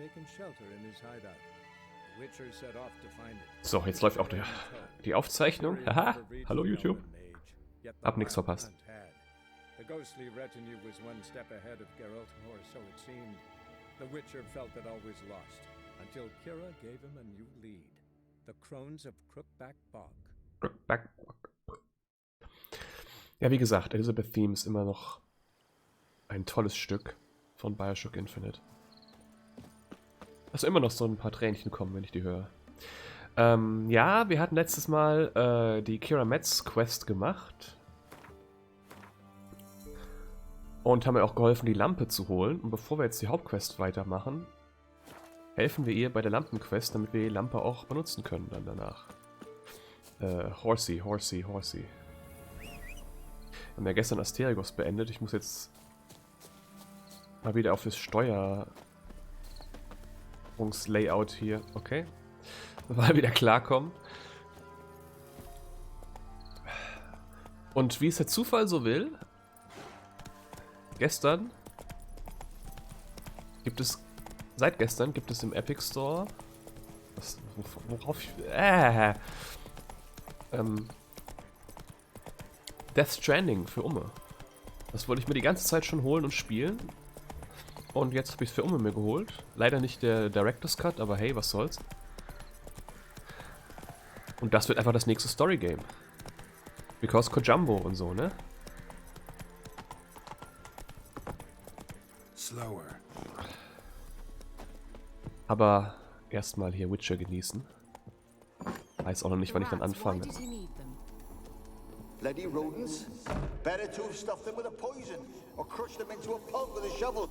taken shelter in his hideout. The Witcher set off to find it. So, jetzt läuft auch die Aufzeichnung. Haha, hallo YouTube. Hab nichts verpasst. The ghostly retinue was one step ahead of Geralt, or so it seemed. The Witcher felt that all was lost, until Kira gave him a new lead. The Crones of Crookback Bog. Ja, wie gesagt, Elizabeth Theme ist immer noch ein tolles Stück von Bioshock Infinite. Also immer noch so ein paar Tränchen kommen, wenn ich die höre. Ja, wir hatten letztes Mal die Kira Metz Quest gemacht. Und haben ihr auch geholfen, die Lampe zu holen. Und bevor wir jetzt die Hauptquest weitermachen, helfen wir ihr bei der Lampenquest, damit wir die Lampe auch benutzen können dann danach. Horsey. Wir haben ja gestern Asterigos beendet. Ich muss jetzt mal wieder auf das Steuerungslayout hier. Okay. Mal wieder klarkommen. Und wie es der Zufall so will, seit gestern gibt es im Epic Store, Death Stranding für Umme. Das wollte ich mir die ganze Zeit schon holen und spielen. Und jetzt habe ich es für Umme mir geholt. Leider nicht der Director's Cut, aber hey, was soll's. Und das wird einfach das nächste Story Game. Because Kojambo und so, ne? Slower. Aber erstmal hier Witcher genießen. Weiß auch noch nicht, wann ich dann anfange. Bloody rodents. Better to have stuffed them with a poison or crushed them into a pulp with a shovel.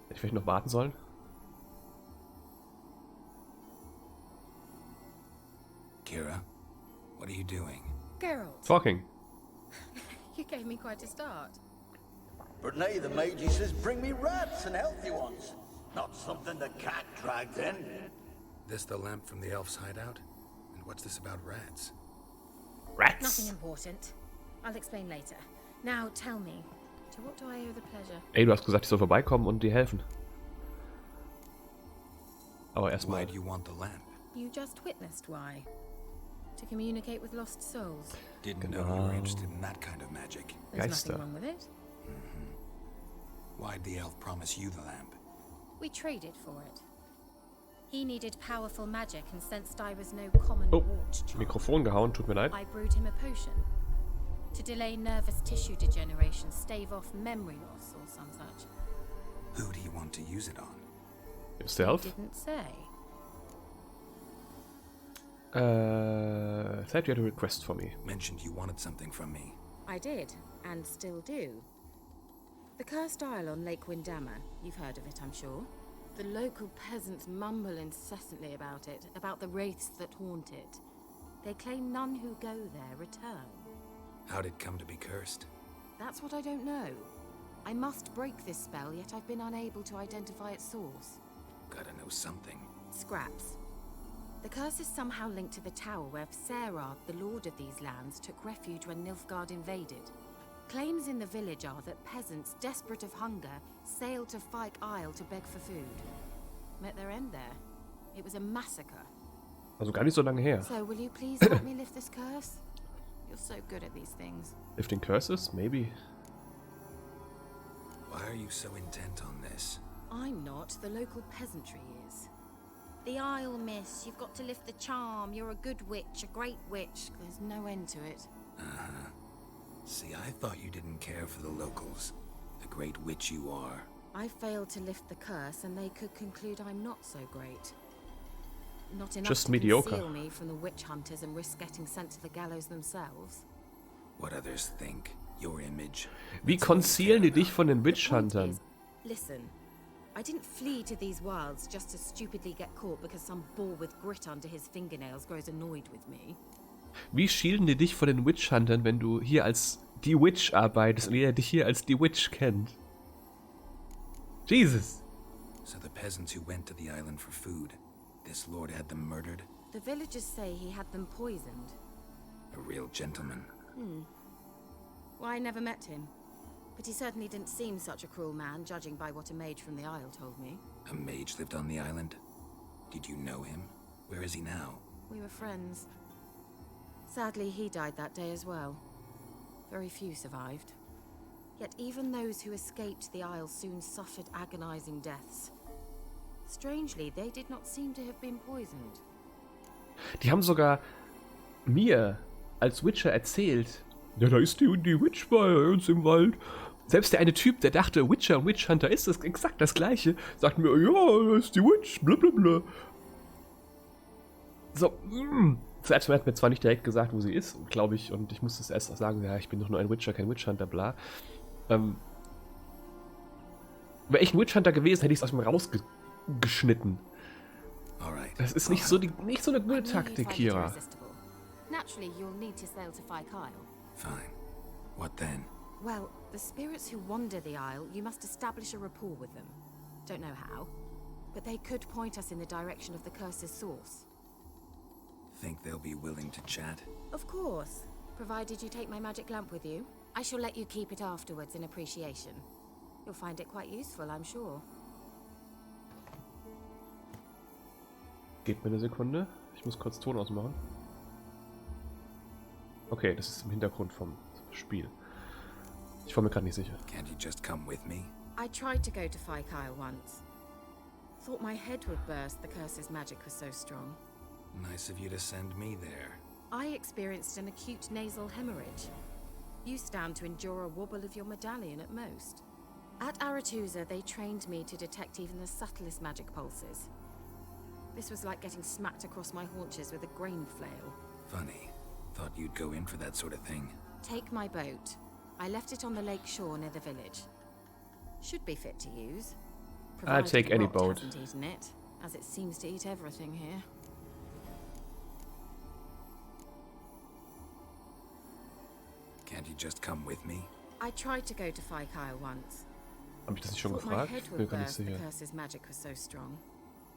Hätte ich vielleicht noch warten sollen? Kira, what are you doing? Geralt, Talking. you gave me quite a start. But nay, the mage he says bring me rats and healthy ones. Not something the cat dragged in. This the lamp from the elf's hideout? And what's this about rats? Rats! Nothing important. I'll explain later. Now tell me, to what do I owe the pleasure? Ey, du hast gesagt, ich soll vorbeikommen und dir helfen. Aber Why erstmal. do you want the lamp? You just witnessed why. To communicate with lost souls. Didn't know you were interested in that kind of magic. There's Geister. nothing wrong with it. Why'd the elf promise you the lamp? We traded for it. He needed powerful magic and sensed I was no common Oh, wart child. Mikrofon gehauen, tut mir leid. I brewed him a potion. To delay nervous tissue degeneration, stave off memory loss or some such. Who do you want to use it on? Himself? Didn't say. Said you had a request for me. Mentioned you wanted something from me. I did, and still do. The cursed isle on Lake Windammer. You've heard of it, I'm sure. The local peasants mumble incessantly about it, about the wraiths that haunt it. They claim none who go there return. How'd it come to be cursed? That's what I don't know. I must break this spell, yet I've been unable to identify its source. Gotta know something. Scraps. The curse is somehow linked to the tower where Serard, the lord of these lands, took refuge when Nilfgaard invaded. Claims in the village are that peasants, desperate of hunger, sailed to Fyke Isle to beg for food. Met their end there. It was a massacre. Also gar nicht so lange her. So, will you please help me lift this curse? You're so good at these things. Lifting curses? Maybe. Why are you so intent on this? I'm not. The local peasantry is. The Isle, miss. You've got to lift the charm. You're a good witch, a great witch. There's no end to it. Uh-huh. See, I thought you didn't care for the locals. The great witch you are. I failed to lift the curse, and they could conclude I'm not so great. Not enough Just to mediocre. conceal me from the witch hunters and risk getting sent to the gallows themselves. What others think, your image. Wie concealen die dich von den The point Witch-Huntern? is, listen, I didn't flee to these wilds just to stupidly get caught because some boar with grit under his fingernails grows annoyed with me. Wie schielen die dich von den Witch-Huntern, wenn du hier als die Witch arbeitest und jeder dich hier als die Witch kennt? Jesus! So the peasants who went to the island for food, this lord had them murdered? The villagers say he had them poisoned. A real gentleman. Well, I never met him. But he certainly didn't seem such a cruel man, judging by what a mage from the Isle told me. A mage lived on the island? Did you know him? Where is he now? We were friends. Sadly, he died that day as well. Very few survived. Yet even those who escaped the Isle soon suffered agonizing deaths. Strangely, they did not seem to have been poisoned. Die haben sogar mir als Witcher erzählt, ja, da ist die und die Witch bei uns im Wald. Selbst der eine Typ, der dachte, Witcher und Witch Hunter ist das exakt das gleiche, sagt mir, ja, da ist die Witch, blablabla. So, zuerst hat mir zwar nicht direkt gesagt, wo sie ist, glaube ich, und ich musste es erst sagen, ja, ich bin doch nur ein Witcher, kein Witch Hunter, bla. Wäre ich ein Witch Hunter gewesen, hätte ich es aus mir rausgeschnitten. Das ist nicht so eine gute Taktik, Kira. Naturally, you'll need to sail to Kyle. Fine. What then? Well, the spirits who wander the Isle, you must establish a rapport with them. Don't know how, but they could point us in the direction of the curse's source. Think they'll be willing to chat? Of course, provided you take my magic lamp with you. I shall let you keep it afterwards in appreciation. You'll find it quite useful, I'm sure. Gebt mir eine Sekunde. Ich muss kurz Ton ausmachen. Okay, das ist im Hintergrund vom Spiel. Ich war mir gerade nicht sicher. Can't you just come with me? I tried to go to Kyle once. Thought my head would burst, the curse's magic was so strong. Nice of you to send me there. I experienced an acute nasal hemorrhage. You stand to endure a wobble of your medallion at most. At Aretusa, they trained me to detect even the subtlest magic pulses. This was like getting smacked across my haunches with a grain flail. Funny. Thought you'd go in for that sort of thing. Take my boat. I left it on the lake shore near the village. Should be fit to use. I'd take the any rot boat. hasn't eaten it, as it seems to eat everything here. Can't you just come with me? I tried to go to Kyle once. Hab ich das nicht schon Thought my gefragt? head Ich bin would mir nicht burst, the sicher. curse's magic was so strong.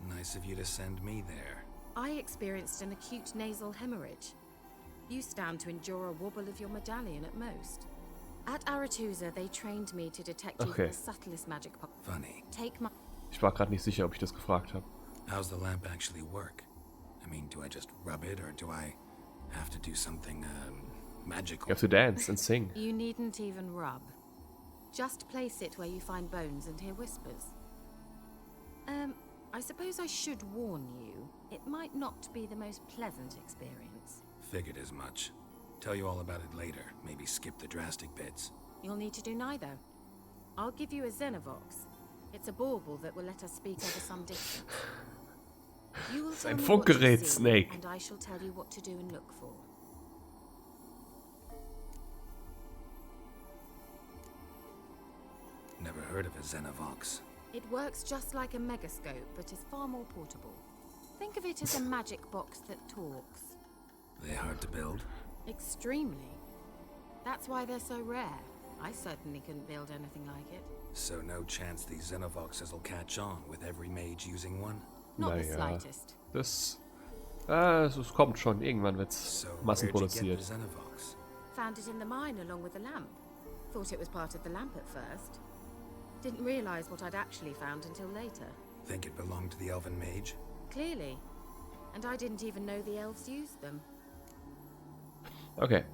Nice of you to send me there. I experienced an acute nasal hemorrhage. You stand to endure a wobble of your medallion at most. At Aretusa, they trained me to detect even Okay. the subtlest magic Funny. Take my... Ich war gerade nicht sicher, ob ich das gefragt habe. How's the lamp actually work? I mean, do I just rub it, or do I have to do something, magical? You have to dance and sing. You needn't even rub. Just place it where you find bones and hear whispers. I suppose I should warn you, it might not be the most pleasant experience. Figured as much. Tell you all about it later. Maybe skip the drastic bits. You'll need to do neither. I'll give you a Xenovox. It's a bauble that will let us speak over some distance. You will tell ein me what you Funkgerät, see, Snake. and I shall tell you what to do and look for. Never heard of a Xenovox. It works just like a megascope, but is far more portable. Think of it as a magic box that talks. They hard to build? Extremely. That's why they're so rare. I certainly couldn't build anything like it. So no chance these Xenovoxes will catch on with every mage using one? Not the Naja, slightest. das kommt schon. Irgendwann wird's So where'd you get the massenproduziert. Xenovox? Found it in the mine along with the lamp. Thought it was part of the lamp at first. Didn't realize what I'd actually found until later. Think it belonged to the elven mage? Clearly. And I didn't even know the elves used them. Okay,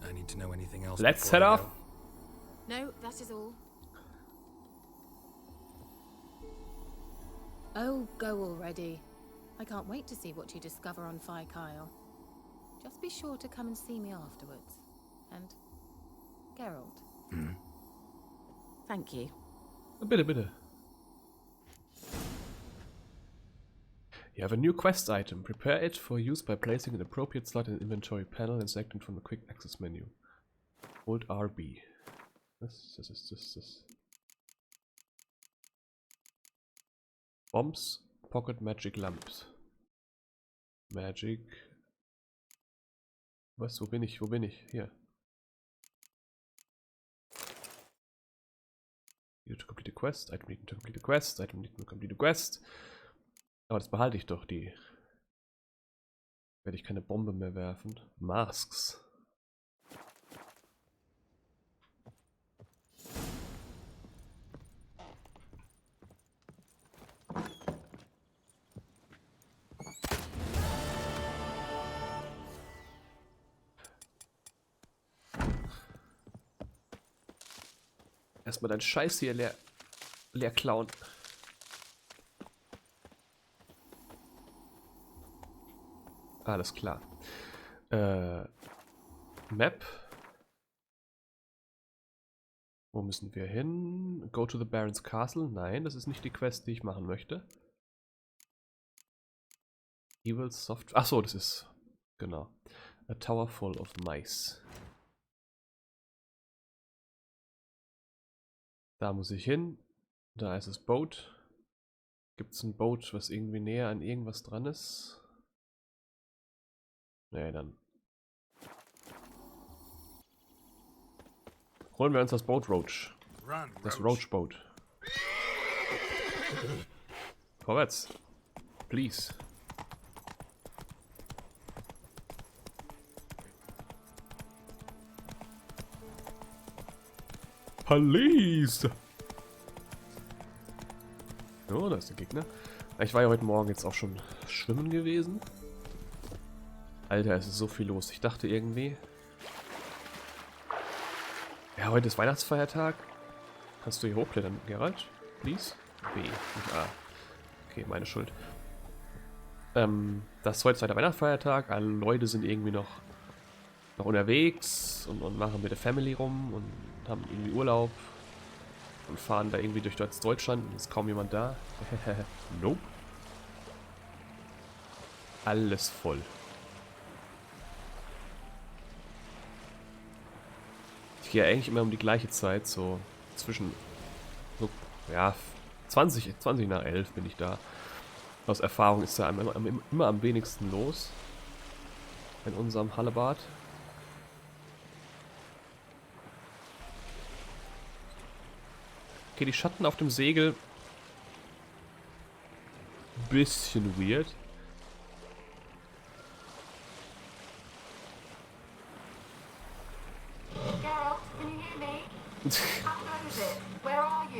I need to know anything else. let's before head I off. go? No, that is all. Oh, go already. I can't wait to see what you discover on Kyle. Just be sure to come and see me afterwards. And Geralt. Thank you. Bitte, bitte. You have a new quest item. Prepare it for use by placing an appropriate slot in the inventory panel and selecting from the quick access menu. Hold RB. Das. Bombs, Pocket Magic Lamps. Magic. Was? Wo bin ich? Wo bin ich? Hier. Need to complete a quest. Item need to complete a quest. Item need to complete a quest. Aber das behalte ich doch, die. Werde ich keine Bombe mehr werfen. Masks. Erstmal deinen Scheiß hier leer klauen. Alles klar. Map. Wo müssen wir hin? Go to the Baron's Castle. Nein, das ist nicht die Quest, die ich machen möchte. Evil Soft... Achso, das ist... Genau. A Tower full of mice. Da muss ich hin. Da ist das Boot. Gibt es ein Boot, was irgendwie näher an irgendwas dran ist? Nee, dann holen wir uns das Boat Roach. Das Roach Boat. Vorwärts. Please. Police! Oh, da ist der Gegner. Ich war ja heute Morgen jetzt auch schon schwimmen gewesen. Alter, es ist so viel los. Ich dachte irgendwie... Ja, heute ist Weihnachtsfeiertag. Kannst du hier hochklettern, Geralt? Please? B, nicht A. Okay, meine Schuld. Das ist heute zweiter Weihnachtsfeiertag. Alle Leute sind irgendwie noch unterwegs und machen mit der Family rum und haben irgendwie Urlaub und fahren da irgendwie durch Deutschland und ist kaum jemand da. Nope. Alles voll. Ich gehe eigentlich immer um die gleiche Zeit, so zwischen, so, ja, 20 nach 11 bin ich da. Aus Erfahrung ist da immer am wenigsten los in unserem Hallebad. Okay, die Schatten auf dem Segel. Bisschen weird.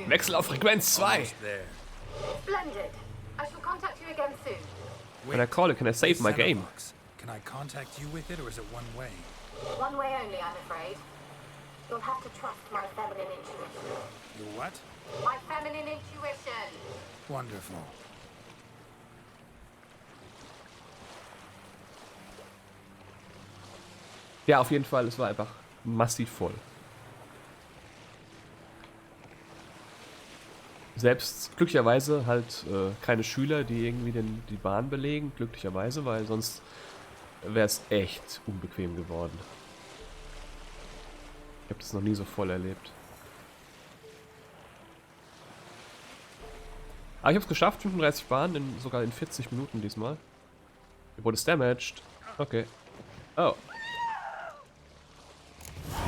Wechsel auf Frequenz 2. Splendid. I shall contact you again soon. When I call it, can I save my game? Can I contact you with it, or is it one way? One way only, I'm afraid. You'll have to trust my feminine intuition. Your what? My feminine intuition. Wonderful. Ja, auf jeden Fall, es war einfach massiv voll. Selbst glücklicherweise halt keine Schüler, die irgendwie die Bahn belegen, glücklicherweise, weil sonst wäre es echt unbequem geworden. Ich habe das noch nie so voll erlebt. Aber ich habe es geschafft, 35 Bahnen, sogar in 40 Minuten diesmal. Ihr wurde damaged. Okay. Oh.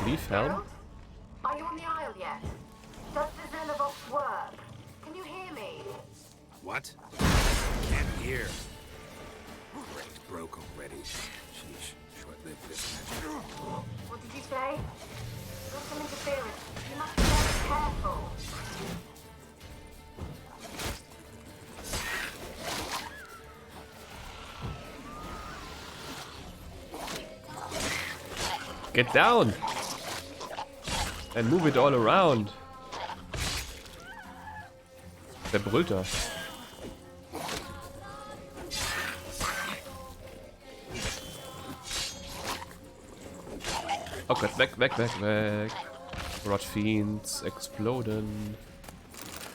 Leaf Helm. Are you on the Isle yet? Does the Xenovox work? Can you hear me? What? Can't hear. Brain's broke already. Sheesh. Short-lived this magic. What did you say? There's some interference. You must be very careful. Get down! And move it all around. Wer brüllt da? Oh Gott, weg. Rot Fiends exploden.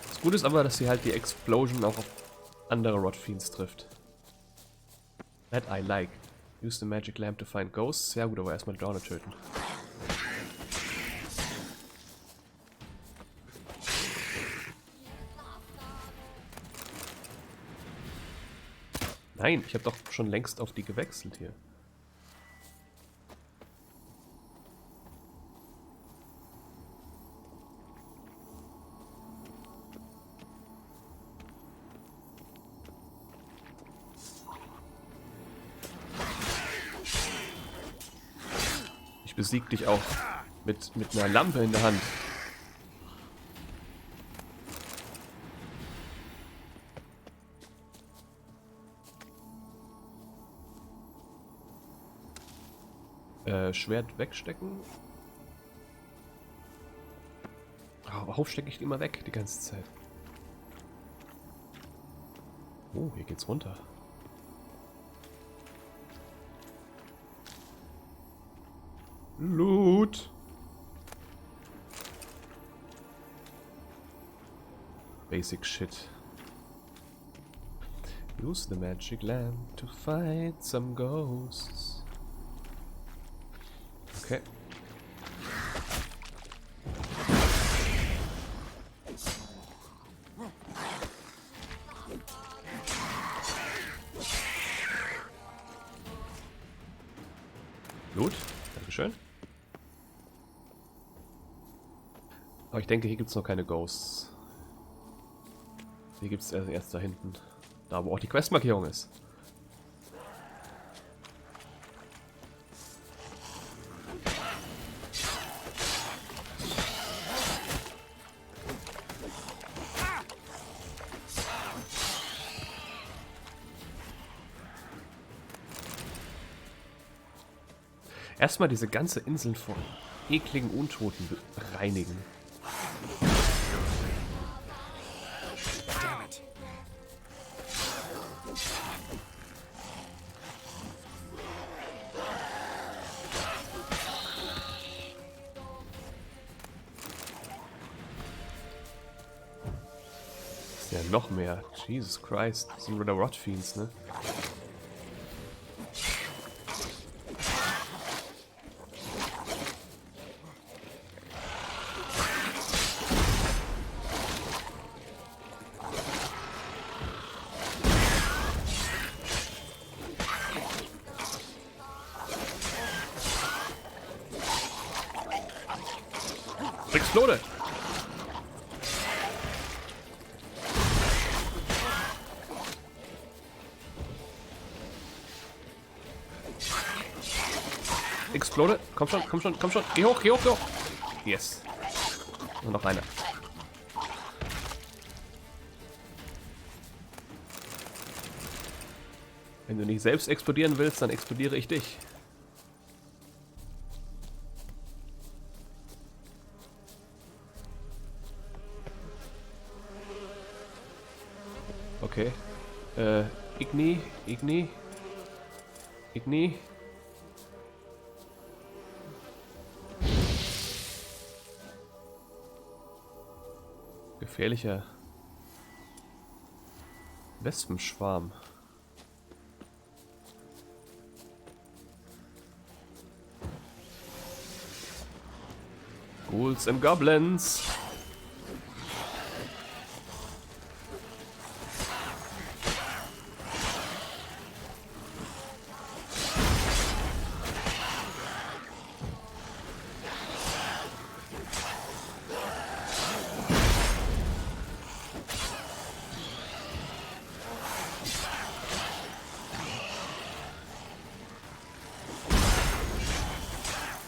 Das Gute ist aber, dass sie halt die Explosion auch auf andere Rot Fiends trifft. That I like. Use the magic lamp to find ghosts. Ja gut, aber erstmal Downer töten. Nein, ich habe doch schon längst auf die gewechselt hier. Ich besieg dich auch mit einer Lampe in der Hand. Schwert wegstecken. warum stecke ich die immer weg die ganze Zeit? Oh, hier geht's runter. Loot! Basic shit. Use the magic lamp to fight some ghosts. Okay. Gut, dankeschön. Aber ich denke, hier gibt es noch keine Ghosts. Hier gibt es erst da hinten. Da, wo auch die Questmarkierung ist. Erstmal diese ganze Insel von ekligen Untoten reinigen. Damn it. Ist ja noch mehr. Jesus Christ. Das sind wieder Rotfiends, ne? Explode! Explode! Komm schon, komm schon, komm schon! Geh hoch, geh hoch, geh hoch! Yes! Nur noch einer. Wenn du nicht selbst explodieren willst, dann explodiere ich dich. Okay. Igni. Gefährlicher Wespenschwarm. Ghouls and Goblins.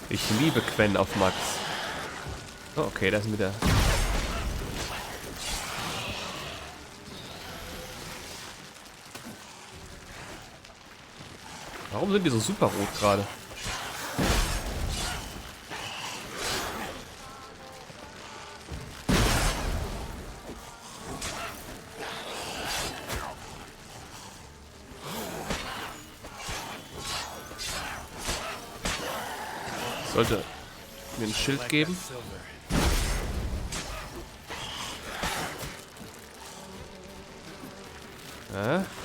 Ich liebe Quen auf Max. Oh, okay, da sind wieder. Warum sind die so super rot gerade? Sollte mir ein Schild geben.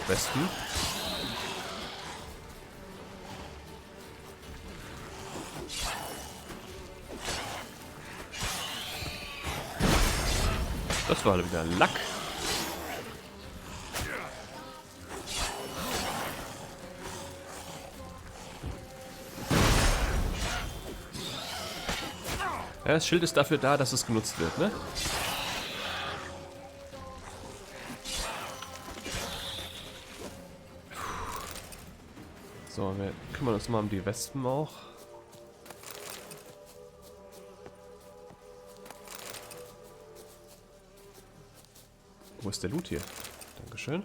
Westen. Das war wieder Lack. Ja, das Schild ist dafür da, dass es genutzt wird, ne? So, wir kümmern uns mal um die Wespen auch. Wo ist der Loot hier? Dankeschön.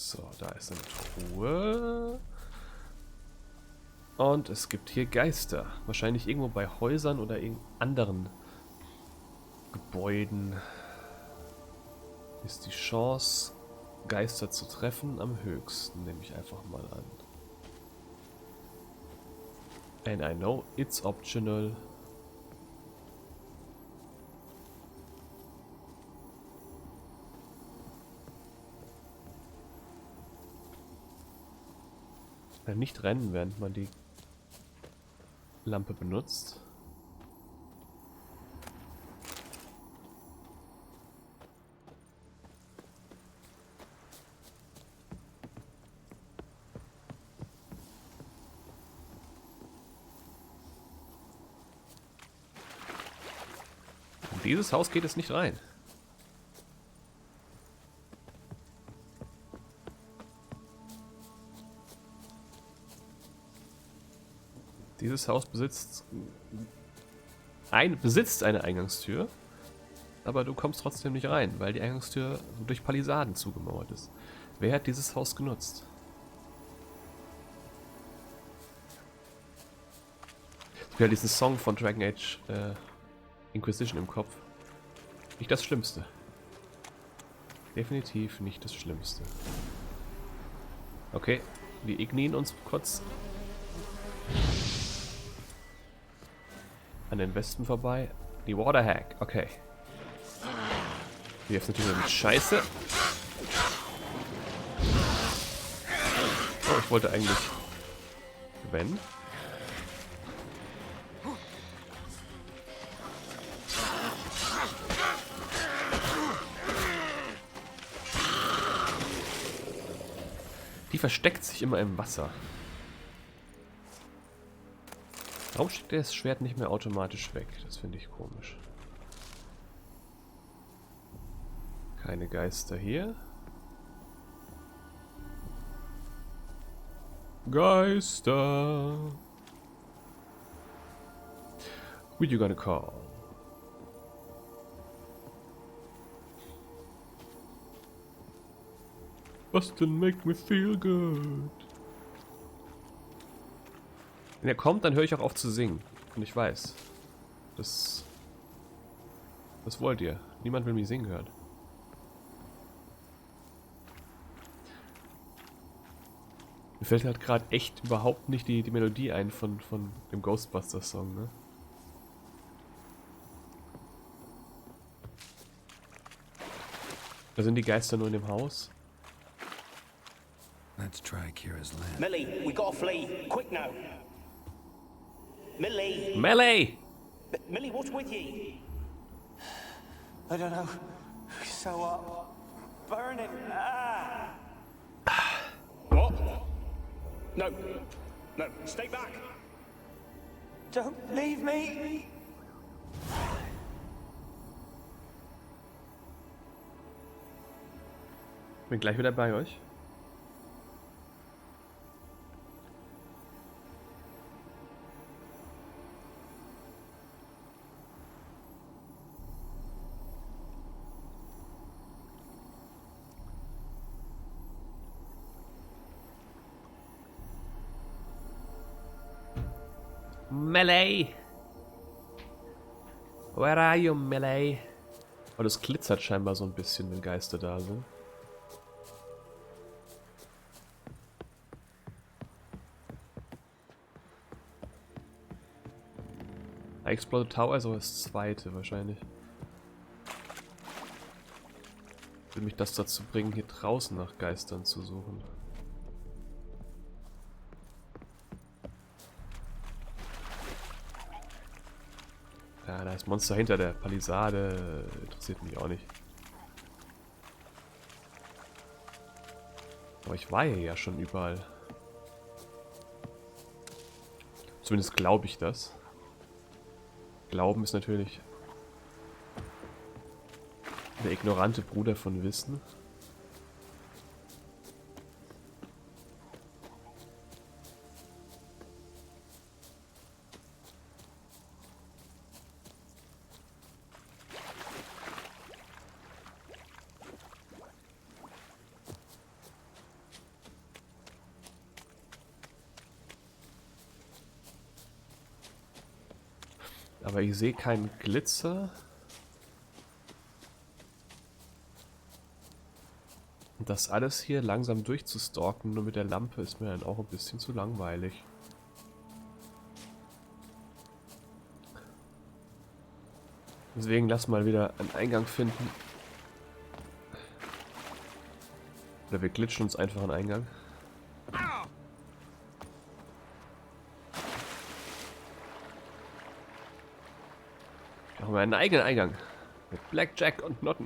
So, da ist eine Truhe. Und es gibt hier Geister. Wahrscheinlich irgendwo bei Häusern oder in anderen Gebäuden ist die Chance, Geister zu treffen, am höchsten, nehme ich einfach mal an. And I know it's optional. Nicht rennen, während man die Lampe benutzt. In dieses Haus geht es nicht rein. Dieses Haus besitzt eine Eingangstür, aber du kommst trotzdem nicht rein, weil die Eingangstür durch Palisaden zugemauert ist. Wer hat dieses Haus genutzt? Ich habe ja diesen Song von Dragon Age Inquisition im Kopf. Nicht das Schlimmste. Definitiv nicht das Schlimmste. Okay, wir ignorieren uns kurz an den Westen vorbei. Die Waterhack, okay. Hier ist natürlich mit Scheiße. Oh, ich wollte eigentlich gewinnen. Die versteckt sich immer im Wasser. Warum steckt das Schwert nicht mehr automatisch weg? Das finde ich komisch. Keine Geister hier. Geister. Who you gonna call? Boston make me feel good. Wenn er kommt, dann höre ich auch auf zu singen. Und ich weiß. Das wollt ihr. Niemand will mich singen hören. Mir fällt halt gerade echt überhaupt nicht die Melodie ein von dem Ghostbusters-Song, ne? Da sind die Geister nur in dem Haus. Let's try Kira's lamp. Millie, we gotta flee. Quick now. Millie! Melee! Millie, what's with you? I don't know. So burning. Ah! What? No. No, stay back. Don't leave me. Bin gleich wieder bei euch. Melee! Where are you, Melee? Oh, das glitzert scheinbar so ein bisschen, wenn Geister da sind. Exploded Tower, also das zweite wahrscheinlich. Will mich das dazu bringen, hier draußen nach Geistern zu suchen. Ja, da ist Monster hinter der Palisade. Interessiert mich auch nicht. Aber ich war hier ja schon überall. Zumindest glaube ich das. Glauben ist natürlich der ignorante Bruder von Wissen. Aber ich sehe keinen Glitzer. Und das alles hier langsam durchzustalken, nur mit der Lampe, ist mir dann auch ein bisschen zu langweilig. Deswegen lass mal wieder einen Eingang finden. Oder wir glitschen uns einfach einen Eingang. Machen wir einen eigenen Eingang. Mit Blackjack und Noten.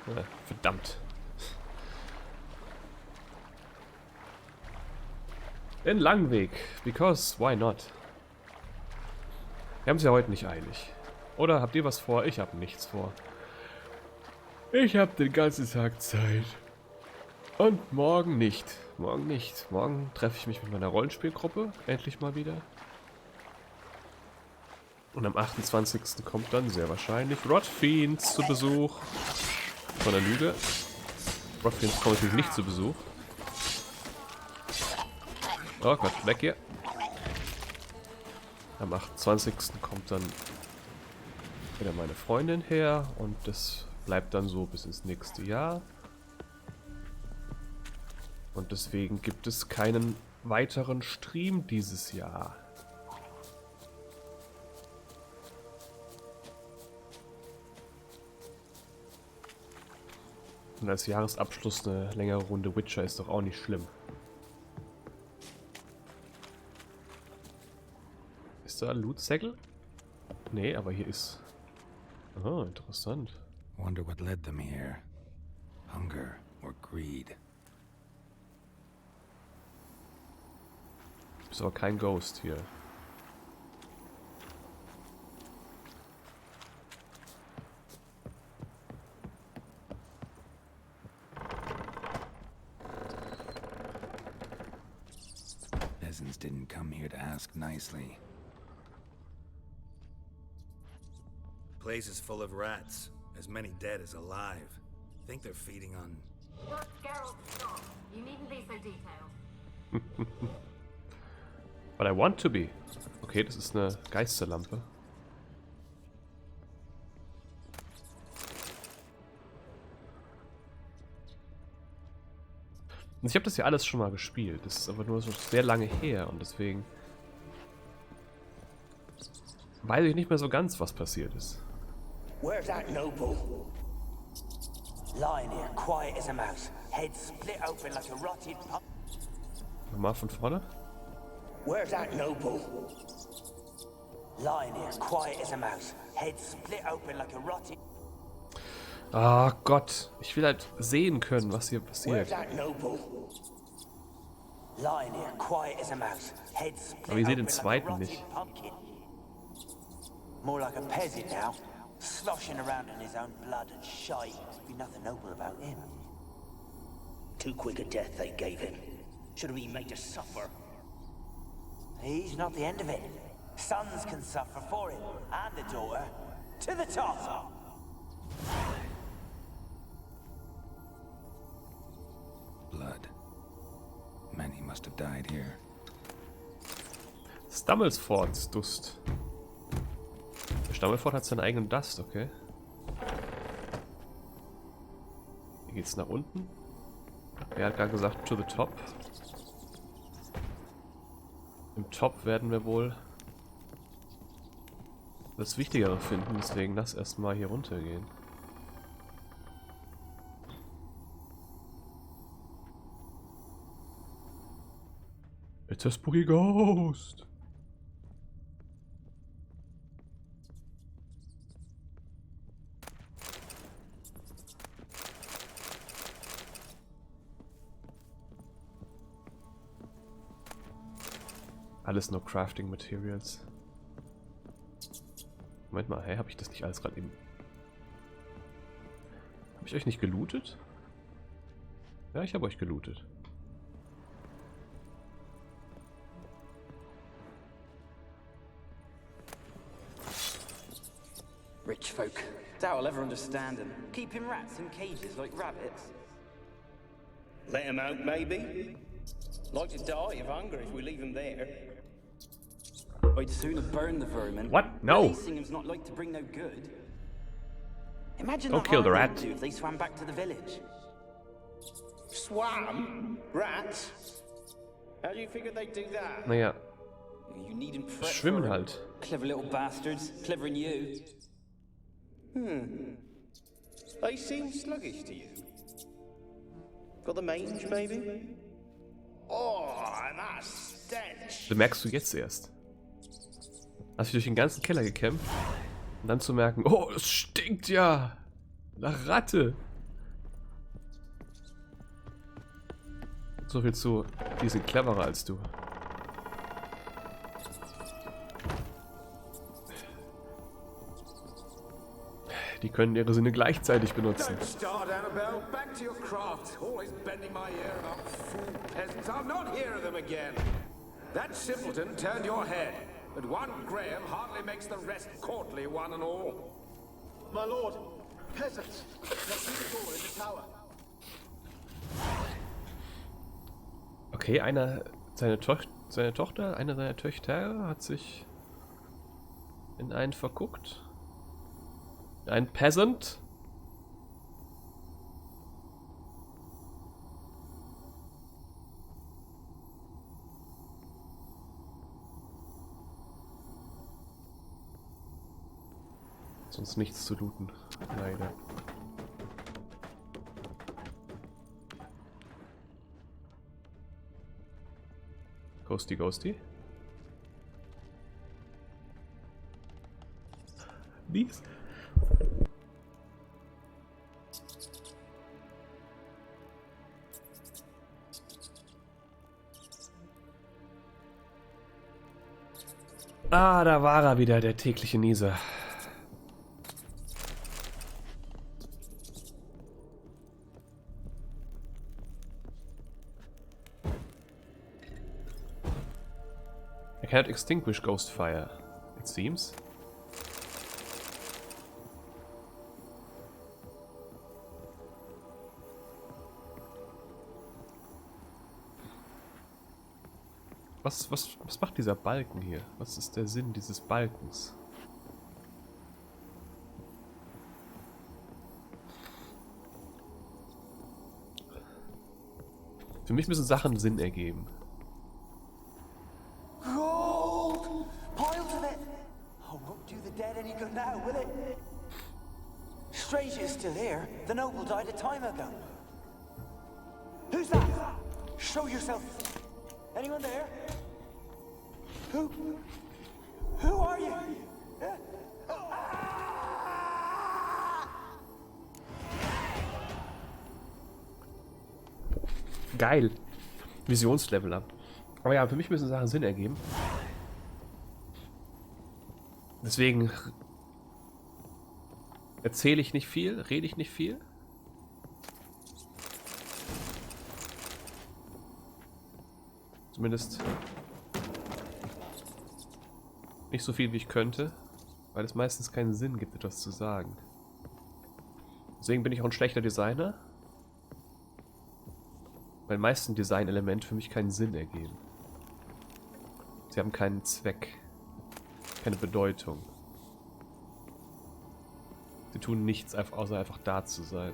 Ja, verdammt. Den langen Weg. Because, why not? Wir haben es ja heute nicht eilig. Oder habt ihr was vor? Ich habe nichts vor. Ich habe den ganzen Tag Zeit. Und morgen nicht. Morgen nicht. Morgen treffe ich mich mit meiner Rollenspielgruppe. Endlich mal wieder. Und am 28. kommt dann sehr wahrscheinlich Rodfiends zu Besuch. Von der Lüge. Rodfiends kommt natürlich nicht zu Besuch. Oh Gott, weg hier. Am 28. kommt dann wieder meine Freundin her und das bleibt dann so bis ins nächste Jahr. Und deswegen gibt es keinen weiteren Stream dieses Jahr. Und als Jahresabschluss eine längere Runde Witcher ist doch auch nicht schlimm. Ist da Loot-Säckel? Nee, aber hier ist... Oh, interessant. Wonder what led them here. Hunger or greed. Ist aber kein Ghost hier. Peasants didn't come here to ask nicely. Place is full of rats, as many dead as alive. Think they're feeding on... Geralt, stop. You needn't be so detailed. But I want to be. Okay, das ist eine Geisterlampe. Und ich habe das ja alles schon mal gespielt. Das ist aber nur so sehr lange her und deswegen weiß ich nicht mehr so ganz, was passiert ist. Where's that noble? Lying here, quiet as a mouse, head split open like a rotted pup. Nochmal von vorne. Where's that noble? Lying here, quiet as a mouse, head split open like a rotted. Ah Gott, ich will halt sehen können, was hier passiert. Where's that noble? Lying here, quiet as a mouse, head split Aber ich sehe den open like a zweiten rotted nicht. pumpkin. More like a peasant now, sloshing around in his own blood and shite. Must be nothing noble about him. Too quick a death they gave him. Should have been made to suffer. He's not the end of it. Sons can suffer for him, and the daughter. To the top! blood. Many must have died here. Stammelfords Dust. Der Stammelford hat seinen eigenen Dust, okay. Hier geht's nach unten. Er hat gerade gesagt, to the top. Im Top werden wir wohl das Wichtigere finden, deswegen lass erstmal hier runter gehen. It's a spooky ghost. Alles nur Crafting Materials. Moment mal, hä, habe ich das nicht alles gerade eben... Habe ich euch nicht gelootet? Ja, ich habe euch gelootet. Rich folk. Doubt I'll ever understand them. Keeping rats in cages like rabbits. Let him out, maybe? Like to die of hunger if we leave him there. I'd sooner burn the vermin. What? No. Releasing him's not like to bring no good. Imagine Don't the kill the harm rat. they'd do if they swam back to the village. Swam? Rats? How do you figure they'd do that? Naja, You needn't fret schwimmen for 'em. halt. Clever little bastards. Clever than you. They seem sluggish to you. Got the mange, maybe? Oh, and that stench. Bemerkst du jetzt erst. Hast dich durch den ganzen Keller gekämpft und dann zu merken, oh, das stinkt ja. Nach Ratte. So viel zu, die sind cleverer als du. Die können ihre Sinne gleichzeitig benutzen. Don't start, Annabelle. Back to your craft. Always bending my ear about fool peasants. I'll not hear of them again. That simpleton turned your head, but one Graham hardly makes the rest courtly, one and all. My lord, peasants, let's see the door in the tower. Okay, seine Tochter, eine seiner Töchter hat sich in einen verguckt. Ein Peasant. Sonst nichts zu looten, leider. Ghosty Ghosty. Dies. Ah, da war er wieder, der tägliche Nieser. I cannot extinguish ghost fire, it seems. Was macht dieser Balken hier? Was ist der Sinn dieses Balkens? Für mich müssen Sachen Sinn ergeben. Gold! Piles of it! Oh, won't do the dead any good now, will it? Strange it's still here. The noble died a time ago. Who's that? Show yourself. Anyone there? Who are you? Geil. Visionslevel ab. Aber ja, für mich müssen Sachen Sinn ergeben. Deswegen erzähle ich nicht viel, rede ich nicht viel. Zumindest nicht so viel, wie ich könnte, weil es meistens keinen Sinn gibt, etwas zu sagen. Deswegen bin ich auch ein schlechter Designer, weil meisten Designelemente für mich keinen Sinn ergeben. Sie haben keinen Zweck, keine Bedeutung. Sie tun nichts, außer einfach da zu sein.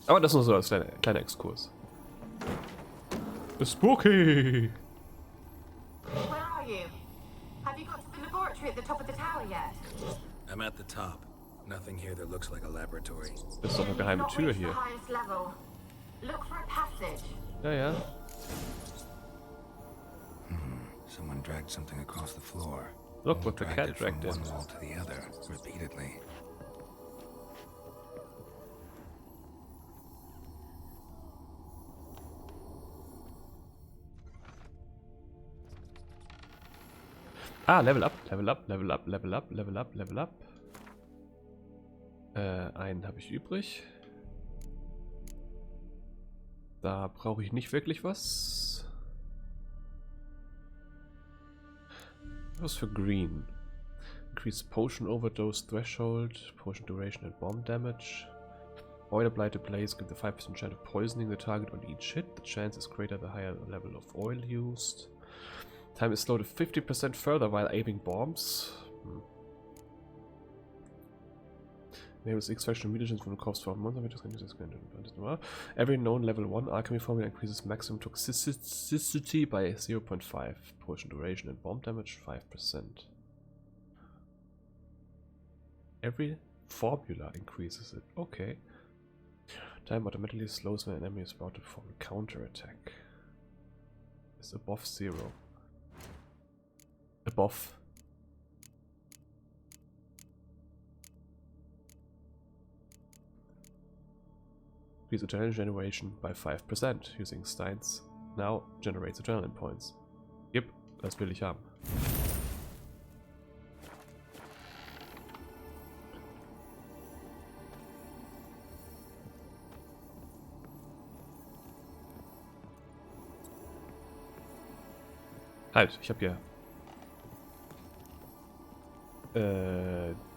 Aber das nur so als kleiner Exkurs. Spooky! Where are you? Have you got to the laboratory at the top of the tower yet? I'm at the top. Nothing here that looks like a laboratory. Das ist doch eine geheime Not Tür reached hier. the highest level. Look for a passage. Ja, ja. Someone dragged something across the floor. Look what the Dragged cat it from dragged in. one wall to the other, repeatedly. Ah, Level up, Level up, Level up, Level up, Level up, Level up. Einen habe ich übrig. Da brauche ich nicht wirklich was. Was für green? Increase potion overdose threshold, potion duration and bomb damage. Oil blighted blaze give the 5% chance of poisoning the target on each hit. The chance is greater the higher the level of oil used. Time is slowed to 50% further while aiming bombs. Enables extraction mutagens from the corpse for a month. Every known level 1 alchemy formula increases maximum toxicity by 0.5. Potion duration and bomb damage 5%. Every formula increases it. Okay. Time automatically slows when an enemy is about to perform a counter attack. It's above 0. Above. Increase adrenaline generation by 5%. Using Steins now generates adrenaline points. Yep, das will ich haben. Halt, ich hab hier...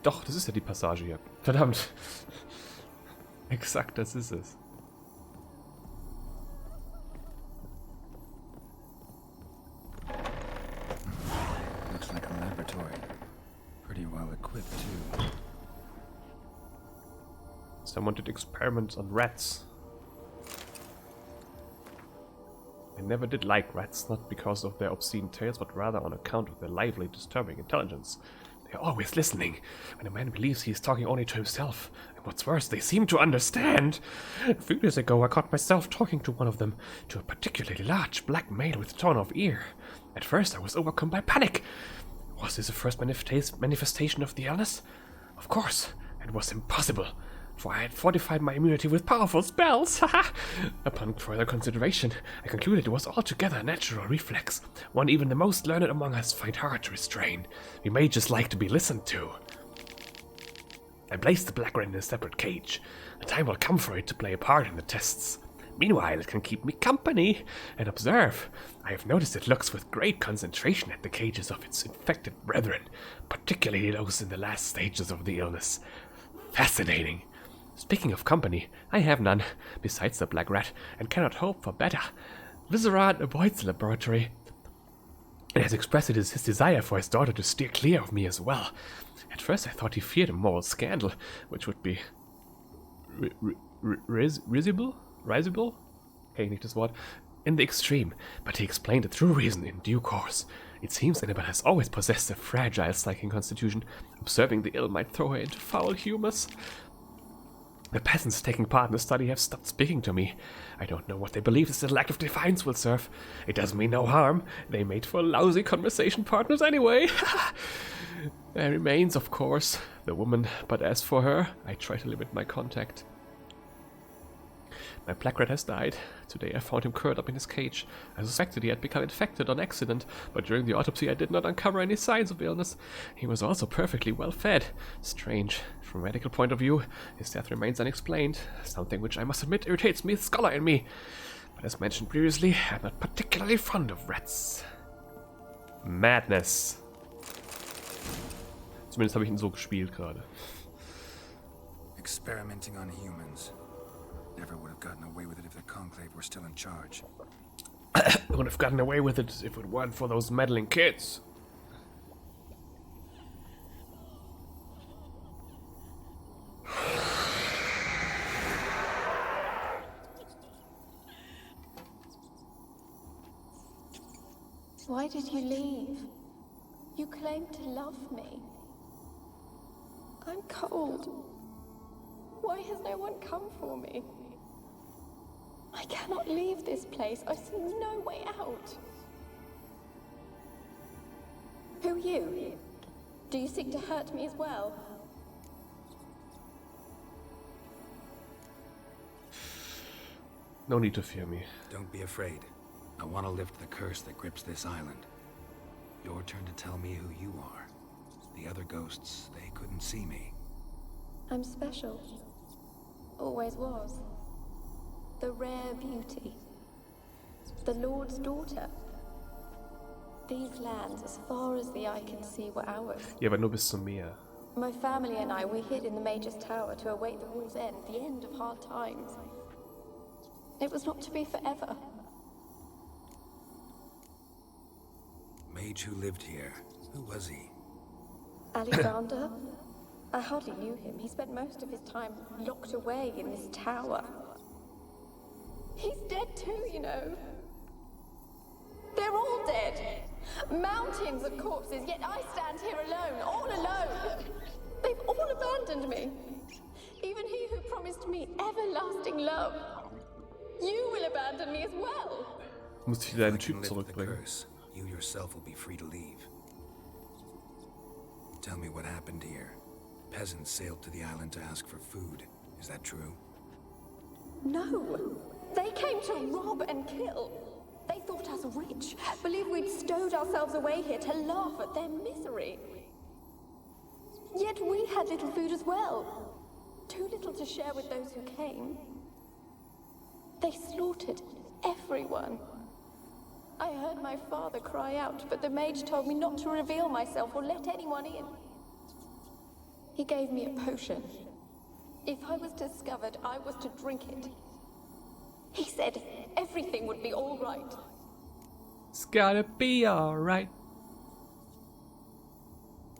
Doch, das ist ja die Passage hier. Verdammt. Exakt, das ist es. Looks like a laboratory. Pretty well equipped, too. Someone did experiments on rats. I never did like rats, not because of their obscene tales, but rather on account of their lively, disturbing intelligence. They are always listening, when a man believes he is talking only to himself. And what's worse, they seem to understand. A few years ago, I caught myself talking to one of them, to a particularly large black male with torn-off ear. At first, I was overcome by panic. Was this the first manifestation of the illness? Of course, it was impossible, for I had fortified my immunity with powerful spells. Upon further consideration, I concluded it was altogether a natural reflex, one even the most learned among us find hard to restrain. We may just like to be listened to. I placed the black rat in a separate cage. The time will come for it to play a part in the tests. Meanwhile, it can keep me company and observe. I have noticed it looks with great concentration at the cages of its infected brethren, particularly those in the last stages of the illness. Fascinating. Speaking of company, I have none, besides the black rat, and cannot hope for better. Viserat avoids the laboratory. It has expressed his desire for his daughter to steer clear of me as well. At first I thought he feared a moral scandal, which would be risible? Kenne ich nicht das Wort. In the extreme, but he explained the true reason in due course. It seems Annabelle has always possessed a fragile psychic constitution. Observing the ill might throw her into foul humors. The peasants taking part in the study have stopped speaking to me. I don't know what they believe this lack of defiance will serve. It does me no harm. They made for lousy conversation partners anyway. There remains, of course, the woman, but as for her, I try to limit my contact. My black rat has died. Today I found him curled up in his cage. I suspected he had become infected on accident, but during the autopsy I did not uncover any signs of illness. He was also perfectly well fed. Strange. From a medical point of view, his death remains unexplained, something which I must admit irritates me, the scholar in me. But as mentioned previously, I'm not particularly fond of rats. Madness. Zumindest habe ich ihn so gespielt gerade. Experimenting on humans. Never would have gotten away with it if the Conclave were still in charge. Would have gotten away with it if it weren't for those meddling kids. Why did you leave? You claimed to love me. I'm cold. Why has no one come for me? I cannot leave this place. I see no way out. Who are you? Do you seek to hurt me as well? No need to fear me. Don't be afraid. I want to lift the curse that grips this island. Your turn to tell me who you are. The other ghosts, they couldn't see me. I'm special. Always was. The rare beauty. The Lord's daughter. These lands, as far as the eye can see, were ours. Ja, aber nur bis zum Meer. My family and I, we hid in the Major's Tower to await the war's end, the end of hard times. It was not to be forever. Mage who lived here. Who was he? Alexander? I hardly knew him. He spent most of his time locked away in this tower. He's dead too, you know. They're all dead. Mountains of corpses, yet I stand here alone, all alone. They've all abandoned me. Even he who promised me everlasting love. You will abandon me as well. Muss ich deinen Typ zurückbringen. You yourself will be free to leave. Tell me what happened here. Peasants sailed to the island to ask for food. Is that true? No. They came to rob and kill. They thought us rich, believed we'd stowed ourselves away here to laugh at their misery. Yet we had little food as well. Too little to share with those who came. They slaughtered everyone. I heard my father cry out, but the mage told me not to reveal myself or let anyone in. He gave me a potion. If I was discovered, I was to drink it. He said everything would be all right. It's gotta be all right.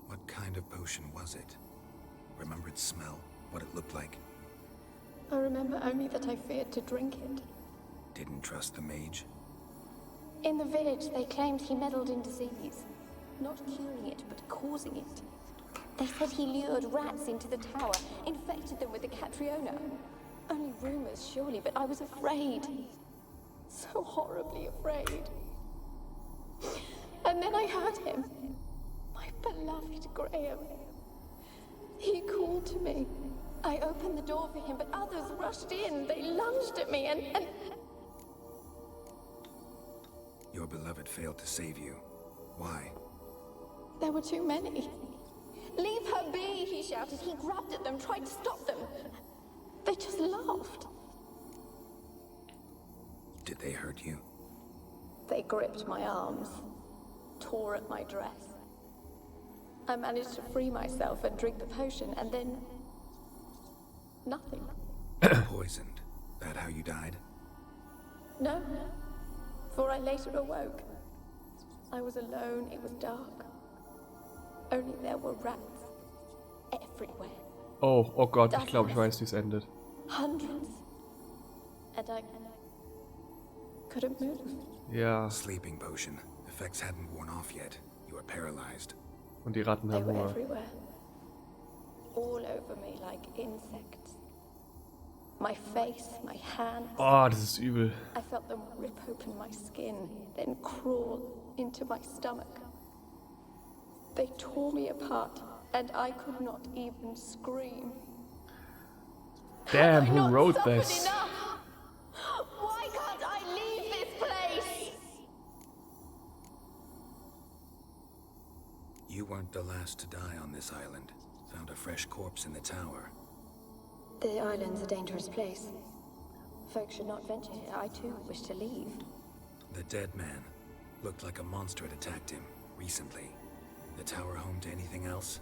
What kind of potion was it? Remember its smell? What it looked like? I remember only that I feared to drink it. Didn't trust the mage? In the village, they claimed he meddled in disease. Not curing it, but causing it. They said he lured rats into the tower, infected them with the Catriona. Only rumors, surely, but I was afraid. So horribly afraid. And then I heard him. My beloved Graham. He called to me. I opened the door for him, but others rushed in. They lunged at me and... Your beloved failed to save you. Why? There were too many. Leave her be, he shouted. He grabbed at them, tried to stop them. They just laughed. Did they hurt you? They gripped my arms, tore at my dress. I managed to free myself and drink the potion, and then... nothing. Poisoned. That how you died? No, for I later awoke. I was alone, it was dark. Only there were rats everywhere. Oh Gott, ich glaube, ich weiß, wie es endet. Hundreds. And I couldn't move. Ja. Sleeping potion. Effects hadn't worn off yet. You were paralyzed. Und die Ratten They haben were Hunger. everywhere. All over me like insects. My face, my hands. Oh, das ist übel. I felt them rip open my skin, then crawl into my stomach. They tore me apart, and I could not even scream. Damn, Have I who not wrote suffered this? enough? Why can't I leave this place? You weren't the last to die on this island. Found a fresh corpse in the tower. The island's a dangerous place. Folks should not venture here. I too wish to leave. The dead man. Looked like a monster had attacked him recently. The tower home to anything else?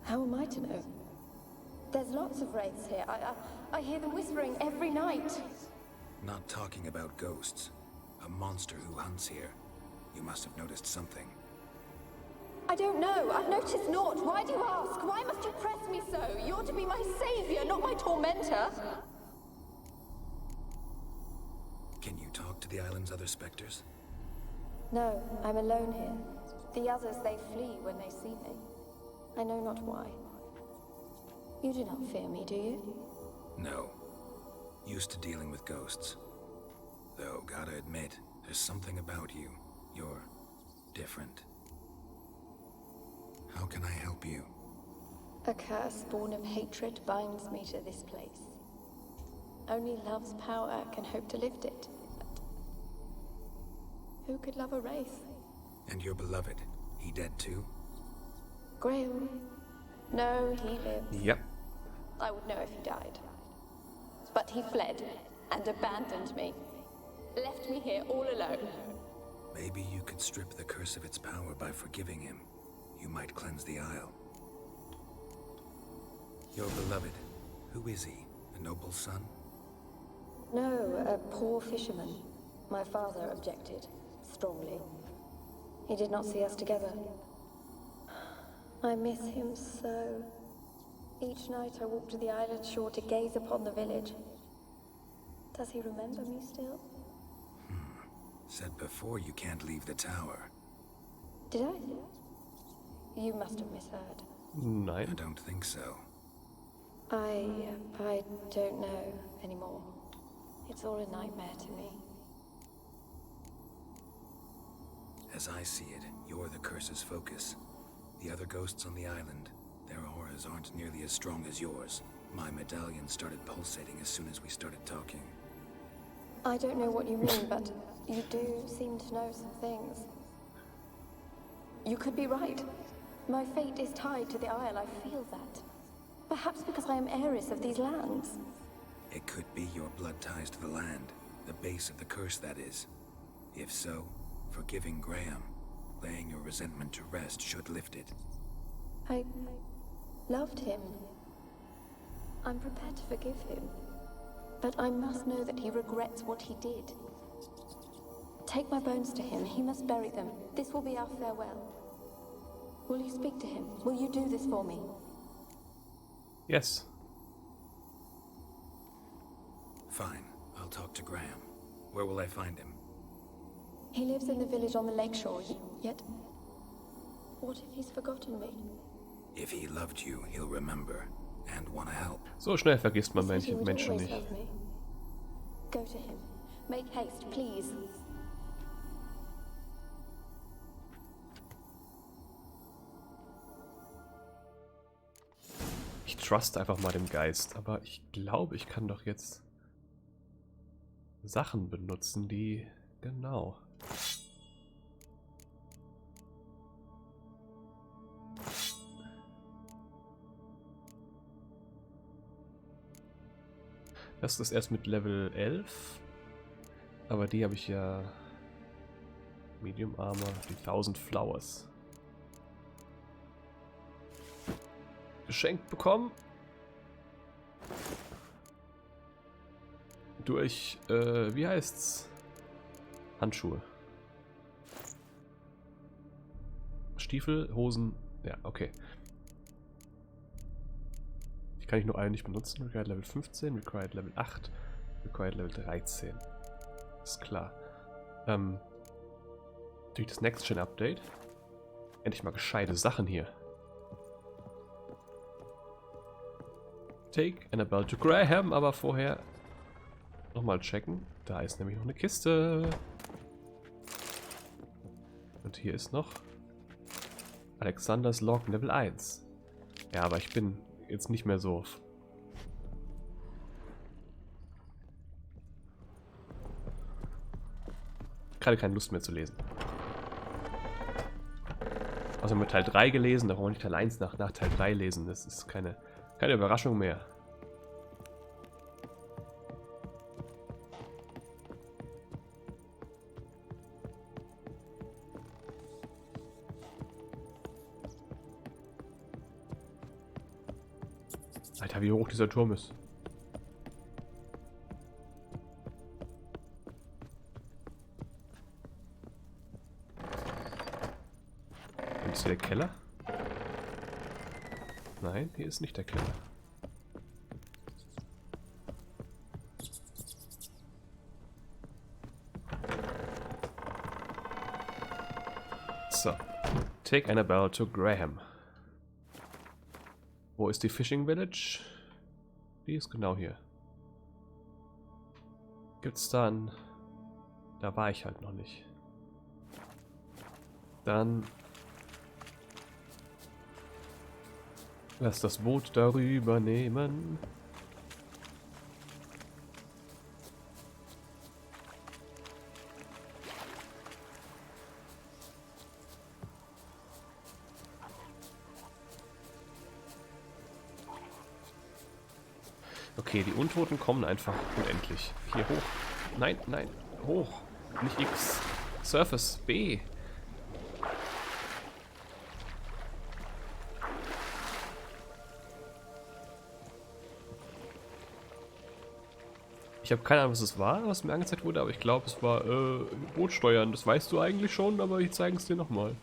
How am I to know? There's lots of wraiths here. I hear them whispering every night. Not talking about ghosts. A monster who hunts here. You must have noticed something. I don't know. I've noticed naught. Why do you ask? Why must you press me so? You're to be my savior, not my tormentor. Can you talk to the island's other specters? No, I'm alone here. The others, they flee when they see me. I know not why. You do not fear me, do you? No. Used to dealing with ghosts. Though, gotta admit, there's something about you. You're different. How can I help you? A curse born of hatred binds me to this place. Only love's power can hope to lift it. But who could love a wraith? And your beloved, he dead too? Graham? No, he lives. Yep. I would know if he died. But he fled and abandoned me. Left me here all alone. Maybe you could strip the curse of its power by forgiving him. You might cleanse the Isle. Your beloved, who is he? A noble son? No, a poor fisherman. My father objected, strongly. He did not see us together. I miss him so. Each night I walk to the island shore to gaze upon the village. Does he remember me still? Said before you can't leave the tower. Did I? You must have misheard. Nein. I don't think so. I don't know anymore. It's all a nightmare to me. As I see it, you're the curse's focus. The other ghosts on the island, their auras aren't nearly as strong as yours. My medallion started pulsating as soon as we started talking. I don't know what you mean, but you do seem to know some things. You could be right. My fate is tied to the Isle, I feel that. Perhaps because I am heiress of these lands. It could be your blood ties to the land, the base of the curse, that is. If so, forgiving Graham, laying your resentment to rest should lift it. I loved him. I'm prepared to forgive him. But I must know that he regrets what he did. Take my bones to him. He must bury them. This will be our farewell. Will you speak to him? Will you do this for me? Yes. Fine. I'll talk to Graham. Where will I find him? He lives in the village on the lakeshore, yet... What if he's forgotten me? If he loved you, he'll remember. And want to help. So schnell vergisst man He said he would Menschen always nicht. love me. Go to him. Make haste, please. Ich trust einfach mal dem Geist, aber ich glaube, ich kann doch jetzt Sachen benutzen, die... Genau. Das ist erst mit Level 11. Aber die habe ich ja... Medium Armor, die 1000 Flowers. Geschenkt bekommen. Durch, wie heißt's? Handschuhe. Stiefel, Hosen, ja, okay. Die kann ich nur alle nicht benutzen. Required Level 15, Required Level 8, Required Level 13. Ist klar. Durch das Next-Gen-Update endlich mal gescheite Sachen hier. Take Annabelle to Graham, aber vorher nochmal checken. Da ist nämlich noch eine Kiste. Und hier ist noch Alexanders Log Level 1. Ja, aber ich bin jetzt nicht mehr so... Gerade keine Lust mehr zu lesen. Also mit Teil 3 gelesen, da brauche ich Teil 1 nach Teil 3 lesen. Das ist keine Überraschung mehr. Alter, wie hoch dieser Turm ist. Und ist hier der Keller? Nein, hier ist nicht der Keller. So. Take Annabelle to Graham. Wo ist die Fishing Village? Die ist genau hier. Gibt's dann... Da war ich halt noch nicht. Dann... Lass das Boot darüber nehmen. Okay, die Untoten kommen einfach unendlich. Hier hoch. Nein, nein, hoch. Nicht X. Surface B. Ich habe keine Ahnung, was es war, was mir angezeigt wurde, aber ich glaube, es war Boot steuern. Das weißt du eigentlich schon, aber ich zeige es dir nochmal.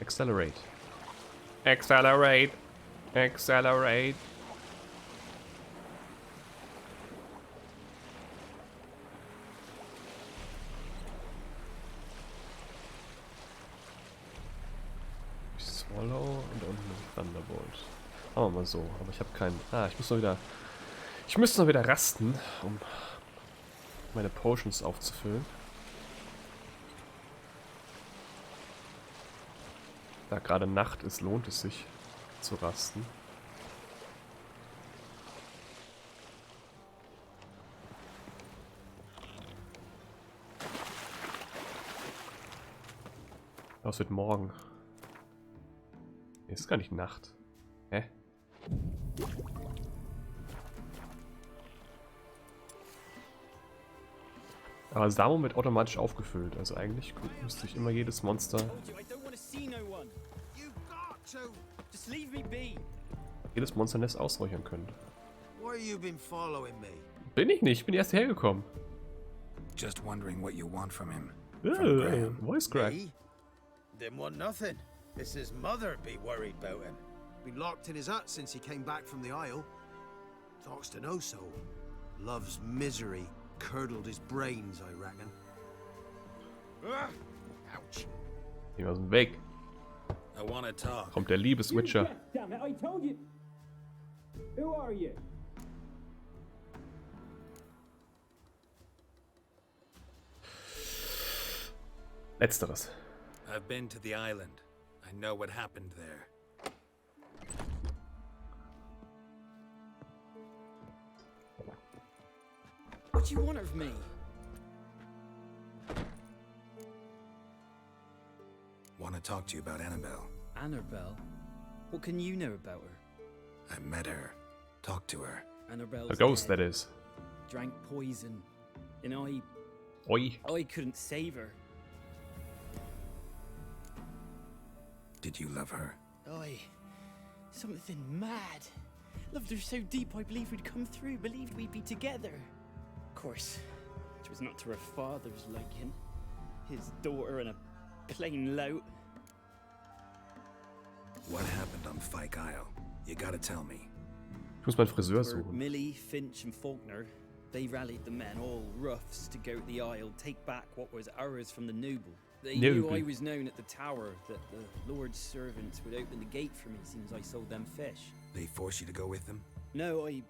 Accelerate. Accelerate. Accelerate. Swallow und unten Thunderbolt. Machen wir mal so, aber ich habe keinen. Ich muss noch wieder. Ich müsste noch wieder rasten, um meine Potions aufzufüllen. Da gerade Nacht ist, lohnt es sich zu rasten. Was wird morgen? Nee, ist gar nicht Nacht. Hä? Aber Samo wird automatisch aufgefüllt. Also eigentlich müsste ich immer jedes Monster. Jedes Monsternest ausräuchern können. Bin ich nicht, ich bin erst hergekommen. Just wondering what you want from him. Voice crack. Didn't want nothing. It's his mother be worried about him. Been locked in his hut since he came back from the Isle. Talks to no soul. Love's misery curdled his brains, I reckon. Ouch. Geh aus dem Weg. I wanna talk. Kommt der Liebeswitcher. Damn it, I told you. Who are you? Letzteres. I've been to the island. I know what happened there. What do you want of me? Want to talk to you about Annabelle. Annabelle? What can you know about her? I met her. Talked to her. Annabelle's A ghost, dead. that is. Drank poison. And Oi. I couldn't save her. Did you love her? Something mad. Loved her so deep I believed we'd come through, believed we'd be together. Of course, it was not to her father's liking. His daughter and a plain lout. What happened on Fyke Isle? You gotta tell me. Ich muss meinen Friseur For suchen. Millie, Finch and Faulkner, they rallied the men, all roughs, to go to the Isle, take back what was ours from the noble. They knew I was known at the tower, that the Lord's servants would open the gate for me as soon as I sold them fish. They forced you to go with them? No, I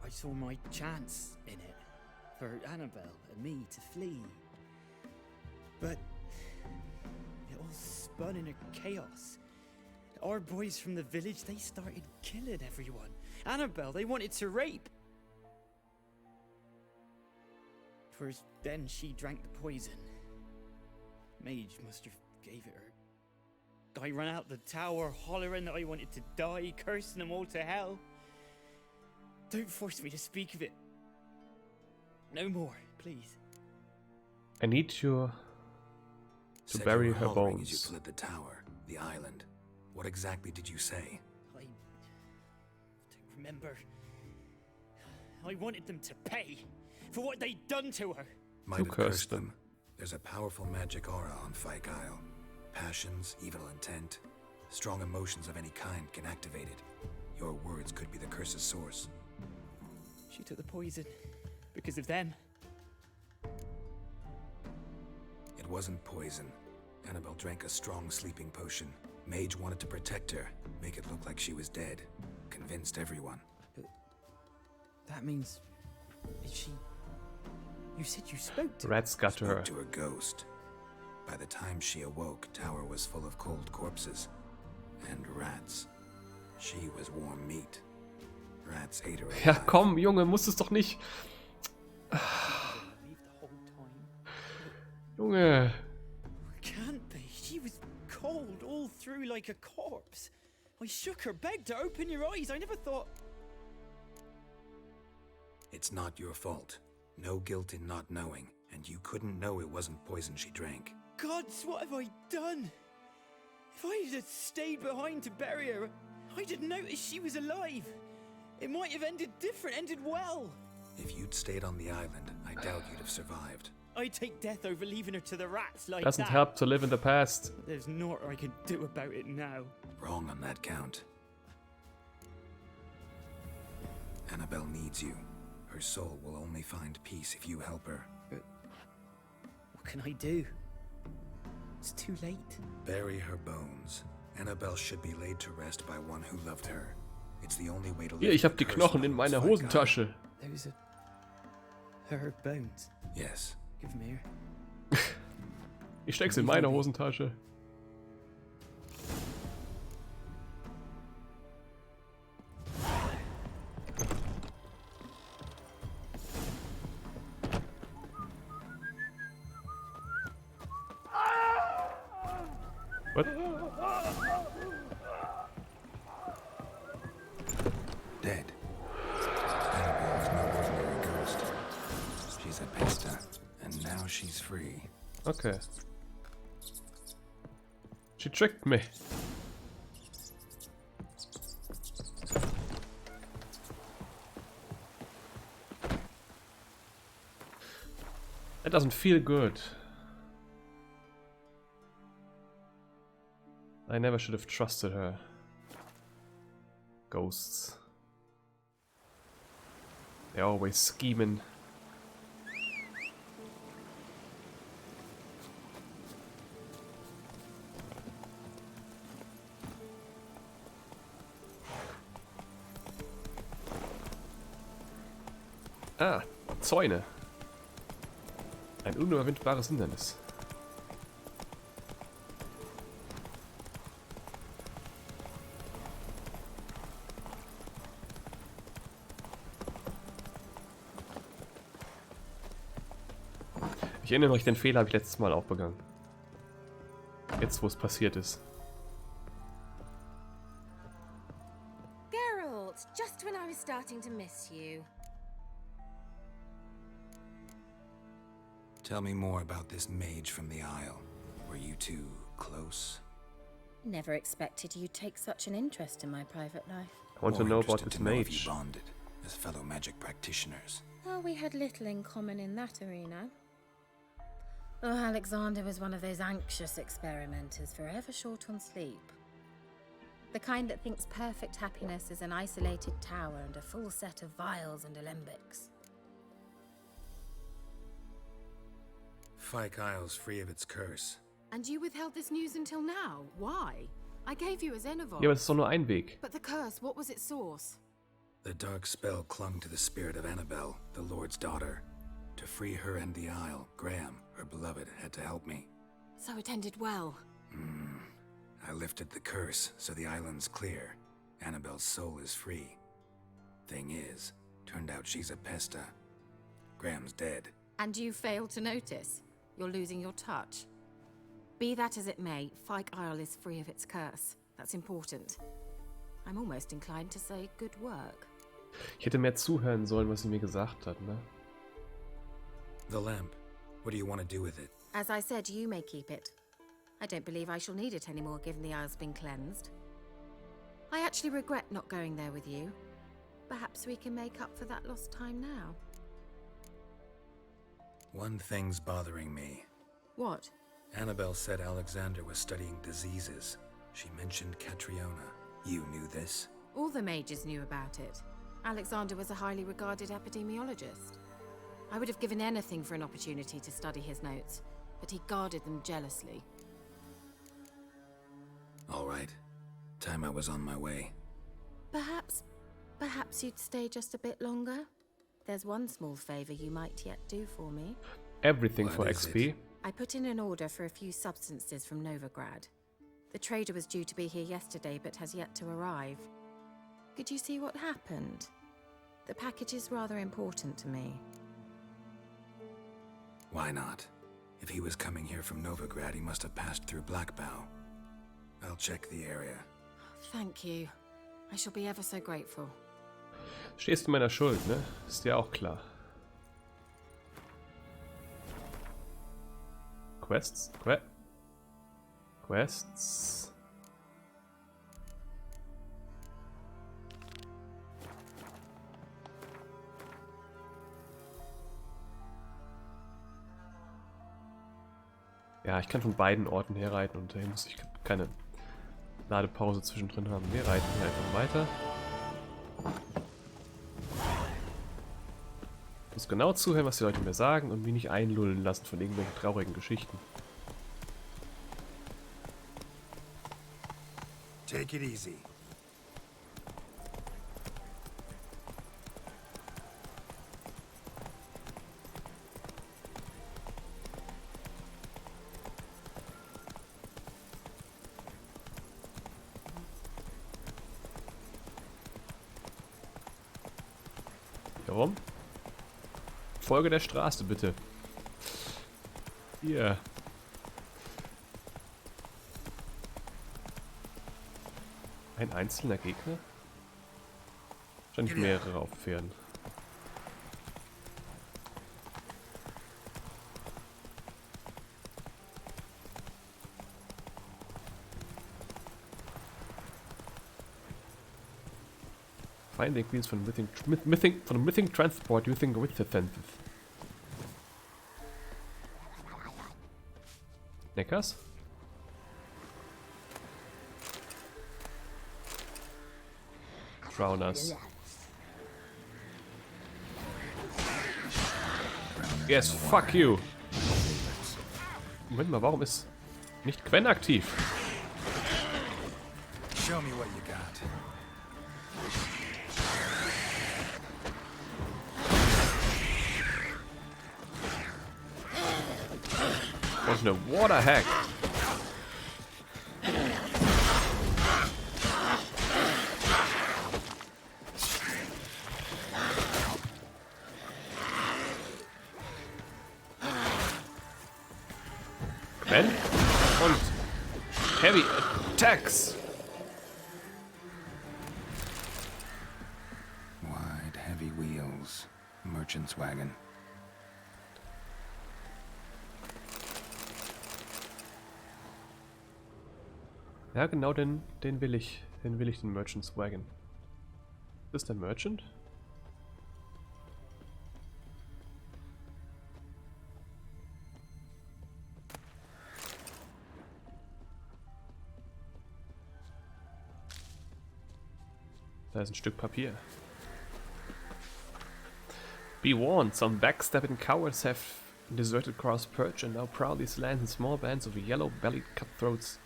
saw my chance in it, for Annabelle and me to flee. But it all spun in a chaos. Our boys from the village, they started killing everyone. Annabelle, they wanted to rape. 'Twas then she drank the poison. Mage must have gave it her. I ran out the tower hollering that I wanted to die, cursing them all to hell. Don't force me to speak of it. No more, please. I need you to bury her hollering as bones. you fled the tower, the island. What exactly did you say? I don't remember. I wanted them to pay for what they'd done to her. Might have cursed them. There's a powerful magic aura on Fyke Isle. Passions, evil intent, strong emotions of any kind can activate it. Your words could be the curse's source. She took the poison because of them. It wasn't poison. Annabelle drank a strong sleeping potion. Mage wanted to protect her, make it look like she was dead. Convinced everyone. But that means... Is she... You said you spoke to Rats got to her. Spoke to a ghost. By the time she awoke, tower was full of cold corpses. And rats. She was warm meat. Rats ate her alive. Ja, komm, Junge, musst es doch nicht. Junge. Can't be. She was cold all through like a corpse. I shook her, begged her, open your eyes. I never thought... It's not your fault. No guilt in not knowing, and you couldn't know it wasn't poison she drank. Gods, what have I done? If I had stayed behind to bury her, I'd have noticed she was alive. It might have ended different, ended well. If you'd stayed on the island, I doubt you'd have survived. I'd take death over leaving her to the rats like Doesn't that. help to live in the past. There's naught I can do about it now. Wrong on that count. Annabelle needs you. Her soul will only find peace if you help her. But what can I do? It's too late. Bury her bones. Annabelle should be laid to rest by one who loved her. It's the only way to live. Hier, ich habe die Knochen in meiner Hosentasche. Those are her bones. Yes. Give them here. Ich steck's in meine Hosentasche. What? Dead. Annabelle is no ordinary ghost. She's a pesta, and now she's free. Okay. She tricked me. That doesn't feel good. I never should have trusted her. Ghosts. They're always scheming. Ah, Zäune. Ein unüberwindbares Hindernis. Ich erinnere mich, den Fehler habe ich letztes Mal auch begangen. Jetzt, wo es passiert ist. Geralt, just when I was starting to miss you. Tell me more about this mage from the Isle. Were you two close? Never expected you'd take such an interest in my private life. I want to know about this If mage. you bonded as fellow magic practitioners. Well, we had little in common in that arena. Oh, Alexander was one of those anxious experimenters, forever short on sleep. The kind that thinks perfect happiness is an isolated tower and a full set of vials and alembics. Fyke Isle's free of its curse. And you withheld this news until now? Why? I gave you a Xenovox. Ja, aber es ist doch nur ein Weg. But the curse, what was its source? The dark spell clung to the spirit of Annabelle, the Lord's daughter. To free her and the Isle, Graham, her beloved, had to help me. So it ended well. I lifted the curse, so the island's clear. Annabelle's soul is free. Thing is, turned out she's a pesta. Graham's dead. And you failed to notice. You're losing your touch. Be that as it may, Fyke Isle is free of its curse. That's important. I'm almost inclined to say good work. Ich hätte mehr zuhören sollen, was sie mir gesagt hat, ne? The lamp. What do you want to do with it? As I said, you may keep it. I don't believe I shall need it anymore, given the Isle's been cleansed. I actually regret not going there with you. Perhaps we can make up for that lost time now. One thing's bothering me. What? Annabelle said Alexander was studying diseases. She mentioned Catriona. You knew this? All the mages knew about it. Alexander was a highly regarded epidemiologist. I would have given anything for an opportunity to study his notes, but he guarded them jealously. All right. Time I was on my way. Perhaps you'd stay just a bit longer? There's one small favor you might yet do for me. Everything for XP. I put in an order for a few substances from Novigrad. The trader was due to be here yesterday, but has yet to arrive. Could you see what happened? The package is rather important to me. Why not? If he was coming here from Novigrad, he must have passed through Blackbow. I'll check the area. Thank you. I shall be ever so grateful. Stehst in meiner Schuld, ne? Ist dir auch klar. Quests. Quests. Ja, ich kann von beiden Orten her reiten und dahin muss ich keine Ladepause zwischendrin haben. Wir reiten hier einfach weiter. Ich muss genau zuhören, was die Leute mir sagen und mich nicht einlullen lassen von irgendwelchen traurigen Geschichten. Take it easy. Warum? Folge der Straße, bitte. Hier. Ein einzelner Gegner? Wahrscheinlich mehrere auf Pferden. Finding wheels from missing transport using with the fences. Neckers? Drowners. Yes, fuck you. Moment mal, warum ist nicht Quen aktiv? Show me what you got. Was eine Water Hack. Ben und Heavy Attacks. Wide, heavy wheels. Merchant's wagon. Ja, genau, den will ich. Den Merchant's Wagon. Ist das der Merchant? Da ist ein Stück Papier. Be warned, some backstabbing cowards have deserted Cross Perch and now proudly slant in small bands of yellow-bellied cutthroats.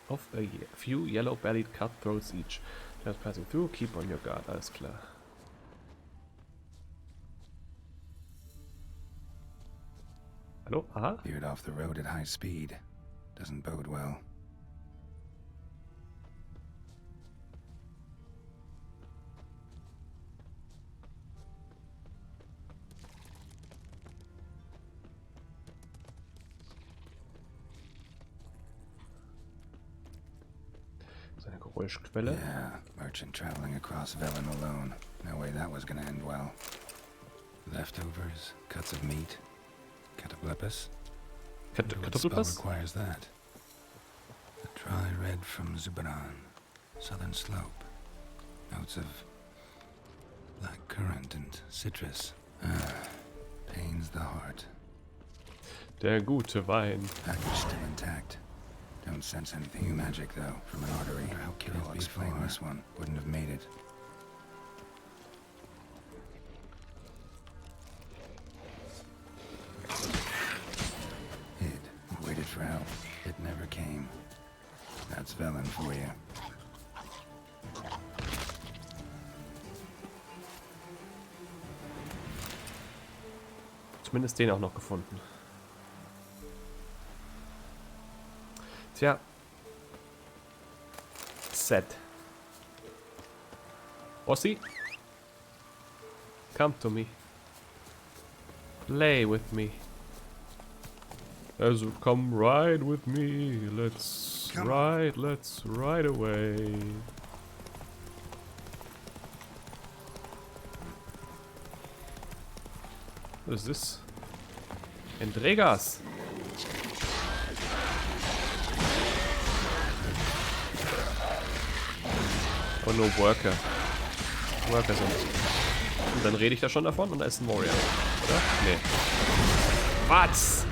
Of a few yellow-bellied cutthroats each. Just passing through, keep on your guard, alles klar. Hallo? Aha? Veered off the road at high speed. Doesn't bode well. Seine Geräuschquelle. Yeah, merchant traveling across Velen alone. No way that was gonna end well. Leftovers, cuts of meat, cataplepis. What spell requires that? A dry red from Zubaran, southern slope. Notes of black currant and citrus. Pains the heart. Der gute Wein. Package still intact. Don't sense anything magic though from an artery. How I'll explain this one. Wouldn't have made it. Hid, waited for help. It never came. That's Velen for you. Zumindest den auch noch gefunden. Tja. Set. Ossi? Come to me. Play with me. Also, come ride with me. Let's ride away. What is this? Entregas. Und nur Worker. Worker sind. Und dann rede ich da schon davon und da ist ein Warrior. Oder? Nee. Was?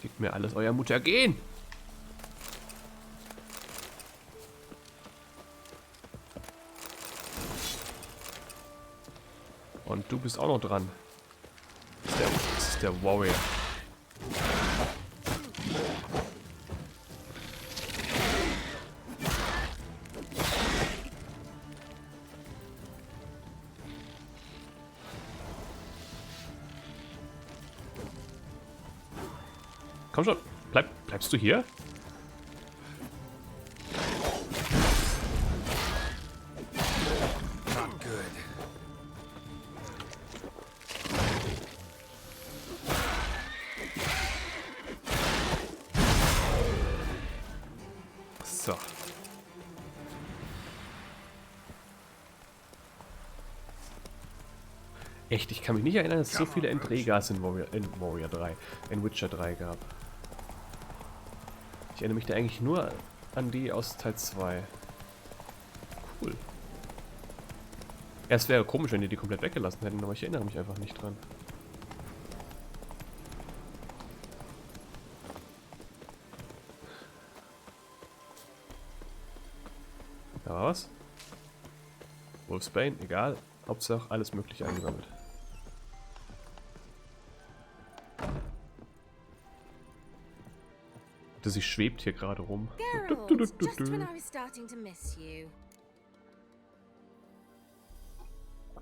Fickt mir alles euer Mutter gehen! Und du bist auch noch dran. Das ist der Warrior. Komm schon, bleibst du hier? Not good. So. Echt, ich kann mich nicht erinnern, dass es so viele Entregas in Warrior 3, in Witcher 3 gab. Ich erinnere mich da eigentlich nur an die aus Teil 2. Cool. Ja, es wäre komisch, wenn die komplett weggelassen hätten, aber ich erinnere mich einfach nicht dran. Da war was. Wolfsbane, egal. Hauptsache alles mögliche eingesammelt. Sie schwebt hier gerade rum. Geralt, just when I was starting to miss you.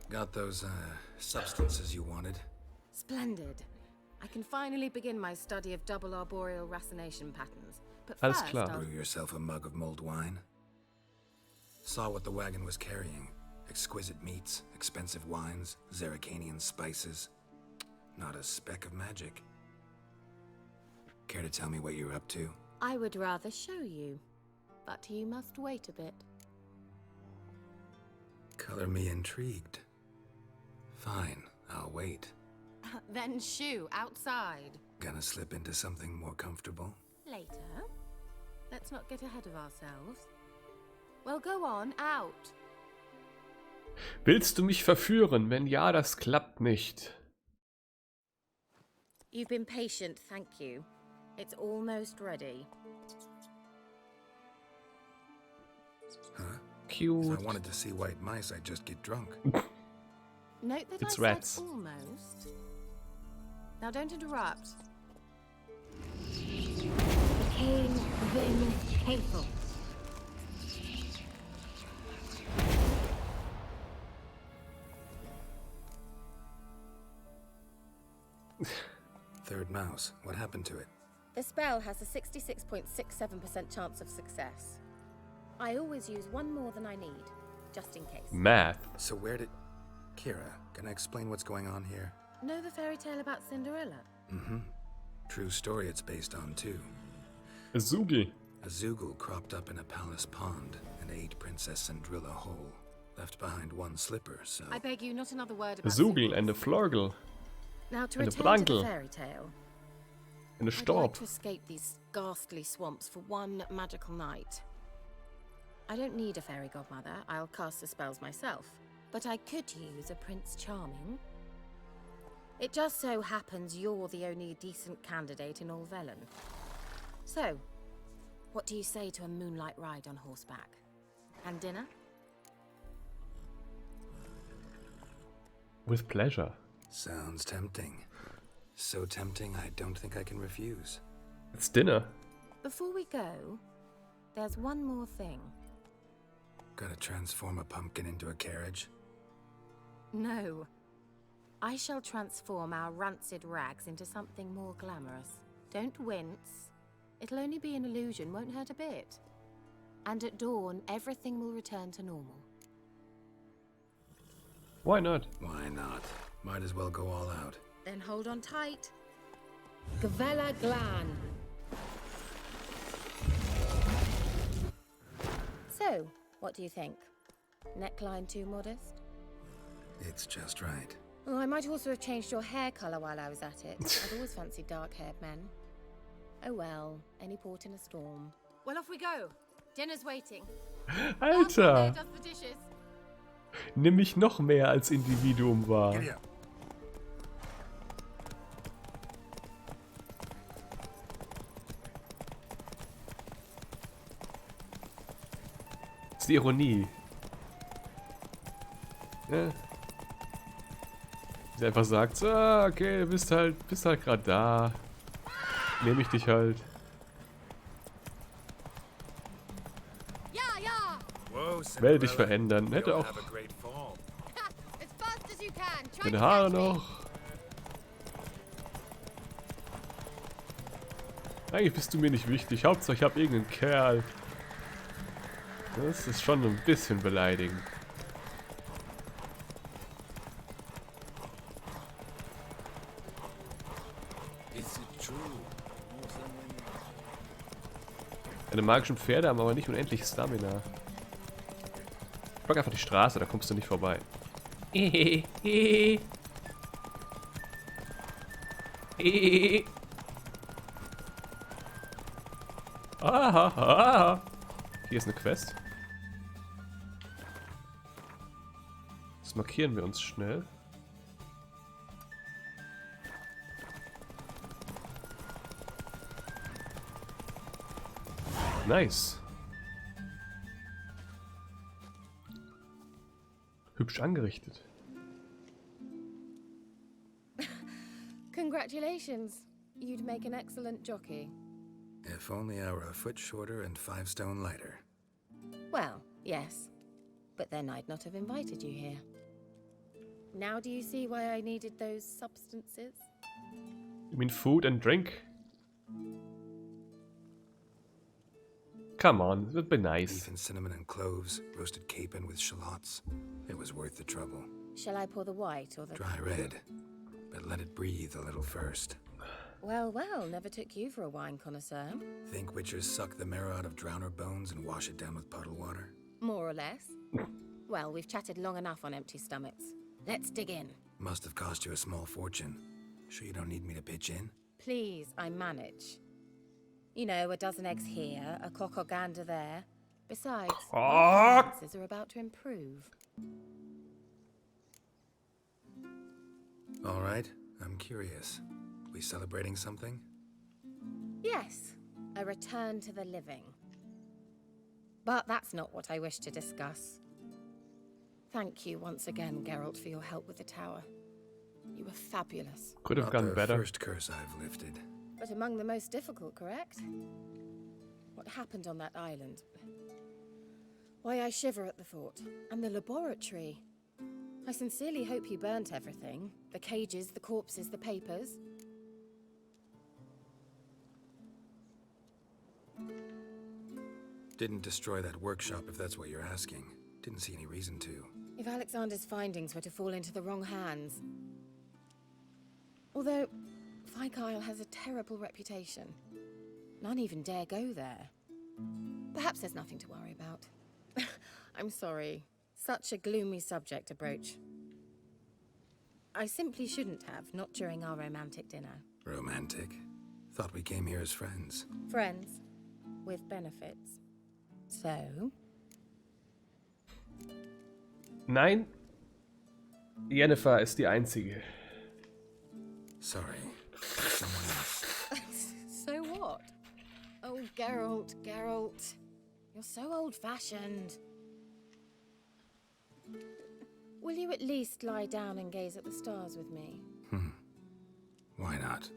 Got those, substances you wanted? Splendid. I can finally begin my study of double arboreal racination patterns. But Alles first, klar. Brew yourself a mug of mulled wine. Saw what the wagon was carrying. Exquisite meats, expensive wines, Zerrikanian spices. Not a speck of magic. Care to tell me what you're up to? I would rather show you, but you must wait a bit. Color me intrigued. Fine, I'll wait. Then shoo, outside. Gonna slip into something more comfortable? Later. Let's not get ahead of ourselves. Well, go on, out. Willst du mich verführen? Wenn ja, das klappt nicht. You've been patient, thank you. It's almost ready. Huh? Cute. If I wanted to see white mice, I'd just get drunk. Note that It's I rats. said almost. Now don't interrupt. Cain Vin Hateful. Third mouse. What happened to it? The spell has a 66.67% chance of success. I always use one more than I need, just in case. Math. So where did... Kira, can I explain what's going on here? Know the fairy tale about Cinderella? Mm-hmm. True story it's based on, too. A Zoogle. A Zoogle cropped up in a palace pond and ate Princess Cinderella whole. Left behind one slipper, so... I beg you, not another word A about Zoogle and a Florgle. Now to and a return to the Brangle. fairy tale. And a I'd like Storb. to escape these ghastly swamps for one magical night. I don't need a fairy godmother, I'll cast the spells myself. But I could use a Prince Charming. It just so happens you're the only decent candidate in all Velen. So, what do you say to a moonlight ride on horseback? And dinner? With pleasure. Sounds tempting. So tempting, I don't think I can refuse. It's dinner. Before we go, there's one more thing. Gotta transform a pumpkin into a carriage? No. I shall transform our rancid rags into something more glamorous. Don't wince. It'll only be an illusion, won't hurt a bit. And at dawn, everything will return to normal. Why not? Why not? Might as well go all out. Then hold on tight. Gavella Glan. So, what do you think? Neckline too modest? It's just right. Oh, I might also have changed your hair colour while I was at it. I've always fancied dark-haired men. Oh well, any port in a storm. Well, off we go. Dinner's waiting. Alter! Does the dishes. Nimm mich noch mehr als Individuum wahr. Giddy up. Das ist die Ironie. Ja. Sie einfach sagt, so, okay, du bist halt gerade da. Nehme ich dich halt. Ja, ja. Werde dich verändern. Hätte auch deine Haare noch. Eigentlich bist du mir nicht wichtig. Hauptsache ich habe irgendeinen Kerl. Das ist schon ein bisschen beleidigend. Deine magischen Pferde haben aber nicht unendlich Stamina. Block einfach die Straße, da kommst du nicht vorbei. Hier ist eine Quest. Das markieren wir uns schnell. Nice. Hübsch angerichtet. Congratulations. You'd make an excellent jockey. If only I were a foot shorter and 5 stone lighter. Well, yes. But then I'd not have invited you here. Now do you see why I needed those substances? You mean food and drink? Come on, it would be nice. Beef and cinnamon and cloves, roasted capon with shallots. It was worth the trouble. Shall I pour the white or the... Dry red, but let it breathe a little first. Well, well, never took you for a wine connoisseur. Think witchers suck the marrow out of drowner bones and wash it down with puddle water? More or less. Well, we've chatted long enough on empty stomachs. Let's dig in. Must have cost you a small fortune. Sure you don't need me to pitch in? Please, I manage. You know, a dozen eggs here, a cock or gander there. Besides, my finances are about to improve. All right, I'm curious. We celebrating something? Yes, a return to the living. But that's not what I wish to discuss. Thank you once again, Geralt, for your help with the tower. You were fabulous. Could have gone better. Not the first curse I've lifted. But among the most difficult, correct? What happened on that island? Why, I shiver at the thought. And the laboratory. I sincerely hope you burnt everything. The cages, the corpses, the papers. Didn't destroy that workshop, if that's what you're asking. Didn't see any reason to. If Alexander's findings were to fall into the wrong hands... Although, Fyke Isle has a terrible reputation. None even dare go there. Perhaps there's nothing to worry about. I'm sorry. Such a gloomy subject to broach. I simply shouldn't have, not during our romantic dinner. Romantic? Thought we came here as friends. Friends. With benefits. So? Nein. Jennifer ist die einzige. Sorry. Someone else. So what? Oh, Geralt, Geralt. You're so old-fashioned. Will you at least lie down and gaze at the stars with me? Why not?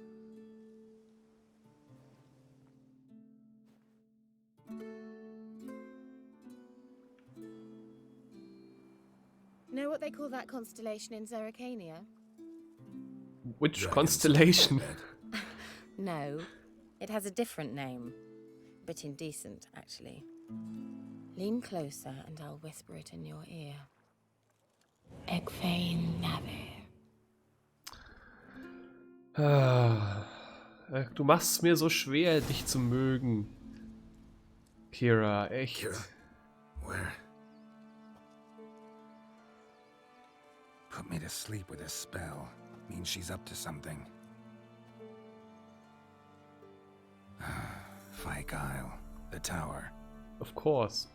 Know what they call that constellation in Zerrikania? Which constellation? No, it has a different name. A bit indecent, actually. Lean closer and I'll whisper it in your ear. Egfain Nave. Du machst es mir so schwer, dich zu mögen. Kira, echt. Kira, where? Put me to sleep with a spell. Means she's up to something. Fyke Isle. The tower. Of course.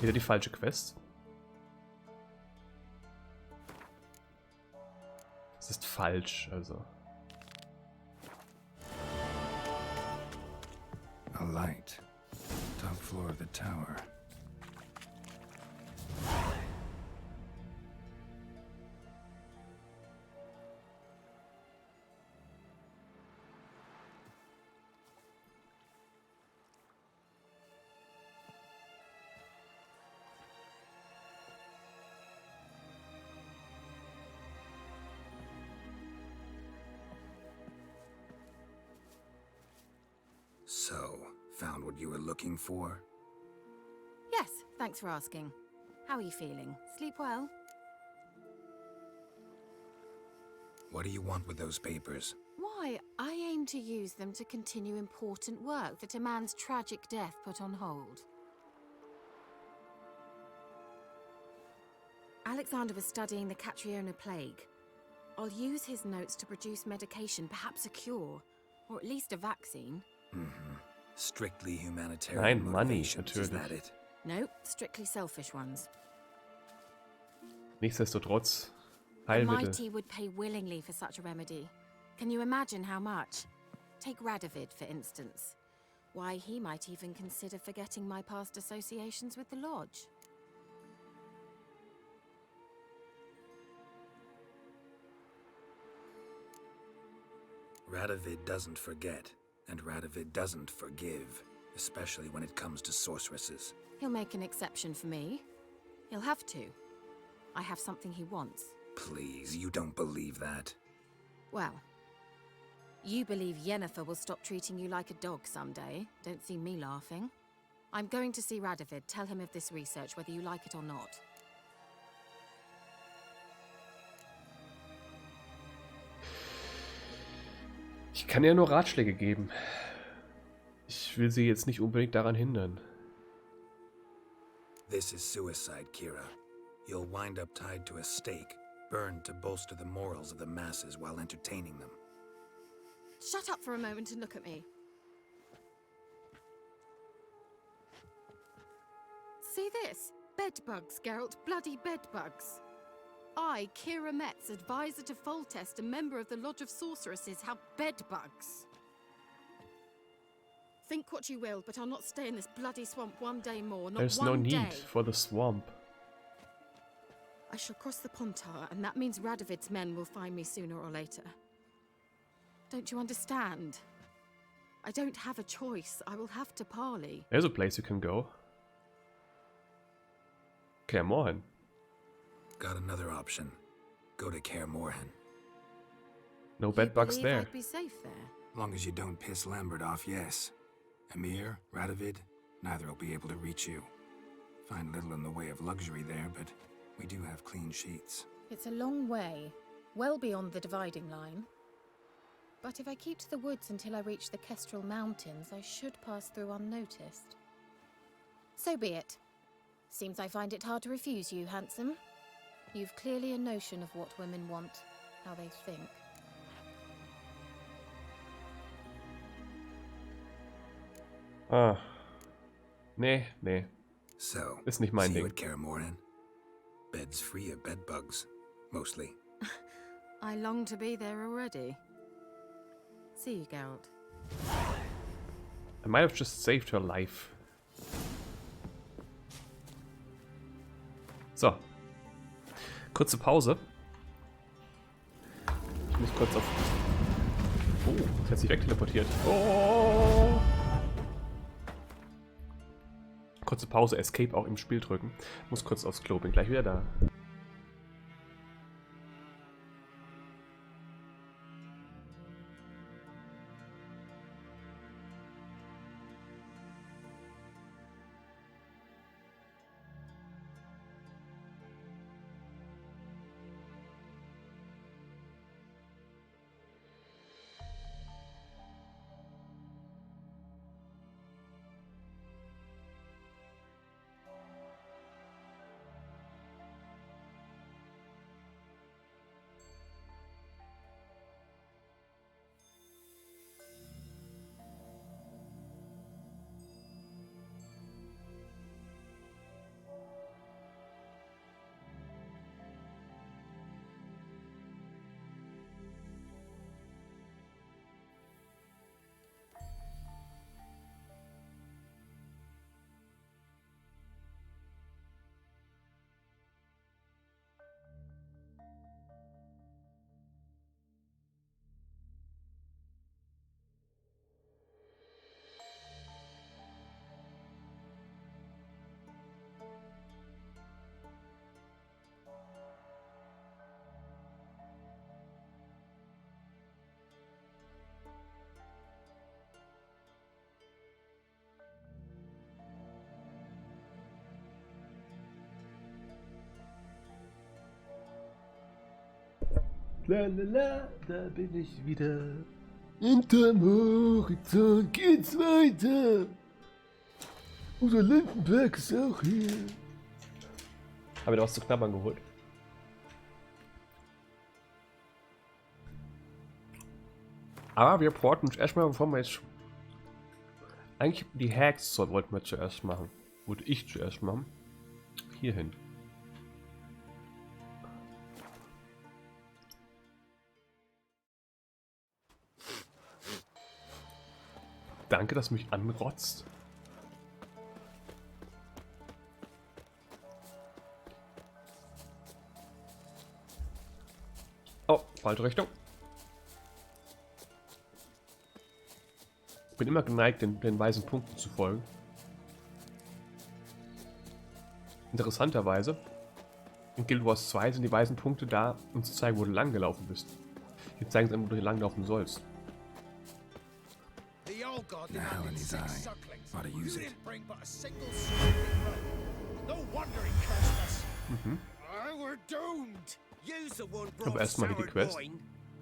Wieder die falsche Quest. Es ist falsch, also. A light. Top floor of the tower. So, found what you were looking for? Yes, thanks for asking. How are you feeling? Sleep well? What do you want with those papers? Why, I aim to use them to continue important work that a man's tragic death put on hold. Alexander was studying the Catriona plague. I'll use his notes to produce medication, perhaps a cure, or at least a vaccine. Strictly humanitarian motivations, is that it? Nope, strictly selfish ones. Nichtsdestotrotz, The Heilmittel. mighty would pay willingly for such a remedy. Can you imagine how much? Take Radovid, for instance. Why, he might even consider forgetting my past associations with the Lodge. Radovid doesn't forget, and Radovid doesn't forgive, especially when it comes to sorceresses. He'll make an exception for me. He'll have to. I have something he wants. Please, you don't believe that. Well, you believe Yennefer will stop treating you like a dog someday. Don't see me laughing. I'm going to see Radovid. Tell him of this research, whether you like it or not. Ich kann ihr nur Ratschläge geben. Ich will sie jetzt nicht unbedingt daran hindern. This is suicide, Kira. You'll wind up tied to a stake, burned to bolster the morals of the masses while entertaining them. Shut up for a moment and look at me. See this? Bedbugs, Geralt. Bloody bedbugs. I, Kira Metz, advisor to Foltest, a member of the Lodge of Sorceresses, have bedbugs. Think what you will, but I'll not stay in this bloody swamp one day more, not There's one no need day. for the swamp. I shall cross the Pontar, and that means Radovid's men will find me sooner or later. Don't you understand? I don't have a choice. I will have to parley. There's a place you can go. Kaer Morhen. Got another option. Go to Kaer Morhen. No bedbugs Believe there. I'd be safe there. Long as you don't piss Lambert off, yes. Emir, Radovid, neither will be able to reach you. Find little in the way of luxury there, but we do have clean sheets. It's a long way, well beyond the dividing line. But if I keep to the woods until I reach the Kestrel Mountains, I should pass through unnoticed. So be it. Seems I find it hard to refuse you, handsome. You've clearly a notion of what women want, how they think. Ah. Nee. So, Ist nicht mein see you Ding. at Kaer Morhen. Beds free of bedbugs, mostly. I long to be there already. See you, Geralt. I might have just saved her life. So. Kurze Pause. Ich muss kurz auf... Oh, das hat sich wegteleportiert. Oh! Kurze Pause, Escape auch im Spiel drücken. Muss kurz aufs Klo, bin gleich wieder da. Lalala, da bin ich wieder. Hinterm Horizont geht's weiter. Unser Lindenberg ist auch hier. Hab mir da was zu knabbern geholt. Aber wir porten uns erstmal, bevor wir jetzt... Eigentlich die Hacks wollten wir zuerst machen. Wollte ich zuerst machen. Hier hin. Danke, dass du mich anrotzt. Oh, falsche Richtung. Ich bin immer geneigt, den weißen Punkten zu folgen. Interessanterweise, in Guild Wars 2 sind die weißen Punkte da, um zu zeigen, wo du lang gelaufen bist. Hier zeigen sie einem, wo du lang laufen sollst. The hell in his eye. Ought to use it. Mhm. We're doomed. You're the one Aber brought erstmal hier die soured Quest. wine.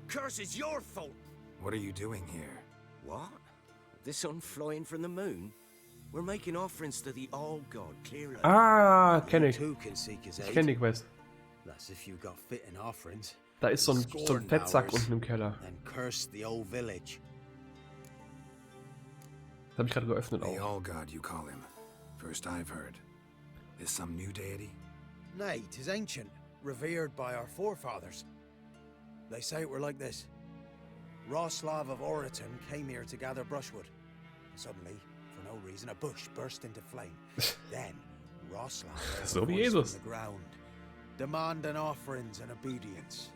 Curse is your fault. What are you doing here? What? The sun flying from the moon? We're making offerings to the All God, clearly. Ah, kenne ich. Who can seek his Ich aid? kenne die Quest. That's if you got fitting offerings. Da ist so ein Fettsack unten im Keller. And curse the old village. Das habe ich gerade geöffnet The auch. All God, you call him. First I've heard. Is some new deity? Nay, 'tis ancient, revered by our forefathers. They say it were like this. Roslav of Oriton came here to gather brushwood. Suddenly, for no reason, a bush burst into flame. Then, Roslav So raised wie a voice Jesus. from the ground, demanding offerings and obedience.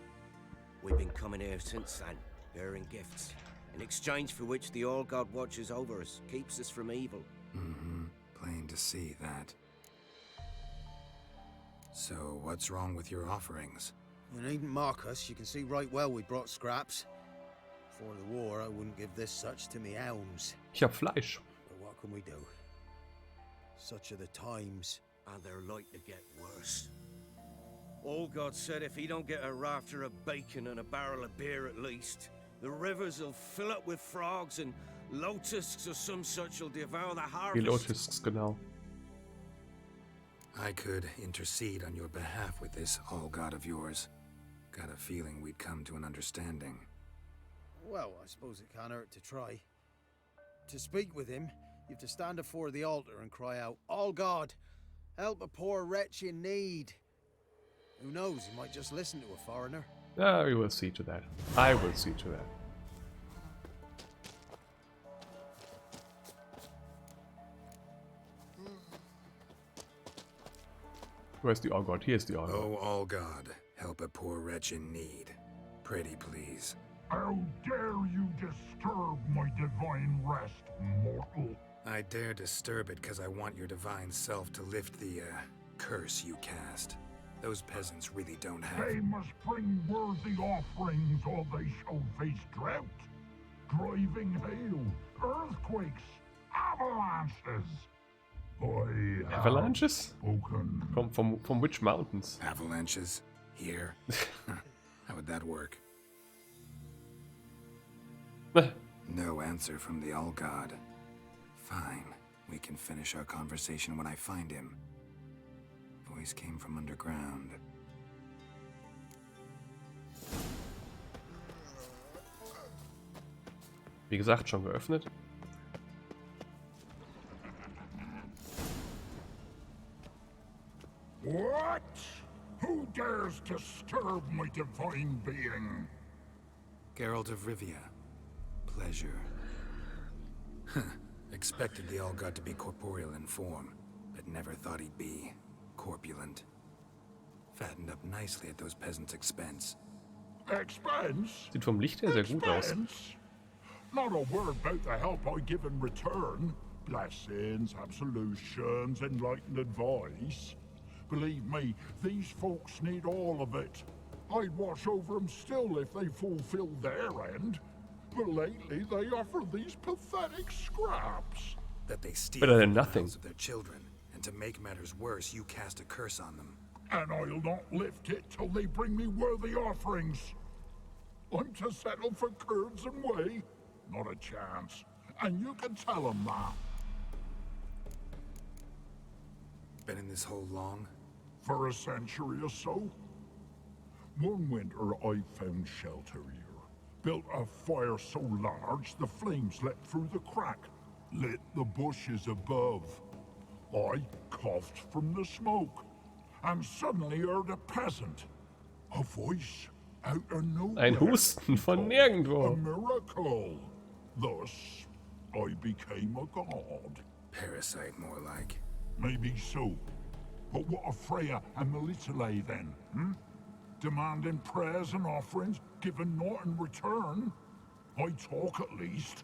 We've been coming here since then, bearing gifts, in exchange for which the All God watches over us, keeps us from evil. Mm-hmm. Plain to see that. So, what's wrong with your offerings? You needn't mock us. You can see right well we brought scraps. Before the war, I wouldn't give this such to me elms. Ich hab Fleisch. But what can we do? Such are the times. And they're like to get worse. All God said if he don't get a rafter of bacon and a barrel of beer at least, the rivers will fill up with frogs and lotuses or some such will devour the Die harvest. Lotus, genau. I could intercede on your behalf with this All God of yours. Got a feeling we'd come to an understanding. Well, I suppose it can't hurt to try. To speak with him, you have to stand before the altar and cry out, All God, help a poor wretch in need. Who knows, he might just listen to a foreigner. Ja, we will see to that. I will see to that. Where's the All God? Here's the All God. Oh, All God, help a poor wretch in need. Pretty please. How dare you disturb my divine rest, mortal? I dare disturb it because I want your divine self to lift the, curse you cast. Those peasants really don't have... They must bring worthy offerings or they shall face drought, driving hail, earthquakes, avalanches. I have Avalanches? spoken. From which mountains? Avalanches? Here? How would that work? No answer from the All God. Fine. We can finish our conversation when I find him. Voice came from underground. Wie gesagt, schon geöffnet. What? Who dares disturb my divine being? Geralt of Rivia. Pleasure. Expected the All God to be corporeal in form, but never thought he'd be corpulent. Fattened up nicely at those peasants' expense. Expense? Sieht vom Licht her sehr gut aus. Expense? Not a word about the help I give in return. Blessings, absolutions, enlightened advice. Believe me, these folks need all of it. I'd watch over them still if they fulfilled their end. But lately they offer these pathetic scraps. That they steal Better than from the nothing. mouths of their children, and to make matters worse, you cast a curse on them. And I'll not lift it till they bring me worthy offerings. I'm to settle for curds and whey? Not a chance. And you can tell them that. Been in this hole long? For a century or so. One winter I found shelter here. Built a fire so large the flames leapt through the crack. Lit the bushes above. I coughed from the smoke. And suddenly heard a peasant. A voice out of nowhere. Ein Husten von nirgendwo. A miracle. Thus, I became a god. Parasite, more like. Maybe so. But what of Freya and Melitele then, Demanding prayers and offerings, giving naught in return? I talk at least.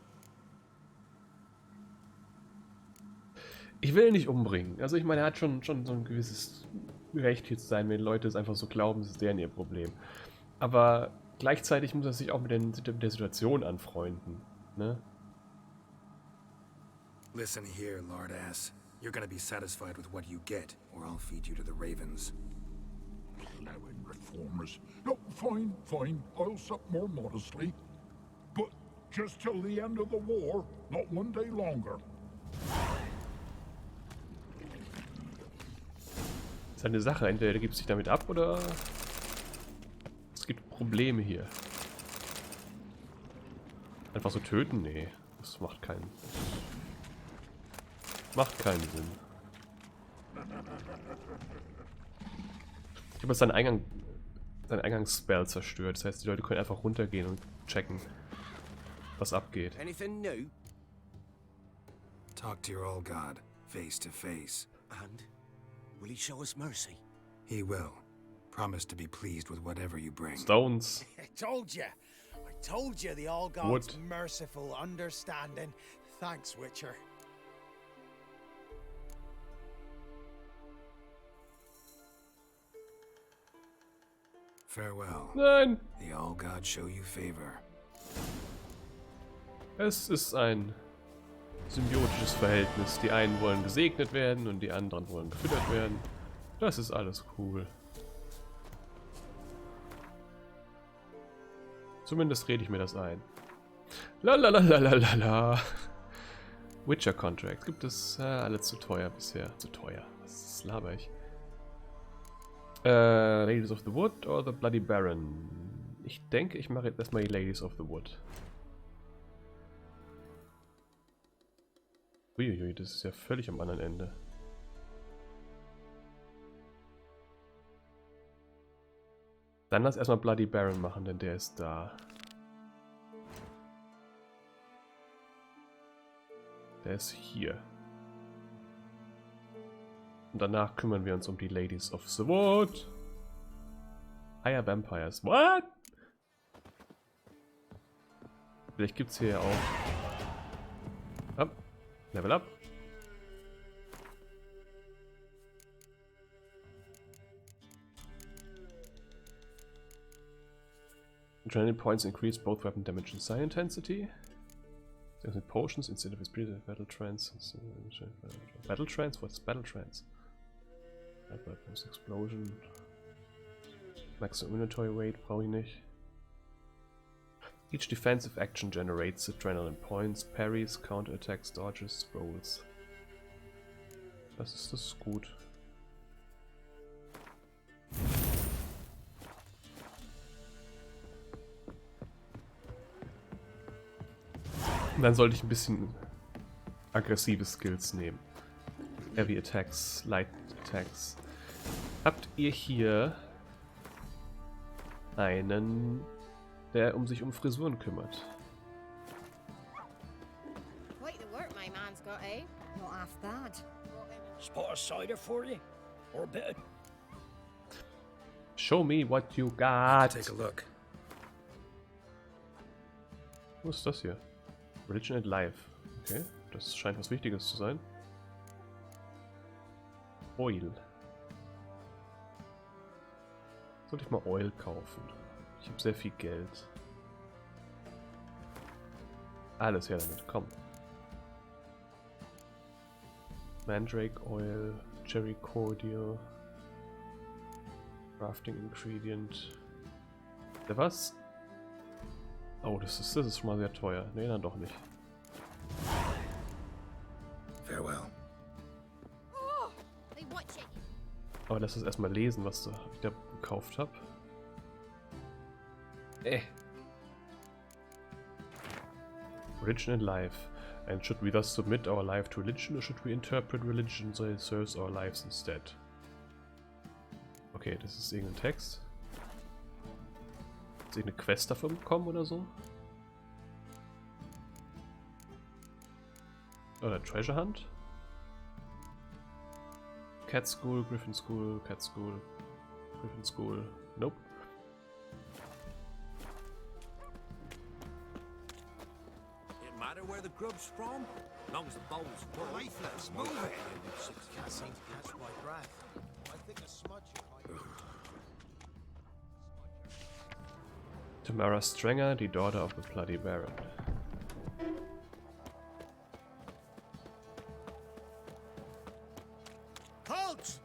Ich will ihn nicht umbringen. Also ich meine, er hat schon so ein gewisses Recht hier zu sein, wenn Leute es einfach so glauben, das ist deren ihr Problem. Aber gleichzeitig muss er sich auch mit der Situation anfreunden, ne? Listen here, Lord Ass. You're gonna be satisfied with what you get, or I'll feed you to the ravens. Plowing reformers. No, fine, fine. I'll sup more modestly. But just till the end of the war, not one day longer. Das ist eine Sache, entweder er gibt sich damit ab oder es gibt Probleme hier. Einfach so töten? Nee, das macht keinen Sinn. Ich habe jetzt seinen Eingangsspell zerstört, das heißt die Leute können einfach runtergehen und checken, was abgeht. Anything new? Talk to your old god, face to face. And will he show us mercy? He will. Promise to be pleased with whatever you bring. Stones. I told you the All God's merciful, understanding. Thanks, Witcher. Farewell. Nein. The All God show you favor. Es ist ein symbiotisches Verhältnis. Die einen wollen gesegnet werden und die anderen wollen gefüttert werden. Das ist alles cool. Zumindest rede ich mir das ein. Lalalalalalala. Witcher Contract. Gibt es alle zu teuer bisher. Zu teuer. Was laber ich? Ladies of the Wood oder The Bloody Baron? Ich denke, ich mache jetzt erstmal die Ladies of the Wood. Uiuiui, das ist ja völlig am anderen Ende. Dann lass erstmal Bloody Baron machen, denn der ist da. Der ist hier. Und danach kümmern wir uns um die Ladies of the Wood. Higher Vampires. What? Vielleicht gibt es hier auch... Up. Level up. Adrenaline points increase both weapon damage and psi intensity. There's potions instead of spirit battle trance. Battle trance? What's battle trance? Weapons explosion. Maximum inventory weight brauche ich nicht. Each defensive action generates adrenaline points, parries, counterattacks, dodges, rolls. Das ist gut. Und dann sollte ich ein bisschen aggressive Skills nehmen. Heavy Attacks, Light Attacks. Habt ihr hier einen, der sich um Frisuren kümmert? Quite the work my man's got, eh? Not half bad. Spot a cider for you? Or a bit of... Show me what you got. Take a look. Was ist das hier? Religion and Life. Okay, das scheint was Wichtiges zu sein. Oil. Sollte ich mal Oil kaufen? Ich habe sehr viel Geld. Alles her damit, komm. Mandrake Oil, Cherry Cordial, Crafting Ingredient. Der was? Oh, das ist schon mal sehr teuer. Nee, dann doch nicht. Farewell. Aber lass uns erstmal lesen, was ich da gekauft habe. Religion and life. And should we thus submit our life to religion, or should we interpret religion so it serves our lives instead? Okay, das ist irgendein Text. Ist irgendeine Quest dafür bekommen oder so? Oder Treasure Hunt? Cat School, Griffin School, Cat School, Griffin School. Nope. It matter where the grub's from? Long as the bowl's full. Lifeless, move it! Can't seem to catch my breath. I think a smudge Tamara Strenger, the daughter of the Bloody Baron. Halt!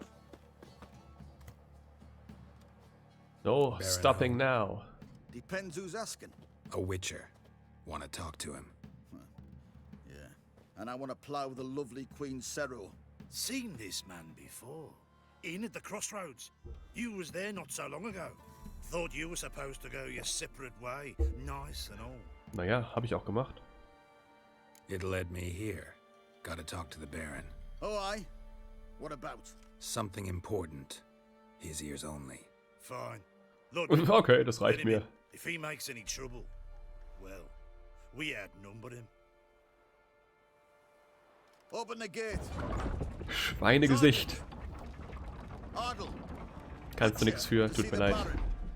No, Baron stopping now. Depends who's asking. A witcher. Want to talk to him? Yeah. And I want to plough the lovely Queen Cero. Seen this man before. In at the crossroads. You was there not so long ago. Thought you were supposed to go your separate way. Nice and all. Naja, habe ich auch gemacht. It led me here. Gotta talk to the Baron. Oh, aye? What about? Something important. His ears only. Fine. Look, Okay, das let reicht him mir. in. If he makes any trouble, well, we outnumbered him. Open the gate. Schweinegesicht. Ardle. Kannst du nichts für, tut mir leid.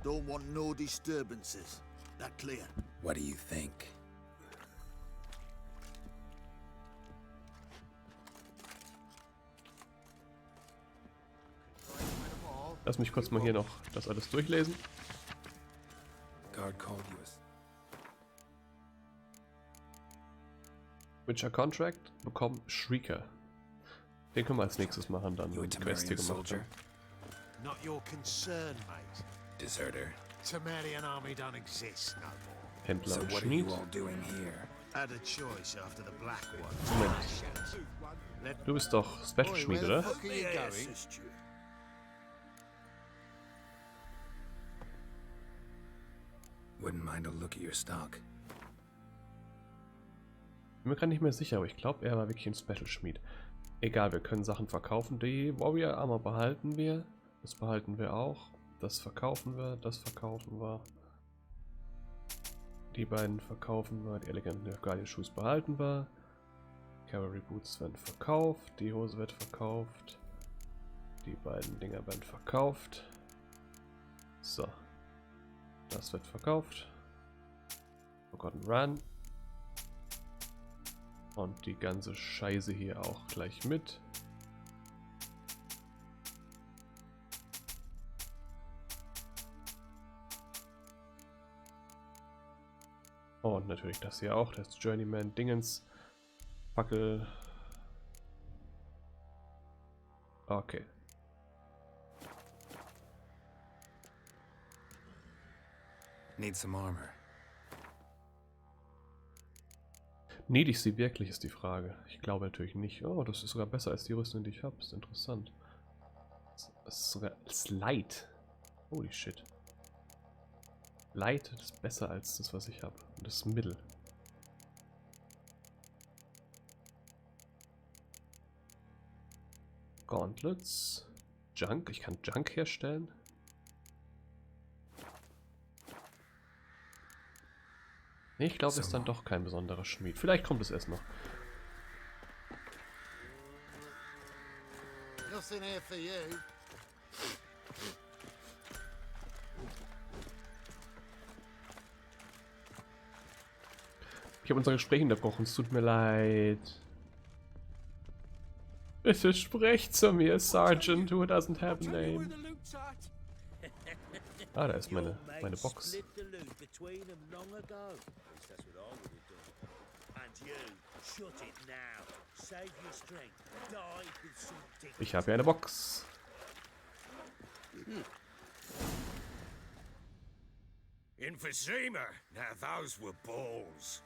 Don't want no disturbances. That clear? What do you think? Lass mich kurz mal hier noch das alles durchlesen. Guard called you. Witcher Contract bekommen Shrieker. Den können wir als nächstes machen, dann, wenn wir die Quest hier gemacht haben. Not your concern, mate. Deserter. Temerian army don't exist no more. Händler So und what are you Schmied. all doing here? Had a choice after the black one. Moment. Du bist doch Special Schmied, oder? Fuck are you going? Wouldn't mind a look at your stock. Bin mir gerade nicht mehr sicher, aber ich glaube, er war wirklich ein Special Schmied. Egal, wir können Sachen verkaufen. Die Warrior Armor behalten wir. Das behalten wir auch. Das verkaufen wir. Das verkaufen wir. Die beiden verkaufen wir. Die Elegant Guardian Shoes behalten wir. Cavalry Boots werden verkauft. Die Hose wird verkauft. Die beiden Dinger werden verkauft. So. Das wird verkauft. Forgotten Run. Und die ganze Scheiße hier auch gleich mit. Und natürlich das hier auch, das Journeyman Dingens. Fackel. Okay. Need some armor. Need ich sie wirklich, ist die Frage. Ich glaube natürlich nicht. Oh, das ist sogar besser als die Rüstung, die ich habe. Ist interessant. Das ist sogar Light. Holy shit. Light ist besser als das, was ich habe. Und das ist Mittel. Gauntlets. Junk. Ich kann Junk herstellen. Nee, ich glaube, es ist dann doch kein besonderer Schmied. Vielleicht kommt es erst noch. Nothing here for you. Ich habe unser Gespräch unterbrochen. Es tut mir leid. Bitte sprecht zu mir, Sergeant, who doesn't have a name. Ah, da ist meine Box. Ich habe ja eine Box. Emphysema. Now those were balls.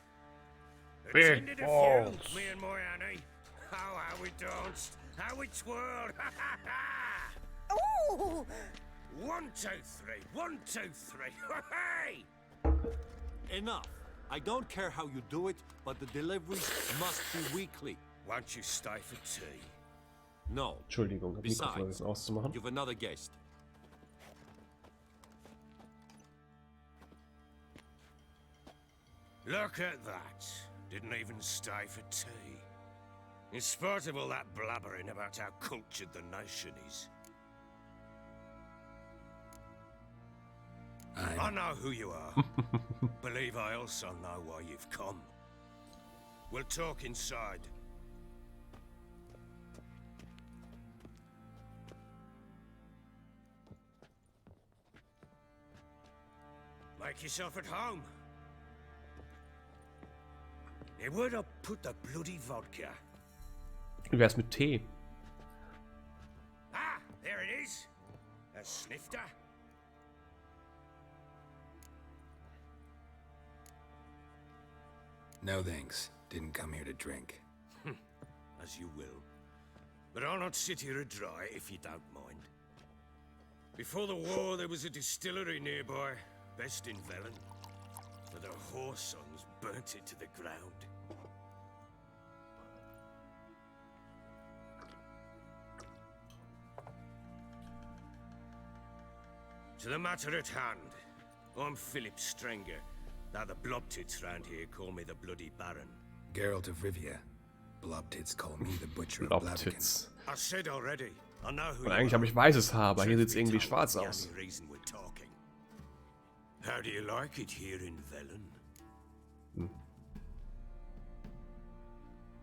Big Attended balls. A few, me and my Annie. Oh, how we danced, how we twirled. Ooh! 1, 2, 3. 1, 2, 3. Hey! Enough. I don't care how you do it, but the deliveries must be weekly. Won't you stay for tea? No. Entschuldigung, das Mikrofon ein bisschen auszumachen. You've another guest. Look at that. Didn't even stay for tea. In spite of all that blabbering about how cultured the nation is. I know who you are. Believe I also know why you've come. We'll talk inside. Make yourself at home. Now, where'd I put the bloody vodka? Wie wär's mit Tee? Ah, there it is. A snifter. No thanks. Didn't come here to drink. As you will. But I'll not sit here dry if you don't mind. Before the war, there was a distillery nearby, best in Velen. But the whoresons burnt it to the ground. To the matter at hand, I'm Philip Strenger. Now the blobtits round here call me the Bloody Baron. Geralt of Rivia. Blobtits call me the Butcher of Blobtits. I said already, I know who Und you eigentlich habe ich weißes Haar, aber hier sieht's irgendwie schwarz aus. How do you like it here in Velen?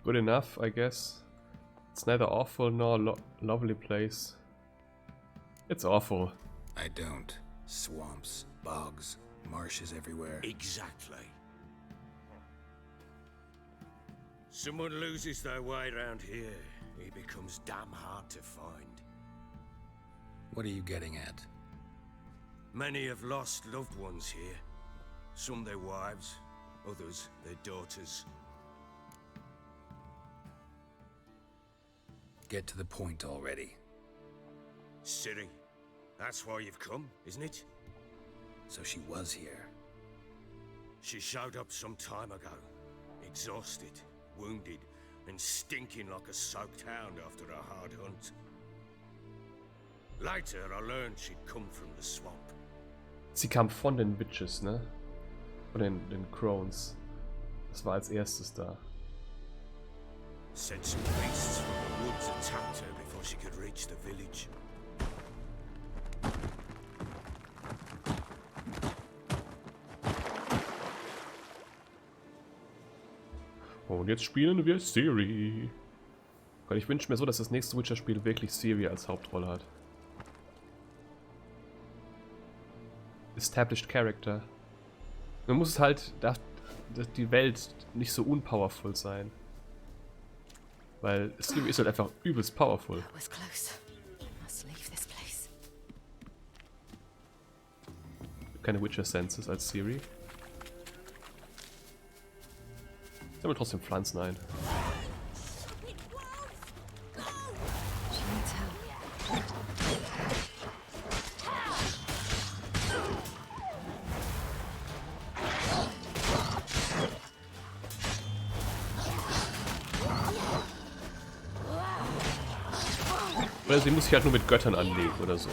Good enough, I guess. It's neither awful nor lovely place. It's awful. I don't. Swamps, bogs, marshes everywhere. Exactly. Someone loses their way around here, he becomes damn hard to find. What are you getting at? Many have lost loved ones here. Some their wives, others their daughters. Get to the point already. Ciri, that's why you've come, isn't it? So she was here. She showed up some time ago, exhausted, wounded, and stinking like a soaked hound after a hard hunt. Later, I learned she'd come from the swamp. Sie kam von den Witches, ne? Von den Crones. Das war als erstes da. Said some beasts from the woods attacked her before she could reach the village. Und jetzt spielen wir Ciri. Und ich wünsche mir so, dass das nächste Witcher-Spiel wirklich Ciri als Hauptrolle hat. Established Character. Man muss halt, darf die Welt nicht so unpowerful sein. Weil Ciri ist halt einfach übelst powerful. Keine Witcher-Senses als Ciri. Sammeln trotzdem Pflanzen ein. Oder sie muss sich halt nur mit Göttern anlegen oder so.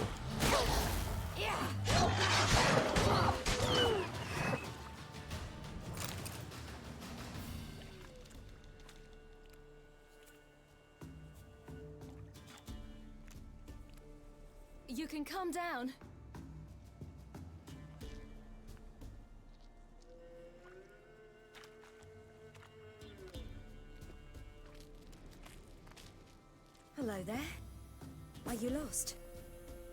You can calm down. Hello there. Are you lost?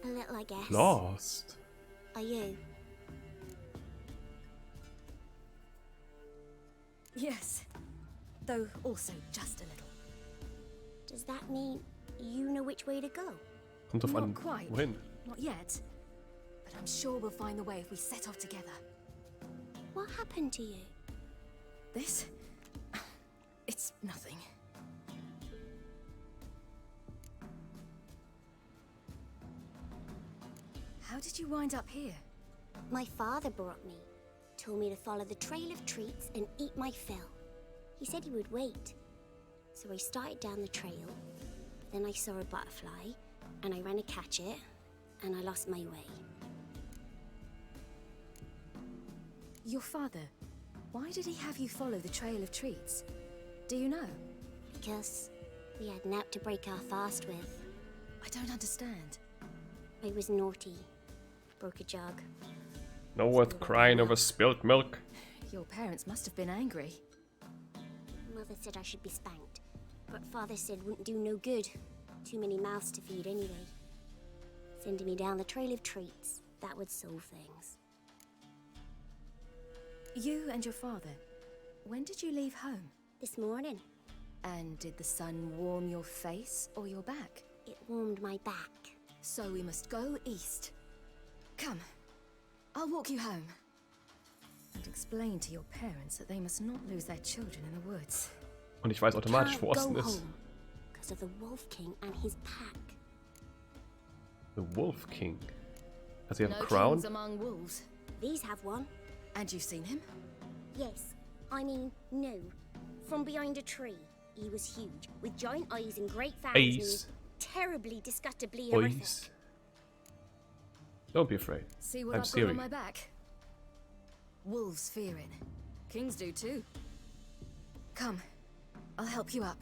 A little, I guess. Lost? Are you? Yes. Though also just a little. Does that mean you know which way to go? Kommt drauf an, Not quite. wohin? Not yet. But I'm sure we'll find the way if we set off together. What happened to you? This? It's nothing. How did you wind up here? My father brought me. Told me to follow the trail of treats and eat my fill. He said he would wait. So I started down the trail. Then I saw a butterfly, and I ran to catch it, and I lost my way. Your father, why did he have you follow the trail of treats? Do you know? Because we had naught to break our fast with. I don't understand. I was naughty. Broke a jug. No worth crying over spilled milk. Your parents must have been angry. Mother said I should be spanked, but Father said wouldn't do no good. Too many mouths to feed anyway. Sending me down the trail of treats, that would solve things. You and your father, when did you leave home? This morning. And did the sun warm your face or your back? It warmed my back. So we must go east. Come, I'll walk you home. And explain to your parents that they must not lose their children in the woods. Und ich weiß automatisch, wo Osten ist. Because of the Wolf King and his pack. The Wolf King? Does he have a No crown? kings among wolves. These have one. And you've seen him? Yes. I mean, no. From behind a tree. He was huge, with giant eyes and great fangs. And he was terribly, disgustingly horrific. Don't be afraid. See what I'm I've Siri. got on my back? Wolves fearing. Kings do too. Come, I'll help you up.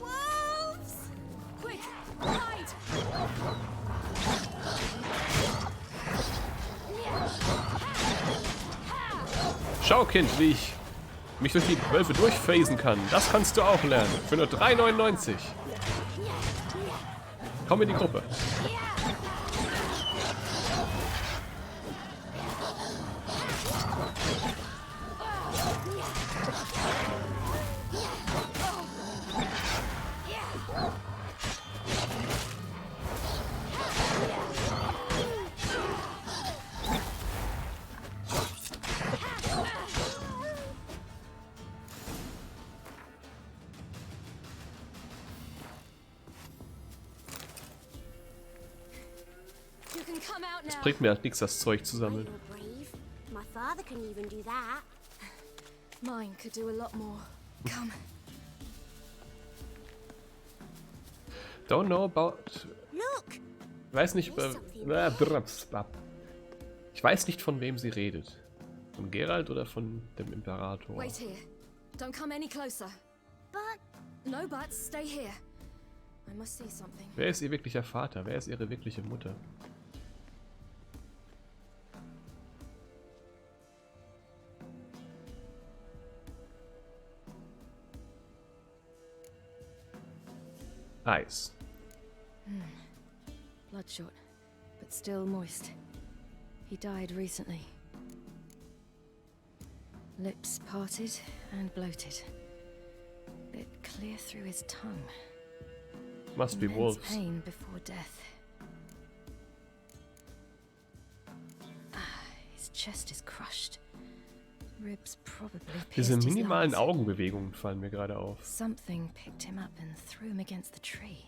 Wolves! Quick, hide! Schau, Kind, wie ich mich durch die Wölfe durchphasen kann. Das kannst du auch lernen. Für nur 3,99. Komm in die Gruppe. You can come out Es now. bringt mir halt nichts, das Zeug zu sammeln. You're brave. My father can even do that. Mine could do a lot more. Come. Don't know about... Look! Ich weiß nicht... Ich weiß nicht, von wem sie redet. Von Geralt oder von dem Imperator? Wait here. Don't come any closer. But... No buts. Stay here. I must see something. Wer ist ihr wirklicher Vater? Wer ist ihre wirkliche Mutter? Eis. Bloodshot, but still moist. He died recently. Lips parted and bloated. Bit clear through his tongue. Must be Immense wolves. pain before death. His chest is crushed. Ribs probably pierced Diese his minimalen lungs. Augenbewegungen fallen mir gerade auf. Something picked him up and threw him against the tree.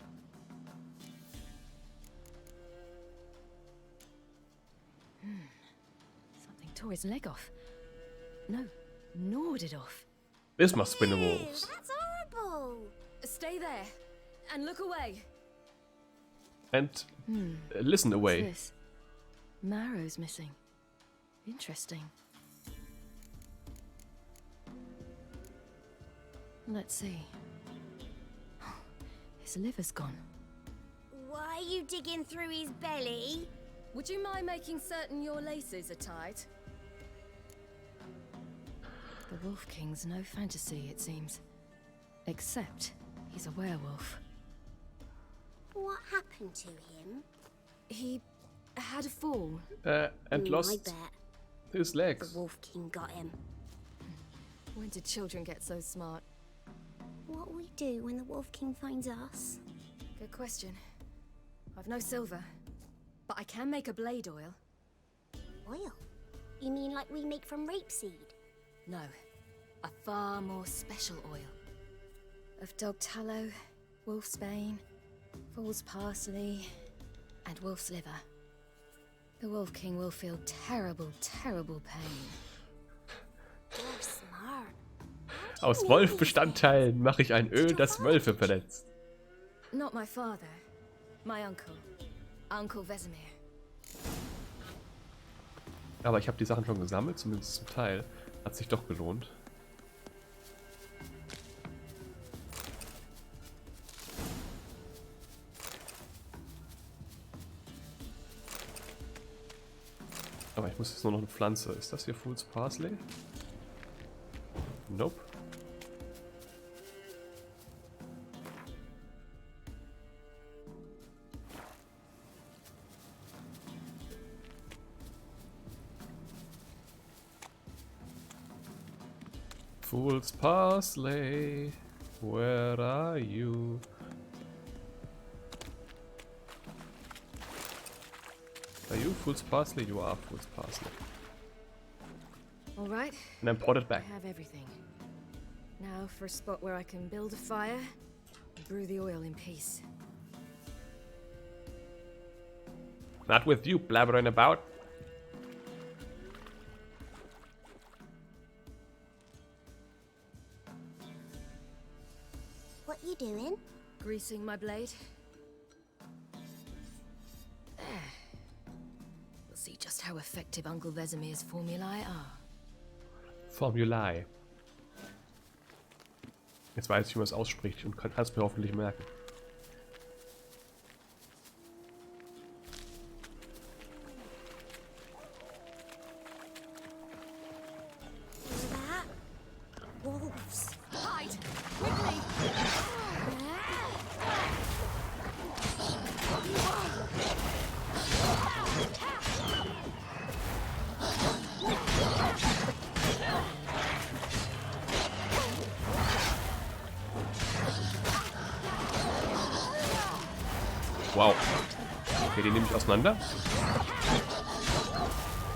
Something tore his leg off. No, gnawed it off. This must have been the wolves. That's horrible! Stay there and look away. And listen away. What's this? Marrow's missing. Interesting. Let's see. His liver's gone. Why are you digging through his belly? Would you mind making certain your laces are tied? The Wolf King's no fantasy, it seems. Except he's a werewolf. What happened to him? He had a fall. And I lost bet. his The legs. Wolf King got him. When did children get so smart? What'll we do when the Wolf King finds us? Good question. I've no silver, but I can make a blade oil. Oil? You mean like we make from rapeseed? No, a far more special oil. Of dog tallow, wolf's bane, fool's parsley, and wolf's liver. The Wolf King will feel terrible, terrible pain. You're smart. Aus Wolfbestandteilen mache ich ein Öl, das Wölfe verletzt. Not my father, my uncle, Uncle Vesemir. Aber ich habe die Sachen schon gesammelt, zumindest zum Teil. Hat sich doch gelohnt. Aber ich muss jetzt nur noch eine Pflanze. Ist das hier Fool's Parsley? Nope. Fool's Parsley, where are you? Are you Fool's Parsley? You are Fool's Parsley. All right. And then pot it back. I have everything. Now for a spot where I can build a fire and brew the oil in peace. Not with you blabbering about. What you doing? Greasing my blade. There. We'll see just how effective Uncle Vesemir's formulae are. Formulae. Jetzt weiß ich, wie man es ausspricht und kann es mir hoffentlich merken. Wolves. Hide! Quickly! Wow. Okay, den nehme ich auseinander.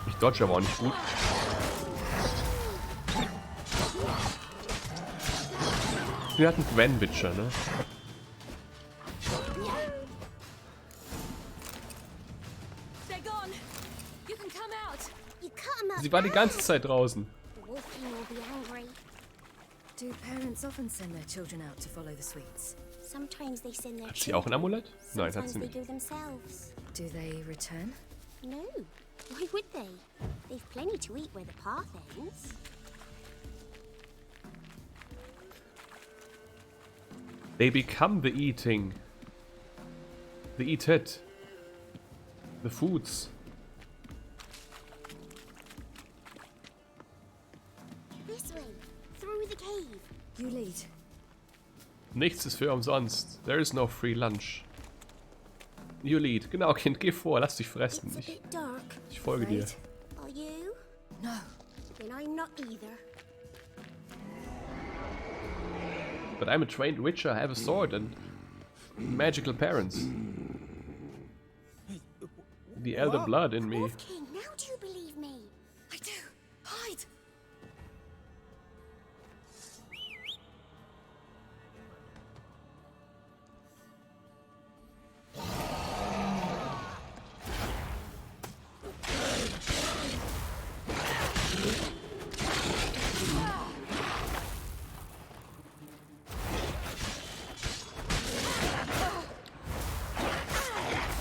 Ich dodge aber auch nicht gut. Wir hatten Gwen Witcher, ne? They're gone. You can come out. You cut him up. Sie war die ganze Zeit draußen. The Wolf King will be angry. Do parents often send their children out to follow the sweets? Sometimes they send their Hat sie auch ein Amulett? Nein, hat Sometimes sie they nicht. do themselves. Do they return? No. Why would they? They've plenty to eat where the path ends. They become the eating. The eated. The foods. This way. Through the cave. You lead. Nichts ist für umsonst. There is no free lunch. You lead. Genau, Kind, geh vor, lass dich fressen. It's a bit dark. Ich folge dir. Are you? No. Then I'm not either. But I'm a trained witcher, I have a sword and magical parents. The elder blood in me. Wolf King, now do you believe me? I do. Hide.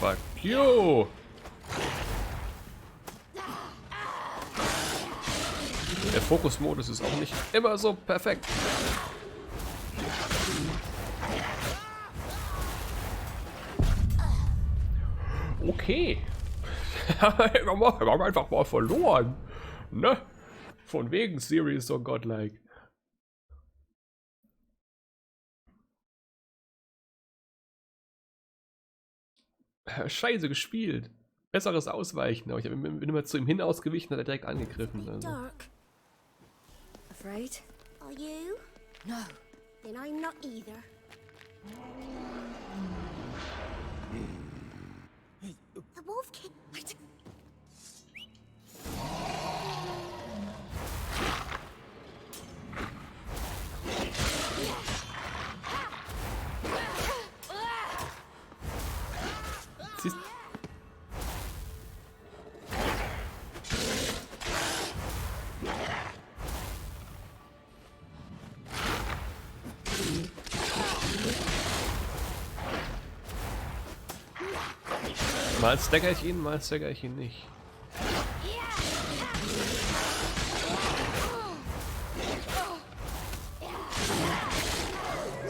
Fuck you! Der Fokusmodus ist auch nicht immer so perfekt. Okay. Wir haben einfach mal verloren. Ne? Von wegen Series so godlike. Scheiße gespielt. besseres Ausweichen, aber ich bin immer zu ihm hin ausgewichen, hat er direkt angegriffen. Also. Dark. Afraid? Are you? No. Then I'm not either. The wolf kid. Siehst mal stagger ich ihn, mal stagger ich ihn nicht.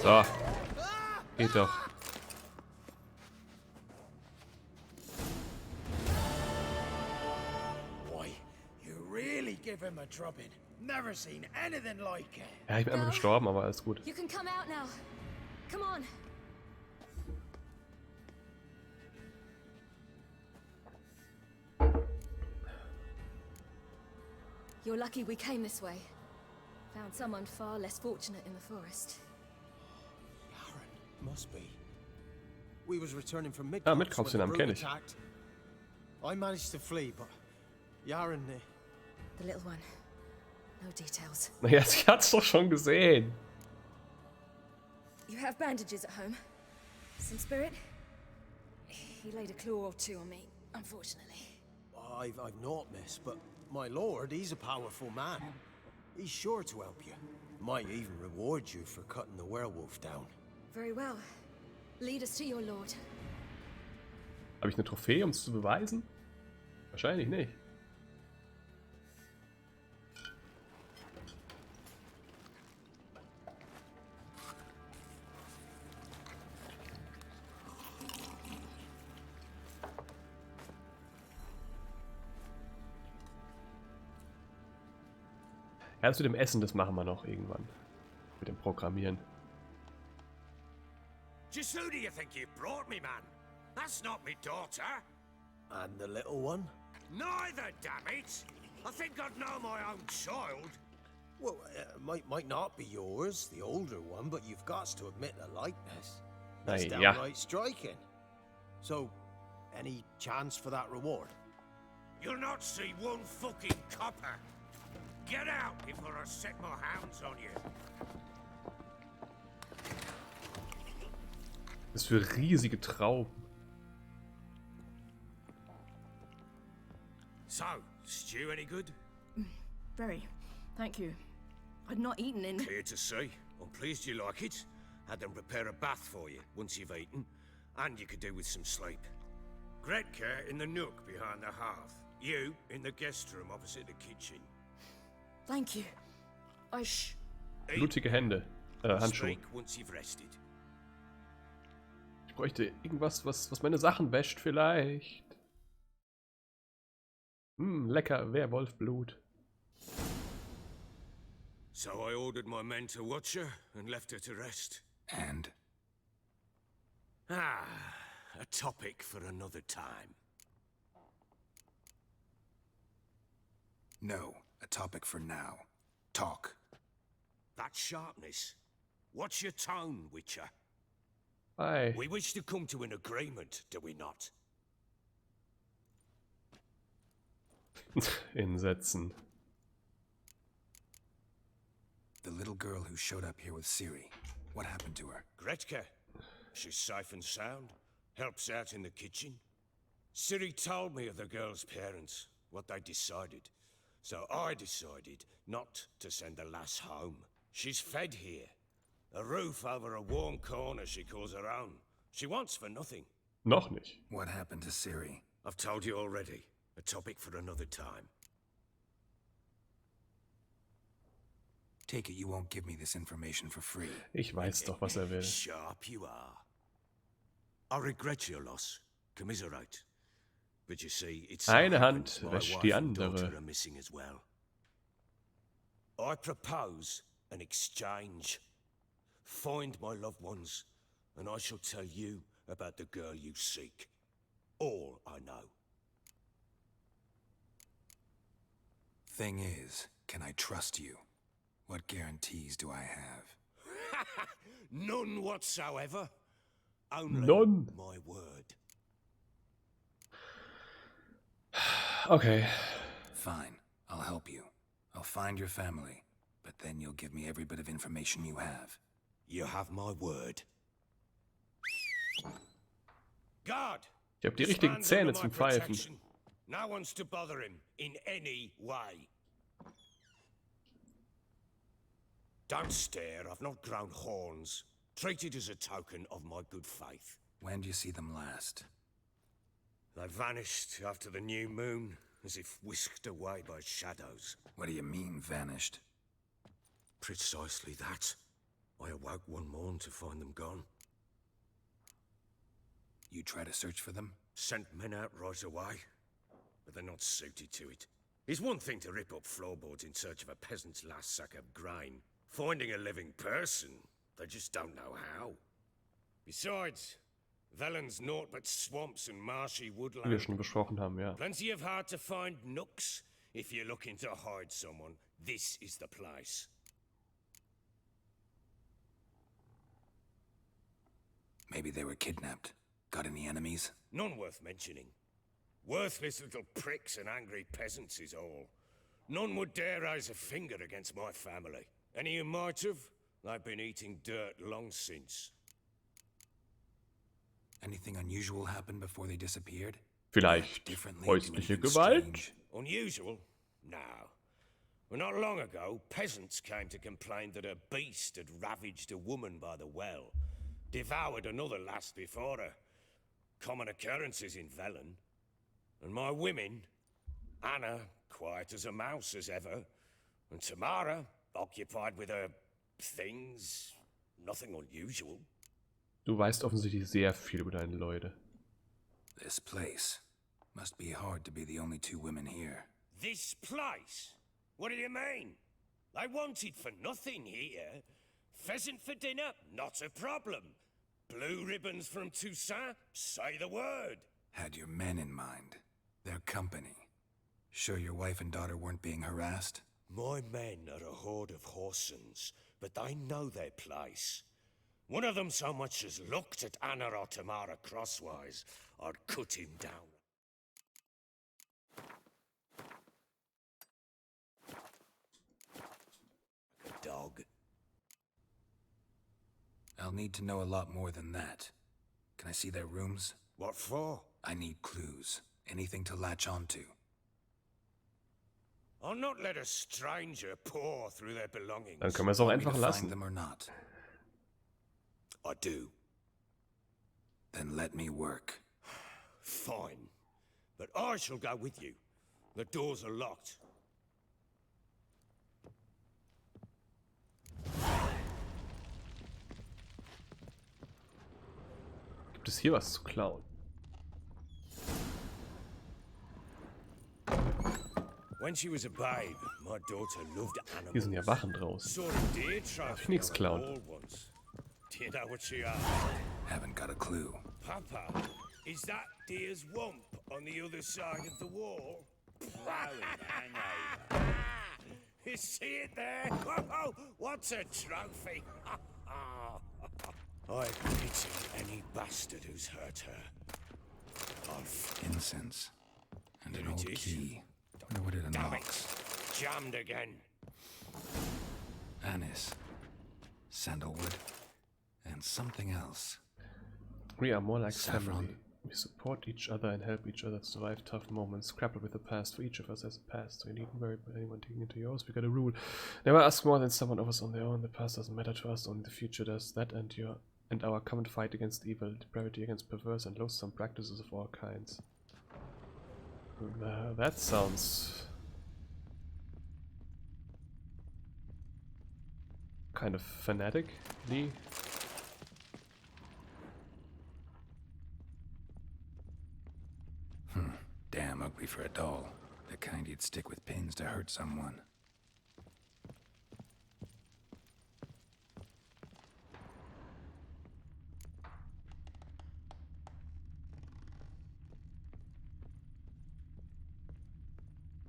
So. Geht doch. Boy, you really give him a drubbing. Never seen anything like it. Ja, ich bin einfach gestorben, aber alles gut. You can come out now. Come on. You're lucky we came this way. Found someone far less fortunate in the forest. Must be. We was returning from Midcox Ah, Midcox, den Namen kenne ich. attacked. I managed to flee, but Yaren... The little one. No details. Naja, sie hat's doch schon gesehen. You have bandages at home? Some spirit? He laid a claw or two on me, unfortunately. I've not, miss, but my lord, he's a powerful man. He's sure to help you. Might even reward you for cutting the werewolf down. Very well. Lead us to your lord. Habe ich eine Trophäe, um es zu beweisen? Wahrscheinlich nicht. Ja, das mit dem Essen, das machen wir noch irgendwann. Mit dem Programmieren. Just who do you think you brought me, man? That's not me daughter. And the little one? Neither, damn it! I think I'd know my own child. Well, might not be yours, the older one, but you've got to admit the likeness. That's downright striking. So, any chance for that reward? You'll not see one fucking copper. Get out before I set my hounds on you. Das ist für riesige Trauben. So, stew any good? Very. Thank you. I'd not eaten in... Clear to see. I'm pleased you like it. Had them prepare a bath for you once you've eaten. And you could do with some sleep. Gretka in the nook behind the hearth. You in the guest room opposite the kitchen. Thank you. I Blutige Hände. Handschuhe. Speak once you've rested. Ich bräuchte irgendwas, was meine Sachen wäscht vielleicht. Lecker Werwolfblut. So I ordered my men to watch her and left her to rest. And? Ah, a topic for another time. No, a topic for now. Talk. That sharpness. What's your tone, Witcher? Aye. We wish to come to an agreement, do we not? Hinsetzen. The little girl who showed up here with Ciri. What happened to her? Gretka. She's safe and sound. Helps out in the kitchen. Ciri told me of the girl's parents, what they decided. So I decided not to send the lass home. She's fed here. A roof over a warm corner she calls her own. She wants for nothing. Noch nicht. What happened to Ciri? I've told you already. A topic for another time. Take it you won't give me this information for free. Ich weiß doch, was will. Sharp you are. I regret your loss. Commiserate. But you see, it's Eine Hand wäscht die andere. are missing as well. I propose an exchange. Find my loved ones, and I shall tell you about the girl you seek. All I know. Thing is, can I trust you? What guarantees do I have? None whatsoever. Only None. my word. Okay. Fine, I'll help you. I'll find your family, but then you'll give me every bit of information you have. You have my word. Guard! Ich habe die richtigen Zähne zum Pfeifen. No one's to bother him in any way. Don't stare, I've not grown horns. Treat it as a token of my good faith. When do you see them last? They vanished after the new moon, as if whisked away by shadows. What do you mean, vanished? Precisely that. I awoke one morn to find them gone. You try to search for them? Sent men out right away, but they're not suited to it. It's one thing to rip up floorboards in search of a peasant's last sack of grain. Finding a living person, they just don't know how. Besides, Velen's naught but swamps and marshy woodland. Wie wir schon besprochen haben, ja. Plenty of hard to find nooks. If you're looking to hide someone, this is the place. Maybe they were kidnapped. Got any enemies? None worth mentioning. Worthless little pricks and angry peasants is all. None would dare raise a finger against my family. Any who might have, they've been eating dirt long since. Anything unusual happened before they disappeared? Vielleicht häusliche Gewalt? Unusual? No. Well, not long ago, peasants came to complain that a beast had ravaged a woman by the well. Devoured another lass before her. Common occurrences in Velen. And my women, Anna, quiet as a mouse as ever, and Tamara, occupied with her things, nothing unusual. Du weißt offensichtlich sehr viel über deine Leute. This place. Must be hard to be the only two women here. This place? What do you mean? I wanted for nothing here. Pheasant for dinner? Not a problem. Blue ribbons from Toussaint? Say the word. Had your men in mind. Their company. Sure your wife and daughter weren't being harassed? My men are a horde of whoresons, but they know their place. One of them so much as looked at Anna or Tamara crosswise, I'd cut him down. Like a dog. I'll need to know a lot more than that. Can I see their rooms? What for? I need clues. Anything to latch onto. I'll not let a stranger pour through their belongings. Dann können wir es auch einfach lassen. Find them or not? I do. Then let me work. Fine. But I shall go with you. The doors are locked. Gibt es hier was zu klauen? When she was a babe, my daughter loved animals. Hier sind ja Wachen draußen. Saw a deer Darf ich nichts klauen? Do you know what she asked? Haven't got a clue. Papa, is that deer's wump on the other side of the wall? Plowing hangover. You see it there? Whoa, what's a trophy? I pity any bastard who's hurt her. Incense. And an There it old is. key. Wonder what it Damn unlocks. it! Jammed again. Anise. Sandalwood. And something else. We are more like Saffron. family. We support each other and help each other to survive tough moments. Grapple with the past. For each of us has a past, so you needn't worry about anyone digging into yours. We got a rule: never ask more than someone offers on their own. The past doesn't matter to us, only the future does. That and our common fight against evil, depravity against perverse and loathsome practices of all kinds. That sounds kind of fanatic-y. Damn ugly for a doll. The kind you'd stick with pins to hurt someone.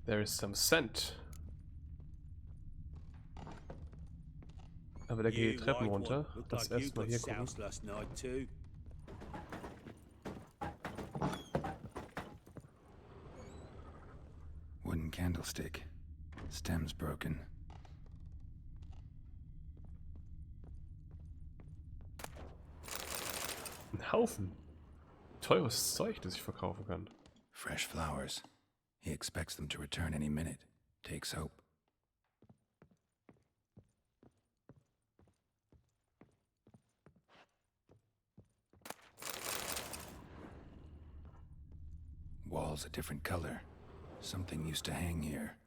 There is some scent. Aber der geht die You Treppen white one, runter. look Lass like you erstmal got hier gucken. soused last night too. Wooden candlestick. Stem's broken. Ein Haufen. Teures Zeug, das ich verkaufen kann. Fresh flowers. He expects them to return any minute. Takes hope. Walls a different color. Something used to hang here.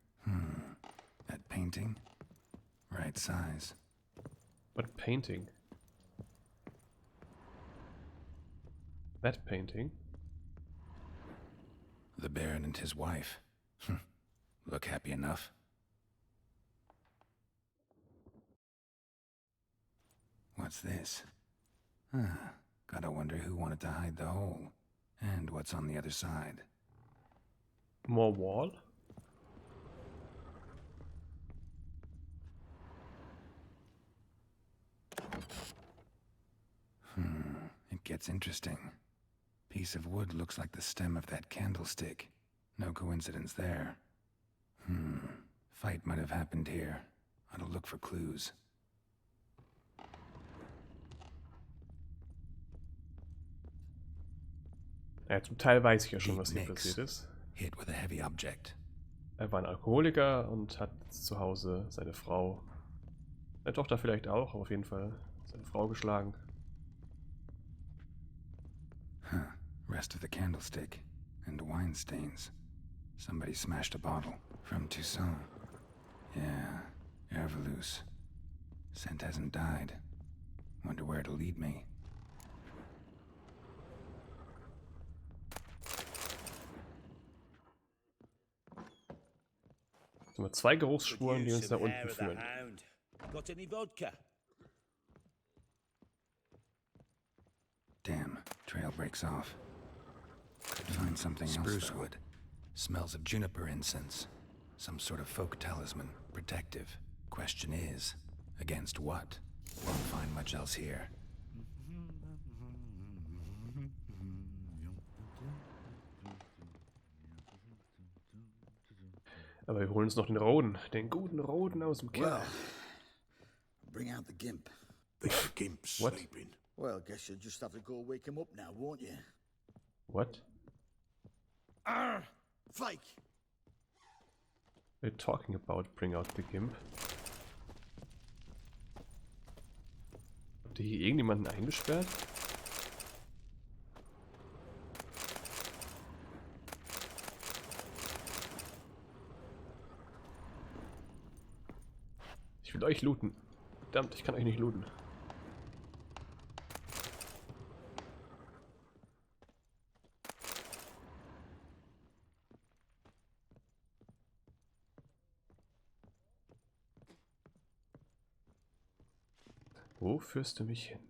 That painting? Right size. What painting? That painting? The Baron and his wife. Look happy enough. What's this? Gotta wonder who wanted to hide the hole. And what's on the other side. More wall? It gets interesting. Piece of wood looks like the stem of that candlestick. No coincidence there. Fight might have happened here. Ought to look for clues. Ja, zum Teil weiß ich ja schon, was hier passiert ist. Hit with a heavy object. Er war ein Alkoholiker und hat zu Hause seine Frau, seine Tochter vielleicht auch, aber auf jeden Fall seine Frau geschlagen. Rest of the candlestick. And wine stains. Somebody smashed a bottle. From Toussaint. Yeah, Herveloos. Scent hasn't died. Wonder where it'll lead me. So, mit 2 Geruchsspuren, die uns nach unten führen. Got any vodka? Damn, trail breaks off. Could find something else. Spruce wood. Smells of juniper incense. Some sort of folk talisman. Protective. Question is, against what? Won't find much else here. Aber wir holen uns noch den Roden. Den guten Roden aus dem Keller. Well, bring out the gimp. The gimp's sleeping. Well, guess you'll just have to go wake him up now, won't you? What? Fake! We're talking about bring out the gimp. Habt ihr hier irgendjemanden eingesperrt? Ich will euch looten. Verdammt, ich kann euch nicht looten. Wo führst du mich hin?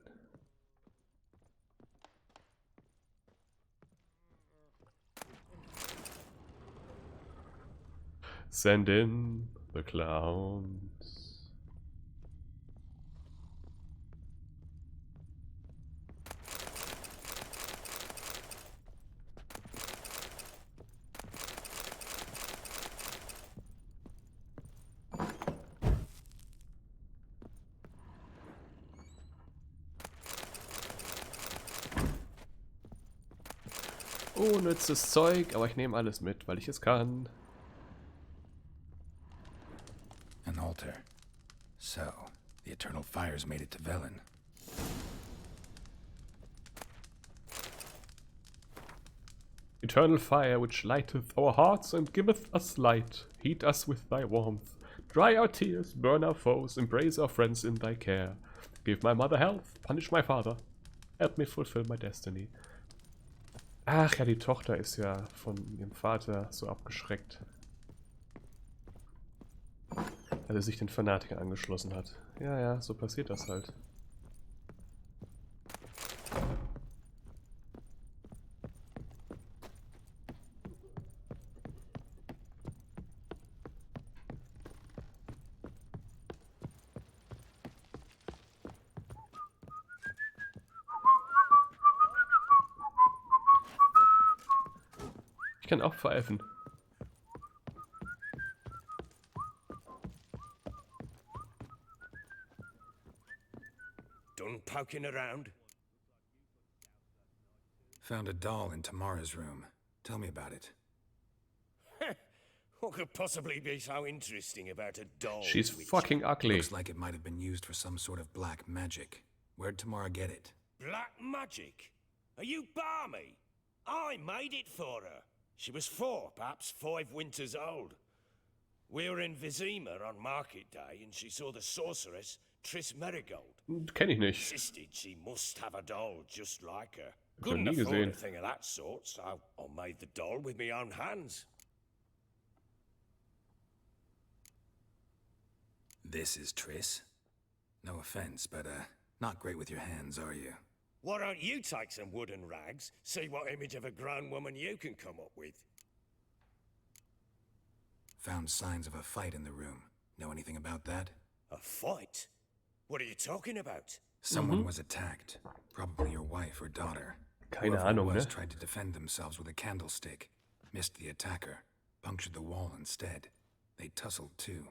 Send in the clowns. Unnützes Zeug, aber ich nehme alles mit, weil ich es kann. An altar. So, the eternal fires made it to Velen. Eternal fire which lighteth our hearts and giveth us light. Heat us with thy warmth. Dry our tears, burn our foes, embrace our friends in thy care. Give my mother health, punish my father. Help me fulfill my destiny. Ach ja, die Tochter ist ja von ihrem Vater so abgeschreckt, als er sich den Fanatikern angeschlossen hat. Ja, ja, so passiert das halt. Ich kann auch pfeifen. Done poking around? Found a doll in Tamara's room. Tell me about it. What could possibly be so interesting about a doll? She's fucking ugly. Looks like it might have been used for some sort of black magic. Where'd Tamara get it? Black magic? Are you balmy? I made it for her. She was 4, perhaps 5 winters old. We were in Vizima on market day and she saw the sorceress, Triss Merigold. Kenn ich nicht. Insisted she must have a doll just like her. Noch Couldn't nie afford gesehen. a thing of that sort, so I made the doll with my own hands. This is Triss? No offense, but, not great with your hands, are you? Why don't you take some wooden rags, see what image of a grown woman you can come up with? Found signs of a fight in the room. Know anything about that? A fight? What are you talking about? Someone was attacked. Probably your wife or daughter. Keine Whoever Ahnung, it was ne? tried to defend themselves with a candlestick. Missed the attacker. Punctured the wall instead. They tussled too.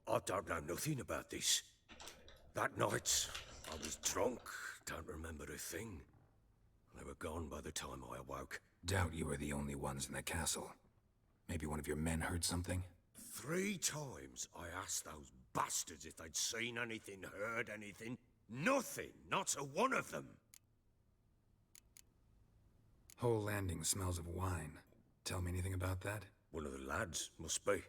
I don't know nothing about this. That night, I was drunk, don't remember a thing. They were gone by the time I awoke. Doubt you were the only ones in the castle. Maybe one of your men heard something? 3 times I asked those bastards if they'd seen anything, heard anything. Nothing, not a one of them. Whole landing smells of wine. Tell me anything about that? One of the lads, must be.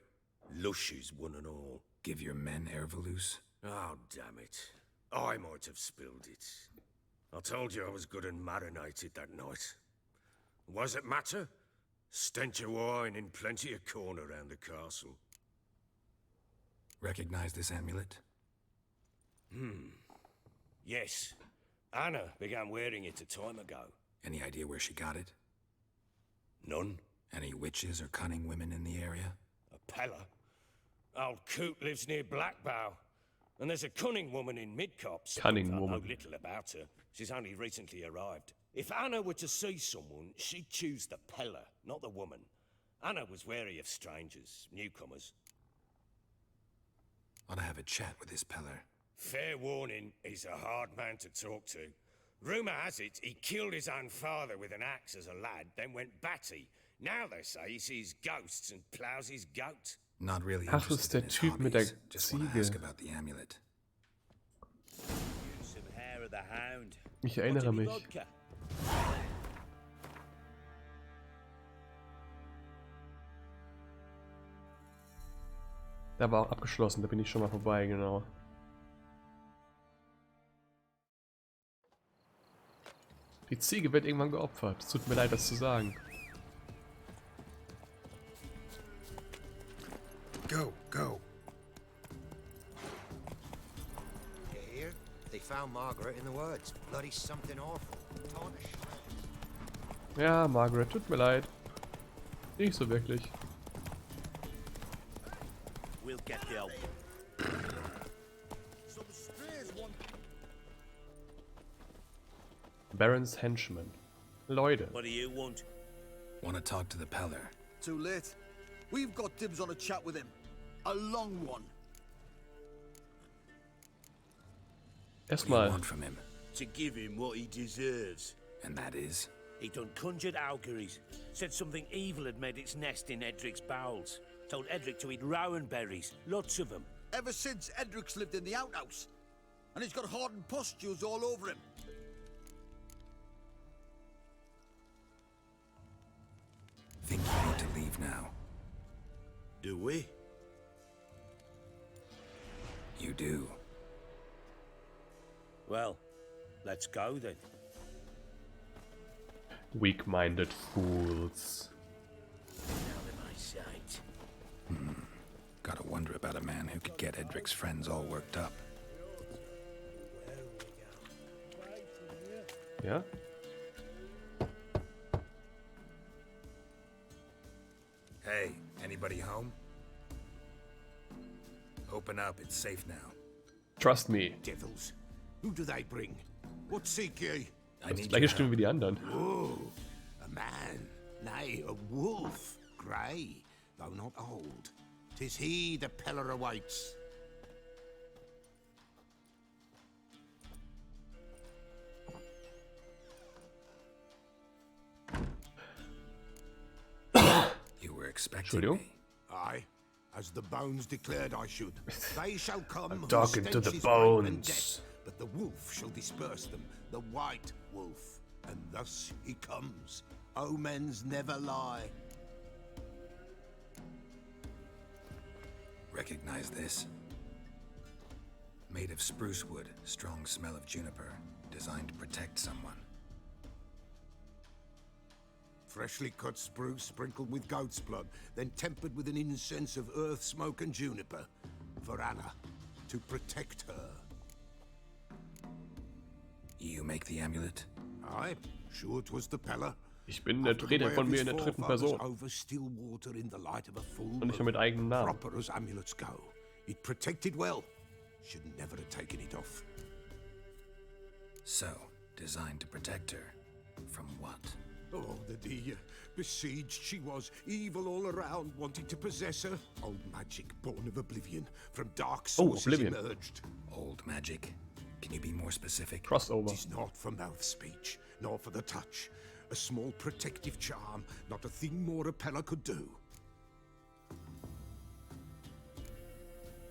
Lushes, one and all. Give your men Ervalus? Oh, damn it. I might have spilled it. I told you I was good and marinated that night. Was it matter? Stench of wine in plenty of corn around the castle. Recognize this amulet? Yes. Anna began wearing it a time ago. Any idea where she got it? None. Any witches or cunning women in the area? A Pella? Old Coot lives near Blackbow. And there's a cunning woman in Midcopse. Cunning I know woman. little about her. She's only recently arrived. If Anna were to see someone, she'd choose the Pella, not the woman. Anna was wary of strangers, newcomers. Ought to have a chat with this Peller. Fair warning, he's a hard man to talk to. Rumour has it he killed his own father with an axe as a lad, then went batty. Now they say he sees ghosts and ploughs his goat. Not really Ach, das ist der interested in his Typ mit der hobbies. Just want to ask Ziege. about the amulet. Some hair of the hound. Ich erinnere mich. Vodka. Da war auch abgeschlossen, da bin ich schon mal vorbei, genau. Die Ziege wird irgendwann geopfert. Es tut mir leid, das zu sagen. Go, go. You hear? They found Margaret in the woods. Bloody something awful. Tarnish. Ja, Margaret, tut mir leid. Nicht so wirklich. We'll get the old. Baron's Henchman. Leute. What do you want? Want to talk to the Peller. Too late. We've got dibs on a chat with him. A long one. What do you Erstmal. want from him? To give him what he deserves. And that is? He done conjured auguries. Said something evil had made its nest in Edric's bowels. Told Edric to eat rowan berries. Lots of them. Ever since Edric's lived in the outhouse. And he's got hardened pustules all over him. Think you need to leave now. Do we? You do. Well, let's go then. Weak-minded fools. Out of my sight. Gotta wonder about a man who could get Edric's friends all worked up. Ja? Hey, anybody home? Open up, it's safe now. Trust me. Devils. Who do they bring? What seek ye? I Das need gleiche your Stimme wie die anderen. Oh, a man. Nay, a wolf. Grey, though not old. 'Tis he the Peller awaits. You were expecting me. Aye, as the bones declared I should. They shall come. whose Talking to stench the is rape and bones. death, but the wolf shall disperse them, the white wolf. And thus he comes. Omens never lie. Recognize this? Made of spruce wood, strong smell of juniper, designed to protect someone. Freshly cut spruce sprinkled with goat's blood, then tempered with an incense of earth, smoke, and juniper. For Anna, to protect her. You make the amulet? Aye, sure it was the Peller. Ich bin der Trainer von mir in der dritten Person. Over still water in the light of a full Und nicht mehr mit eigenem Namen. Proper as amulets go. It protected well. Should never have taken it off. So, designed to protect her. From what? Oh, the besieged she was, evil all around, wanting to possess her. Old magic, born of oblivion, from dark sources emerged. Old magic? Can you be more specific? Crossover. It is not for mouth speech, nor for the touch. A small protective charm, not a thing more a Peller could do.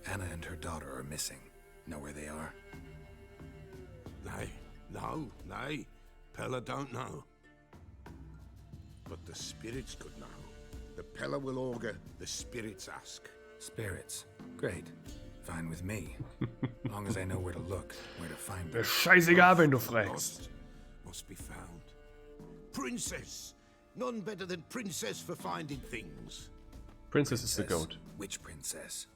Anna and her daughter are missing. Know where they are? Nay. Peller don't know. But the spirits could know. The Peller will augur, the spirits ask. Spirits? Great. Fine with me. Long as I know where to look, where to find them. Scheißegal, wenn du fragst. Lost must be found. Princess! None better than Princess for finding things. Princess is the goat. Which princess?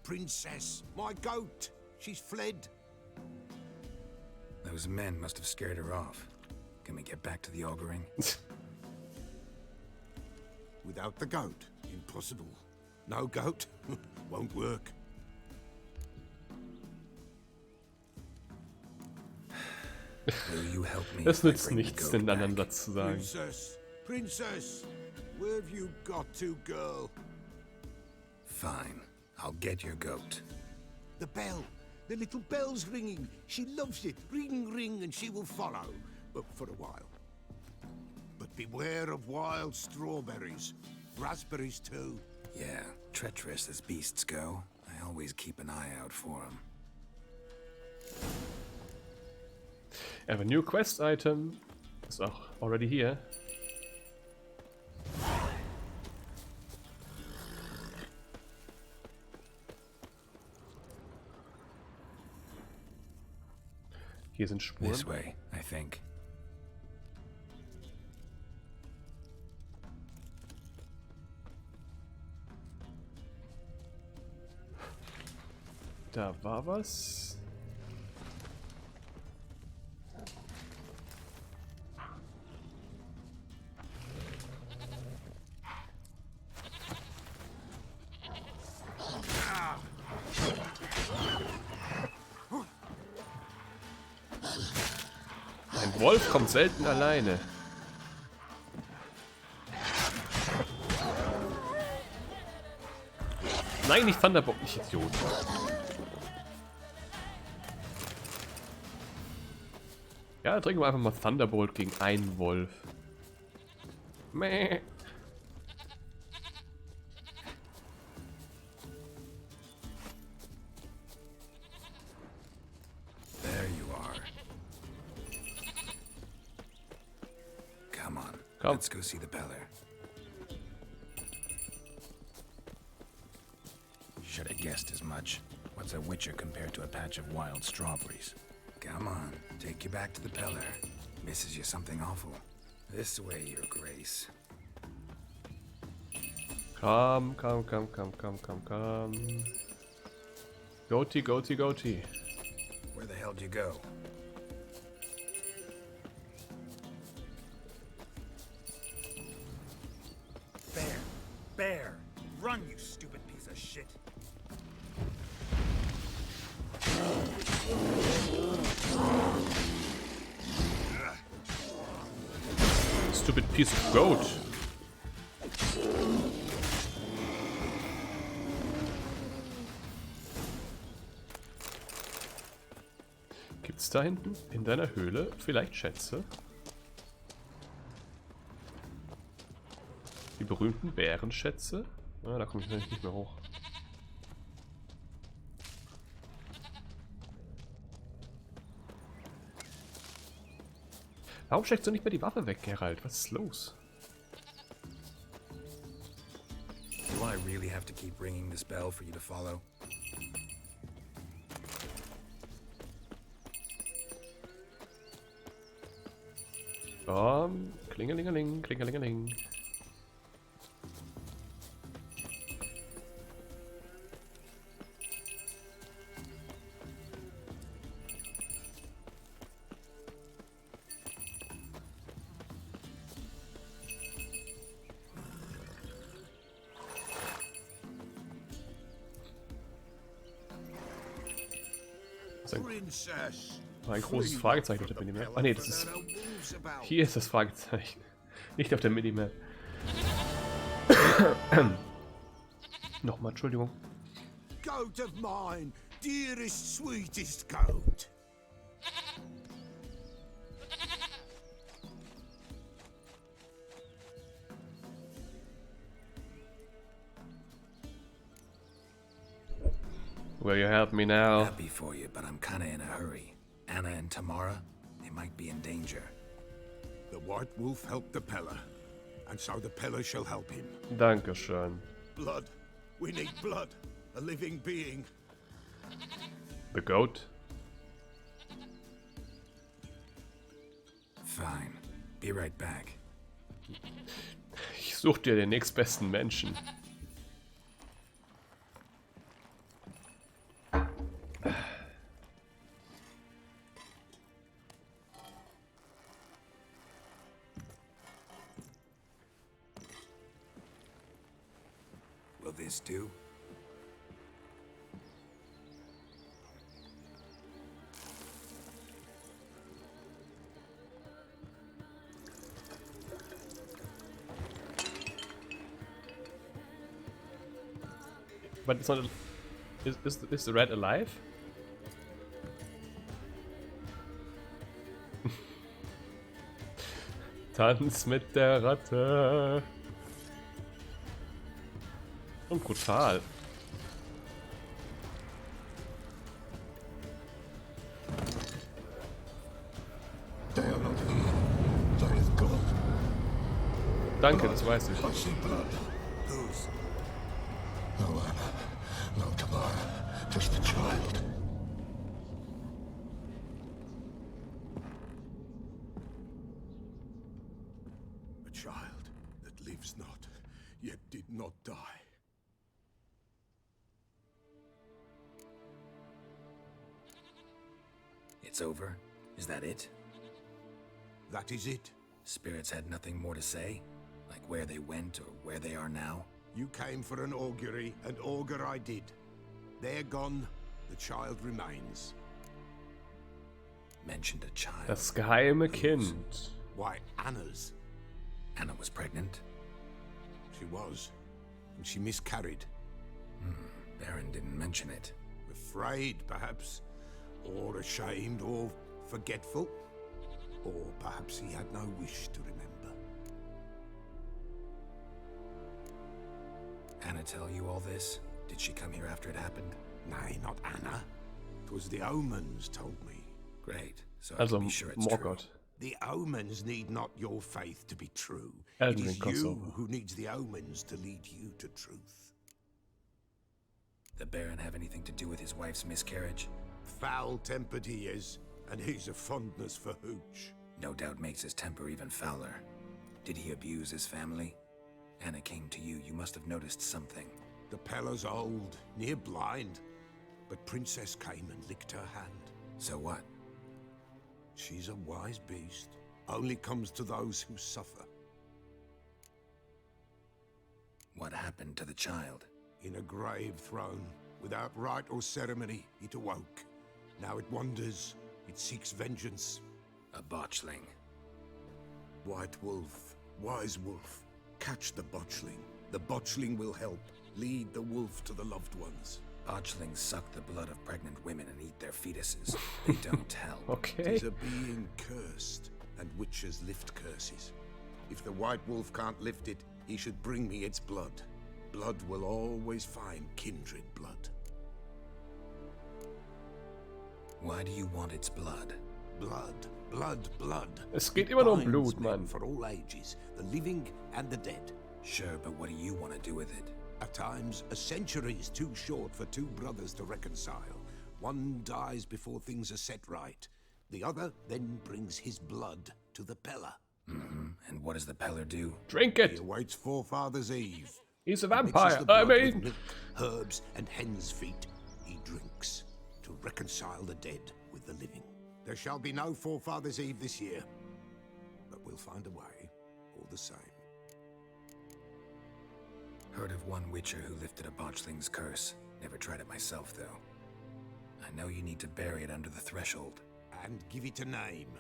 Princess, my goat. She's fled. Those men must have scared her off. Can we get back to the auguring? Without the goat, impossible. No goat, won't work. Will you help me? Es nützt nichts, den anderen Satz zu sagen. Princess, where have you got to, girl? Fine, I'll get your goat. The bell, the little bell's ringing. She loves it. Ring, ring, and she will follow. But for a while. But beware of wild strawberries. Raspberries, too. Yeah, treacherous as beasts go. I always keep an eye out for them. I have a new quest item. Ist auch already here. Hier sind Spuren. This way, I think. Da war was. Ein Wolf kommt selten alleine. Nein, nicht Thunderbolt, ich Idiot. Ja, trinken wir einfach mal Thunderbolt gegen einen Wolf. Meh. There you are. Come on, Komm. let's go see the Peller. Should have guessed as much. What's a witcher compared to a patch of wild strawberries? Come on, take you back to the Peller. Misses you something awful. This way, your grace. Komm. Goatee. Where the hell did you go? Bear! Run, you stupid piece of shit! stupid piece of goat. Gibt's da hinten in deiner Höhle vielleicht Schätze? Die berühmten Bärenschätze? Ah, da komme ich nämlich nicht mehr hoch. Warum steckst du nicht mehr die Waffe weg, Geralt? Was ist los? Do I really have to keep ringing this bell for you to follow? Klingelingeling, klingelingeling. Ein großes Fragezeichen auf der Minimap. Ah ne, das ist... Hier ist das Fragezeichen. Nicht auf der Minimap. Nochmal, Entschuldigung. Goat of mine, dearest, sweetest goat. Will you help me now? Happy for you, but I'm kinda in a hurry. Anna and Tamara, they might be in danger. The White Wolf helped the Pella, and so the Pella shall help him. Dankeschön. Blood. We need blood. A living being. The goat? Fine. Be right back. Ich such dir den nächstbesten Menschen. Will this do? But it's not... Is the rat alive? Tanz mit der Ratte. Und brutal. Danke, das weiß ich. No Anna, no Tamara, just the child. A child that lives not, yet did not die. It's over? Is that it? That is it. Spirits had nothing more to say? Like where they went or where they are now? You came for an augury, and augur I did. They're gone, the child remains. Mentioned a child. Das geheime Kind. Why, Anna's. Anna was pregnant? She was, and she miscarried. Baron didn't mention it. Afraid, perhaps, or ashamed, or forgetful. Or perhaps he had no wish to remember. Anna tell you all this? Did she come here after it happened? Nay, not Anna. 'Twas the omens told me. Great. So I can be sure it's true. The omens need not your faith to be true. It is you who needs the omens to lead you to truth. The Baron have anything to do with his wife's miscarriage? Foul-tempered he is, and he's a fondness for hooch. No doubt makes his temper even fouler. Did he abuse his family? Anna came to you, you must have noticed something. The Pella's old, near blind, but Princess came and licked her hand. So what? She's a wise beast. Only comes to those who suffer. What happened to the child? In a grave thrown, without rite or ceremony, it awoke. Now it wanders, it seeks vengeance. A botchling. White Wolf, Wise Wolf, catch the botchling. The botchling will help. Lead the wolf to the loved ones. Botchlings suck the blood of pregnant women and eat their fetuses. They don't help. Okay. Tis a being cursed, and witches lift curses. If the White Wolf can't lift it, he should bring me its blood. Blood will always find kindred blood. Why do you want its blood? Blood, blood, blood. Es geht immer nur um Binds Blut, men Mann. For all ages, the living and the dead. Sure, but what do you want to do with it? At times, a century is too short for two brothers to reconcile. One dies before things are set right. The other then brings his blood to the Peller. Mm-hmm. And what does the Peller do? Drink it! He awaits Forefather's Eve. He's a Mixes vampire. the blood with I mean... milk, herbs, and hen's feet. He drinks to reconcile the dead with the living. There shall be no Forefather's Eve this year, but we'll find a way, all the same. Heard of one witcher who lifted a botchling's curse. Never tried it myself, though. I know you need to bury it under the threshold. And give it a name.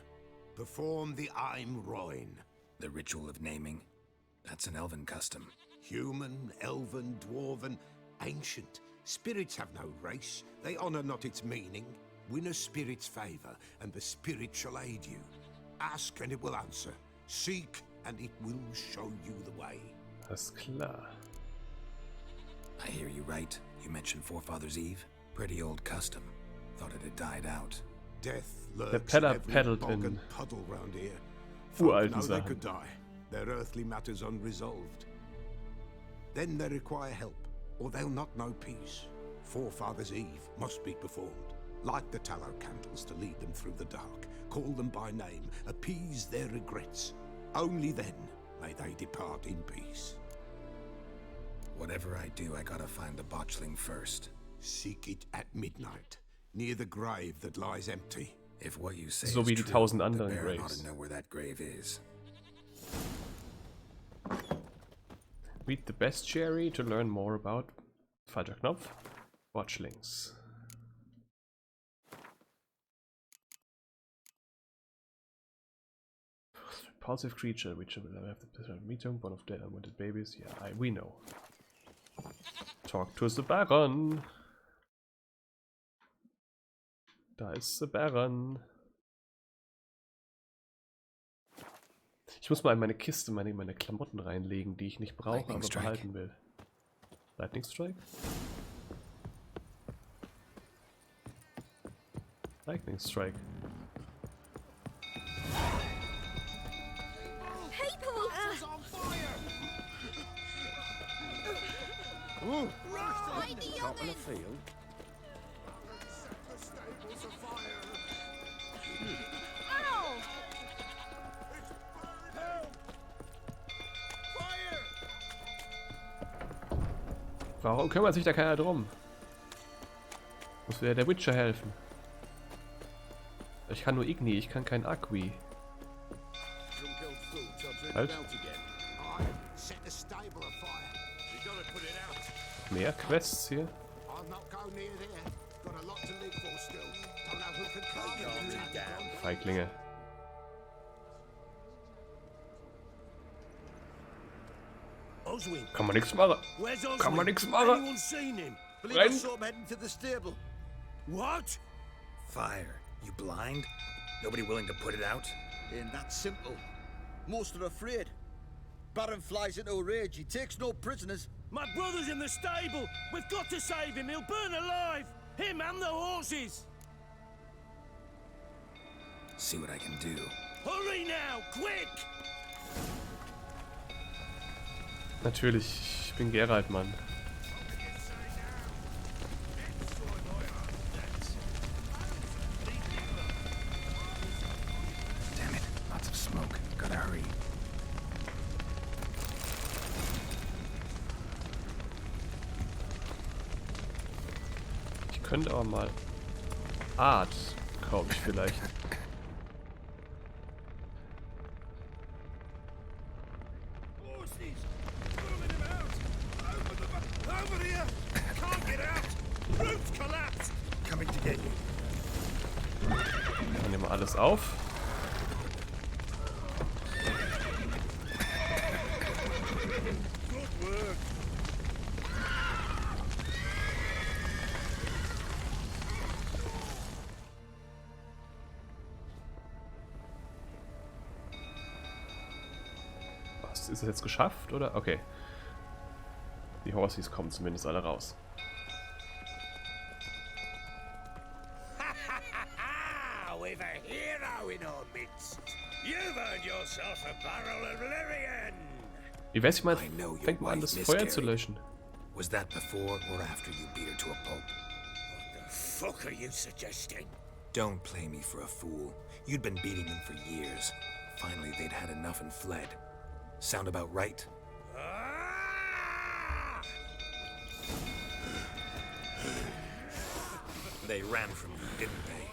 Perform the Aim Roin. The ritual of naming? That's an elven custom. Human, elven, dwarven, ancient. Spirits have no race. They honor not its meaning. Win a spirit's favor, and the spirit shall aid you. Ask, and it will answer. Seek, and it will show you the way. Alles klar. I hear you right. You mentioned Forefather's Eve? Pretty old custom. Thought it had died out. Death Der lurks Peller in every peddelt bog in and puddle round here. Folk uralten know they Sachen. could die. Their earthly matters unresolved. Then they require help, or they'll not know peace. Forefather's Eve must be performed. Light the tallow candles to lead them through the dark. Call them by name. Appease their regrets. Only then may they depart in peace. Whatever I do, I gotta find the botchling first. Seek it at midnight, near the grave that lies empty. If what you say So is wie die true, 1000 the anderen Baron ought Graves. to know where that grave is. Read the bestiary to learn more about falscher Knopf. Botchlings. Repulsive creature, which will have the meeting, one of the unwanted babies. Yeah, we know. Talk to the Baron. Da ist der Baron. Ich muss mal in meine Kiste meine Klamotten reinlegen, die ich nicht brauche, aber behalten will. Lightning Strike? Lightning Strike. People! on fire! Ooh. Right, the Top of the young'un! field. Set the stables afire! Ow! Warum kümmert sich da keiner drum? Muss wieder der Witcher helfen. Ich kann nur Igni, ich kann kein Aqui. Halt. Mehr Quests hier? Feiglinge. Kann man nichts machen. Kann man nichts machen. Anyone seen him? Believe I saw him heading to the stable. What? Fire. You blind? Nobody willing to put it out? Ain't that simple. Most are afraid. Baron flies into a rage. He takes no prisoners. My brother's in the stable. We've got to save him. He'll burn alive. Him and the horses. See what I can do. Hurry now, quick! Natürlich, ich bin Geralt, Mann. Damn it, lots of smoke. Gotta hurry. Ich könnte aber mal Art kaufe ich vielleicht. Dann nehmen wir alles auf. Ist es jetzt geschafft, oder? Okay. Die Horsies kommen zumindest alle raus. We've a hero in our midst. You've earned yourself a barrel of Lyrian. Wie wär's, ich mal, fängt mal an, das Feuer zu löschen. Was that before or after you beat her to a pulp? What the fuck are you suggesting? Don't play me for a fool. You'd been beating them for years. Finally, they'd had enough and fled. Sound about right? They ran from you, didn't they?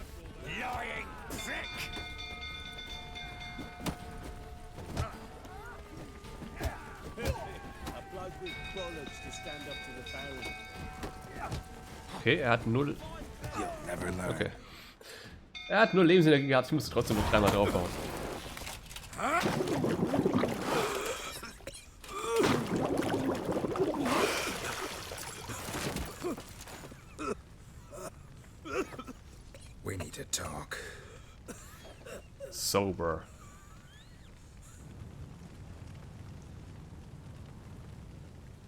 Lying prick! A bloke with bullets to stand up to the Baron. Okay, hat 0... You'll never learn. Okay. Er hat 0 Lebensenergie gehabt, ich musste trotzdem noch dreimal draufhauen. We need to talk. Sober.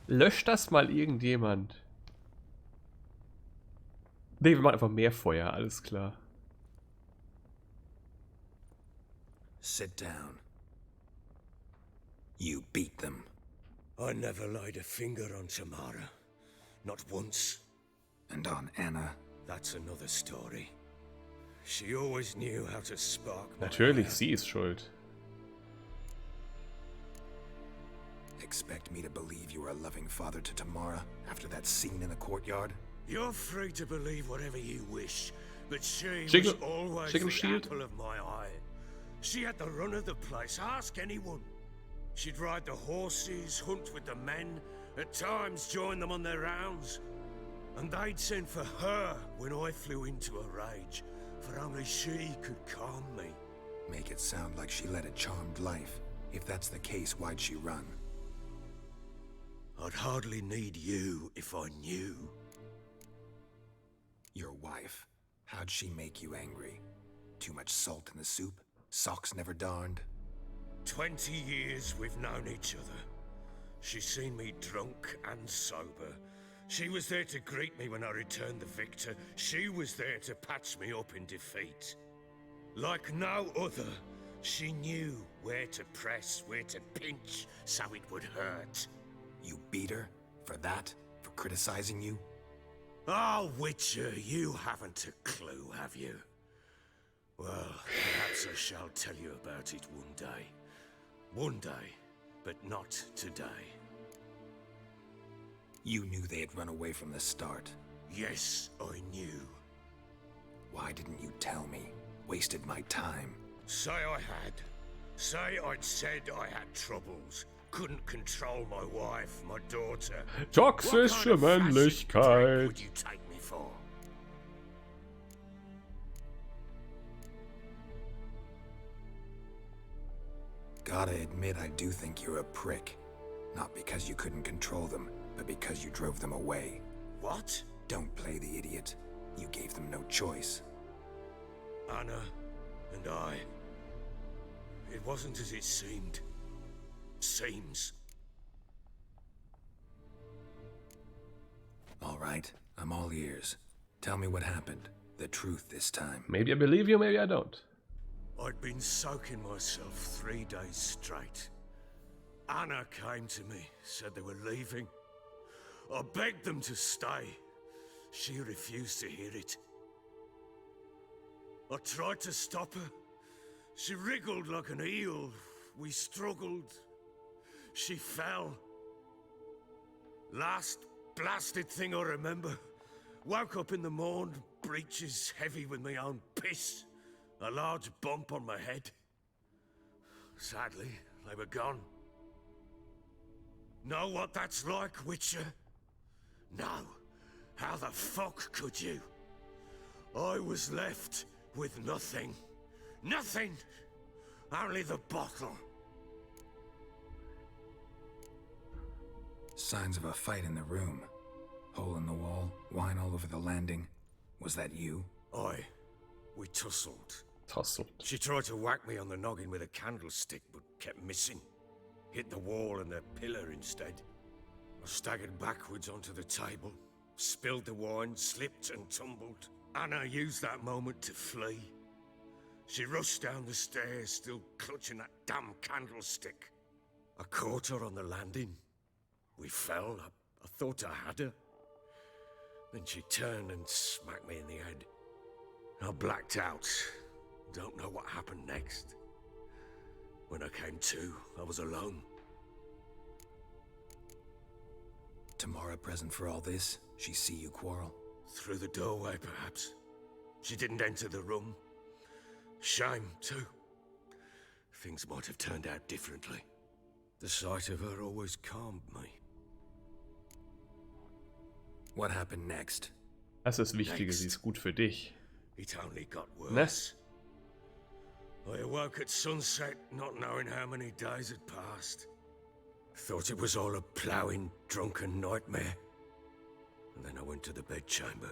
Löscht das mal irgendjemand. Ne, wir machen einfach mehr Feuer, alles klar. Sit down. You beat them. I never laid a finger on Tamara. Not once. And on Anna? That's another story. She always knew how to spark my Natürlich, ire. sie ist schuld. Expect me to believe you were a loving father to Tamara after that scene in the courtyard? You're free to believe whatever you wish, but she Chicken- was always chicken the shield? apple of my eye. She had the run of the place, ask anyone. She'd ride the horses, hunt with the men, at times join them on their rounds. And they'd send for her when I flew into a rage, for only she could calm me. Make it sound like she led a charmed life. If that's the case, why'd she run? I'd hardly need you if I knew. Your wife. How'd she make you angry? Too much salt in the soup? Socks never darned? 20 years we've known each other. She's seen me drunk and sober. She was there to greet me when I returned the victor. She was there to patch me up in defeat. Like no other, she knew where to press, where to pinch, so it would hurt. You beat her? For that? For criticizing you? Oh, Witcher, you haven't a clue, have you? Well, perhaps I shall tell you about it one day. One day, but not today. You knew they had run away from the start. Yes, I knew. Why didn't you tell me? Wasted my time. Say I had. Say I'd said I had troubles. Couldn't control my wife, my daughter. Toxische Männlichkeit. Would you take me for? Gotta admit, I do think you're a prick. Not because you couldn't control them, but because you drove them away. What? Don't play the idiot. You gave them no choice. Anna and I. It wasn't as it seemed. Seems. All right, I'm all ears. Tell me what happened. The truth this time. Maybe I believe you, maybe I don't. I'd been soaking myself 3 days straight. Anna came to me, said they were leaving. I begged them to stay. She refused to hear it. I tried to stop her. She wriggled like an eel. We struggled. She fell. Last blasted thing I remember. Woke up in the morn, breeches heavy with my own piss. A large bump on my head. Sadly, they were gone. Know what that's like, Witcher? No. How the fuck could you? I was left with nothing. Nothing! Only the bottle. Signs of a fight in the room. Hole in the wall, wine all over the landing. Was that you? Aye. We tussled. Tussled. She tried to whack me on the noggin with a candlestick, but kept missing. hit the wall and the pillar instead. I staggered backwards onto the table, spilled the wine, slipped and tumbled. Anna used that moment to flee. She rushed down the stairs, still clutching that damn candlestick. I caught her on the landing. We fell. I thought I had her. Then she turned and smacked me in the head. I blacked out. Don't know what happened next. When I came to, I was alone. Tamara present for all this? She see you quarrel? Through the doorway, perhaps. She didn't enter the room. Shame, too. Things might have turned out differently. The sight of her always calmed me. What happened next? Das ist das Wichtige, sie ist gut für dich. It only got worse. I awoke at sunset, not knowing how many days had passed. Thought it was all a ploughing, drunken nightmare. And then I went to the bedchamber,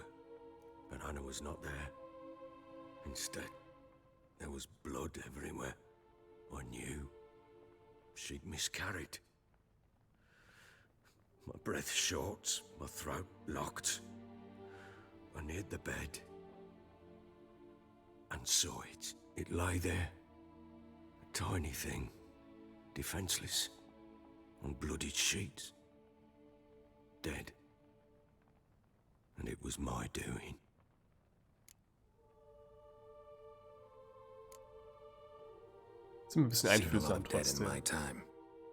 but Anna was not there. Instead, there was blood everywhere. I knew she'd miscarried. My breath short, my throat locked. I neared the bed and saw it. It lay there, a tiny thing, defenseless, on bloodied sheets, dead. And it was my doing. Ist ein bisschen einfühlsam dead in trotzdem. my time,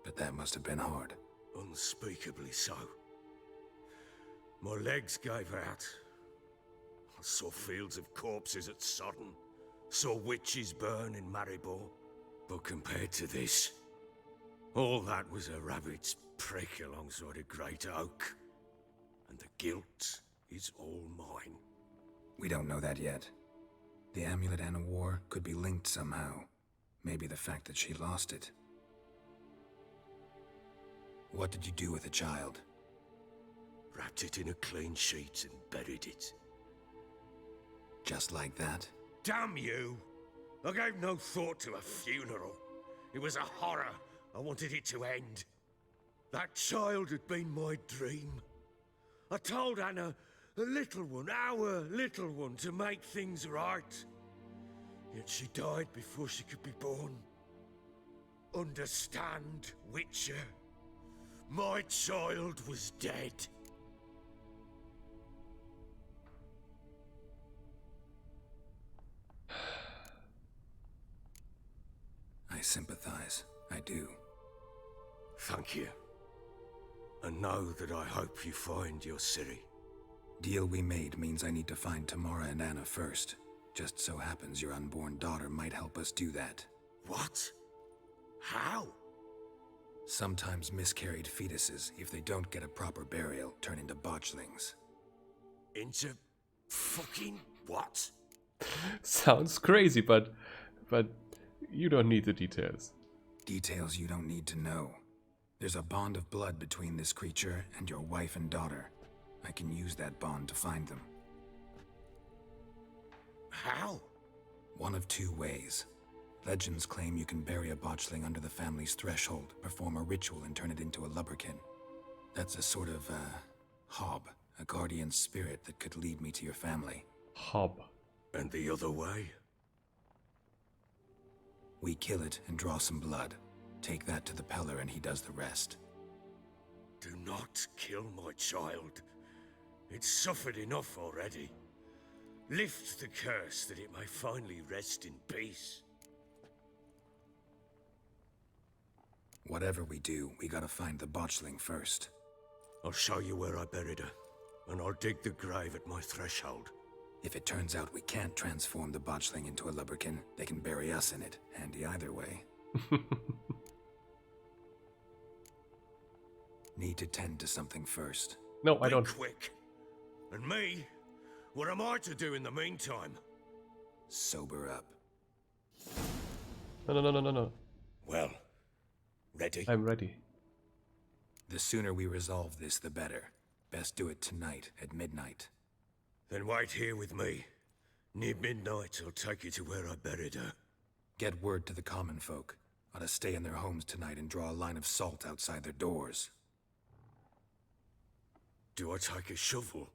but that must have been hard. Unspeakably so. My legs gave out. I saw fields of corpses at Sodden. Saw witches burn in Maribor. But compared to this, all that was a rabbit's prick alongside a great oak. And the guilt is all mine. We don't know that yet. The amulet Anna wore could be linked somehow. Maybe the fact that she lost it. What did you do with the child? Wrapped it in a clean sheet and buried it. Just like that? Damn you! I gave no thought to a funeral. It was a horror. I wanted it to end. That child had been my dream. I told Anna, a little one, our little one, to make things right. Yet she died before she could be born. Understand, Witcher? My child was dead. I sympathize. I do. Thank you. And know that I hope you find your Ciri. Deal we made means I need to find Tamara and Anna first. Just so happens your unborn daughter might help us do that. What? How? Sometimes miscarried fetuses, if they don't get a proper burial, turn into botchlings. Into fucking what? Sounds crazy, but you don't need the details. Details you don't need to know. There's a bond of blood between this creature and your wife and daughter. I can use that bond to find them. How? One of two ways. Legends claim you can bury a botchling under the family's threshold, perform a ritual, and turn it into a lubberkin. That's a sort of, hob, a guardian spirit that could lead me to your family. Hob. And the other way? We kill it and draw some blood. Take that to the Peller and he does the rest. Do not kill my child. It's suffered enough already. Lift the curse that it may finally rest in peace. Whatever we do, we gotta find the botchling first. I'll show you where I buried her, and I'll dig the grave at my threshold. If it turns out we can't transform the botchling into a lubberkin, they can bury us in it. Handy either way. Need to tend to something first. No, I don't. Be quick. And me? What am I to do in the meantime? Sober up. No. Well, ready? I'm ready. The sooner we resolve this, the better. Best do it tonight, at midnight. Then wait here with me. Near midnight, I'll take you to where I buried her. Get word to the common folk. ought to stay in their homes tonight and draw a line of salt outside their doors. Do I take a shovel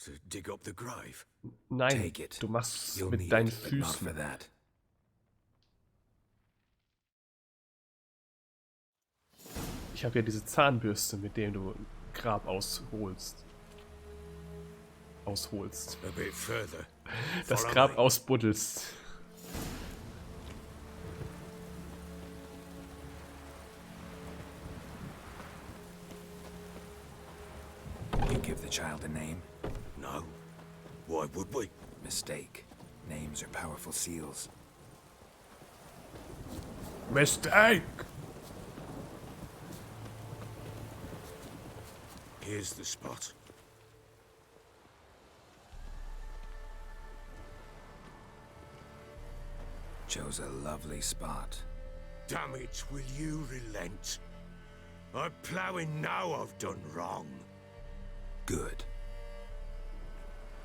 to dig up the grave? Nein, Take it. du machst You'll mit need deinen it, but not for Füßen. that. Ich habe ja diese Zahnbürste, mit der du ein Grab ausholst. A bit further. Das Follow Grab me. ausbuddelst. You give the child a name? No. Why would we? Mistake. Names are powerful seals. Mistake! Here's the spot. Chose a lovely spot. Damn it, will you relent? I'm ploughing now I've done wrong. Good.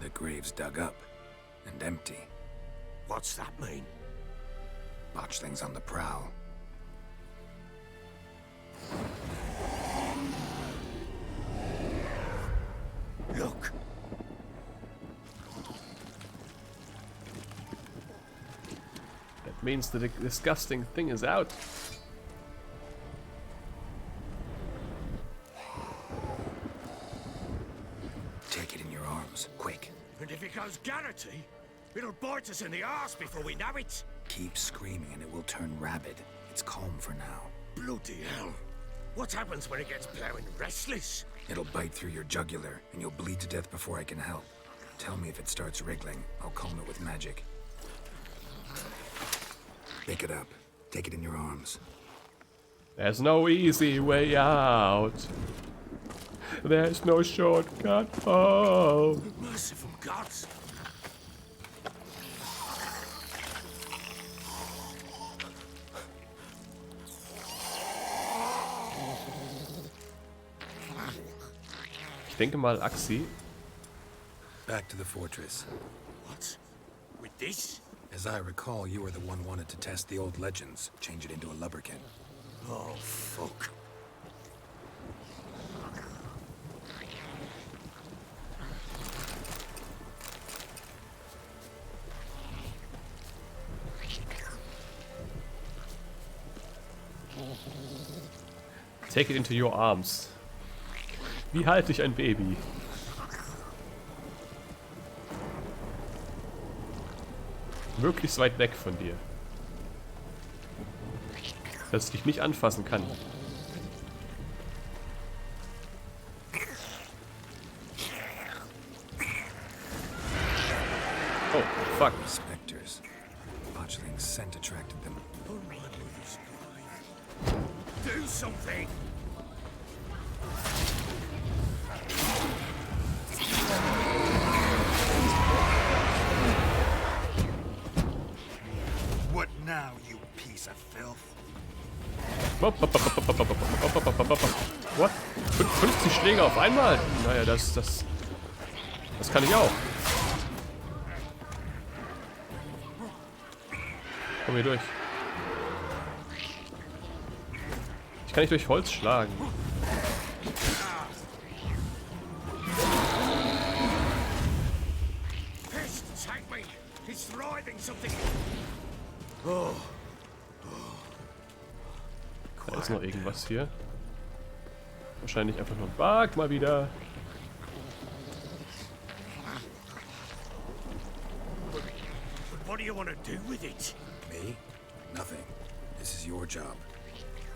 The grave's dug up and empty. What's that mean? Botchlings on the prowl. Look. That means the disgusting thing is out. Take it in your arms, quick. And if it goes Garrity, it'll bite us in the arse before we know it. Keep screaming and it will turn rabid. It's calm for now. Bloody hell. What happens when it gets ploughing restless? It'll bite through your jugular, and you'll bleed to death before I can help. Tell me if it starts wriggling. I'll calm it with magic. Pick it up. Take it in your arms. There's no easy way out. There's no shortcut home. Merciful gods. Ich denke mal, Axi. Back to the fortress. What? With this? As I recall, you were the one wanted to test the old legends, change it into a lubberkin. Oh, fuck. Take it into your arms. Wie halte ich ein Baby? Möglichst weit weg von dir. Dass ich dich nicht anfassen kann. Oh, fuck. Spectres. Botchling's scent attracted them. Do something! What now, you piece of filth? What? 50 Schläge auf einmal? Naja, das kann ich auch. Komm hier durch. Ich kann nicht durch Holz schlagen. Da ist noch irgendwas hier. Wahrscheinlich einfach nur ein Bug mal wieder. What do you want to do with it? Me? Nothing. This is your job.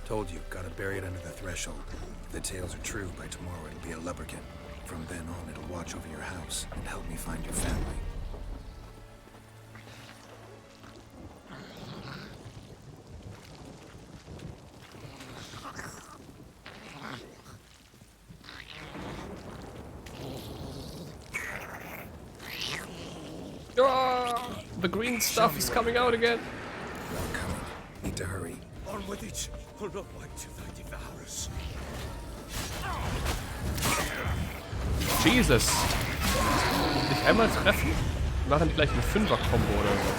Told you, gotta bury it under the threshold. If the tales are true, by tomorrow it'll be a lubberkin. From then on, it'll watch over your house and help me find your family. Oh, the green stuff is coming out again. More coming. Need to hurry. On with it. I'll not wait till they devour us. Jesus. Dich einmal treffen, machen die gleich eine 5er-Kombo oder so.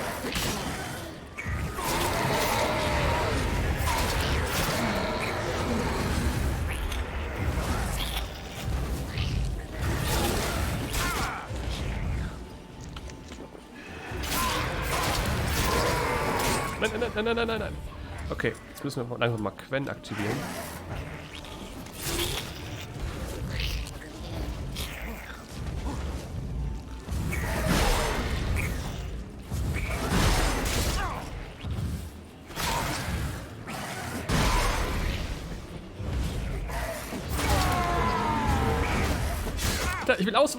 nein. Okay, jetzt müssen wir langsam mal Quen aktivieren.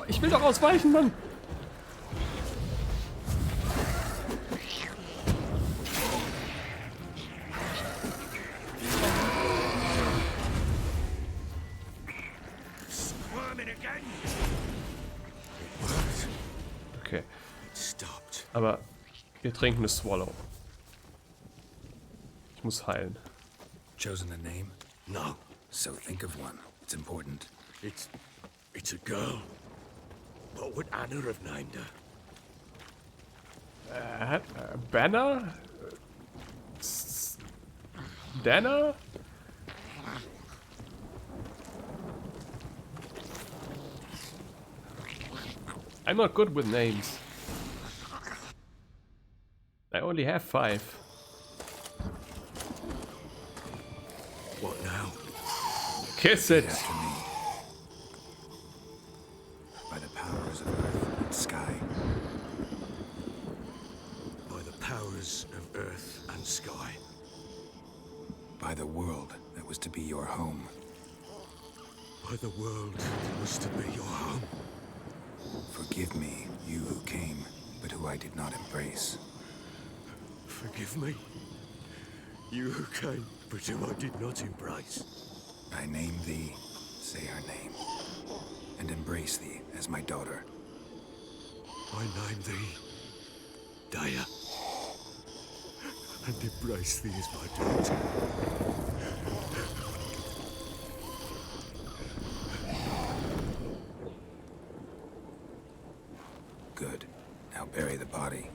Ich will doch ausweichen, Mann! Okay. Aber wir trinken eine Swallow. Ich muss heilen. Chosen a name? No. So think of one. It's important. It's a girl. What would Anna have named her? Banner? Dana? I'm not good with names. I only have 5. What now? Kiss it! By the powers of earth and sky. By the powers of earth and sky. By the world that was to be your home. By the world that was to be your home. Forgive me, you who came, but who I did not embrace. Forgive me, you who came, but who I did not embrace. I name thee, say her name, and embrace thee as my daughter. I name thee, Daya, and embrace thee as my daughter. Good. Now bury the body.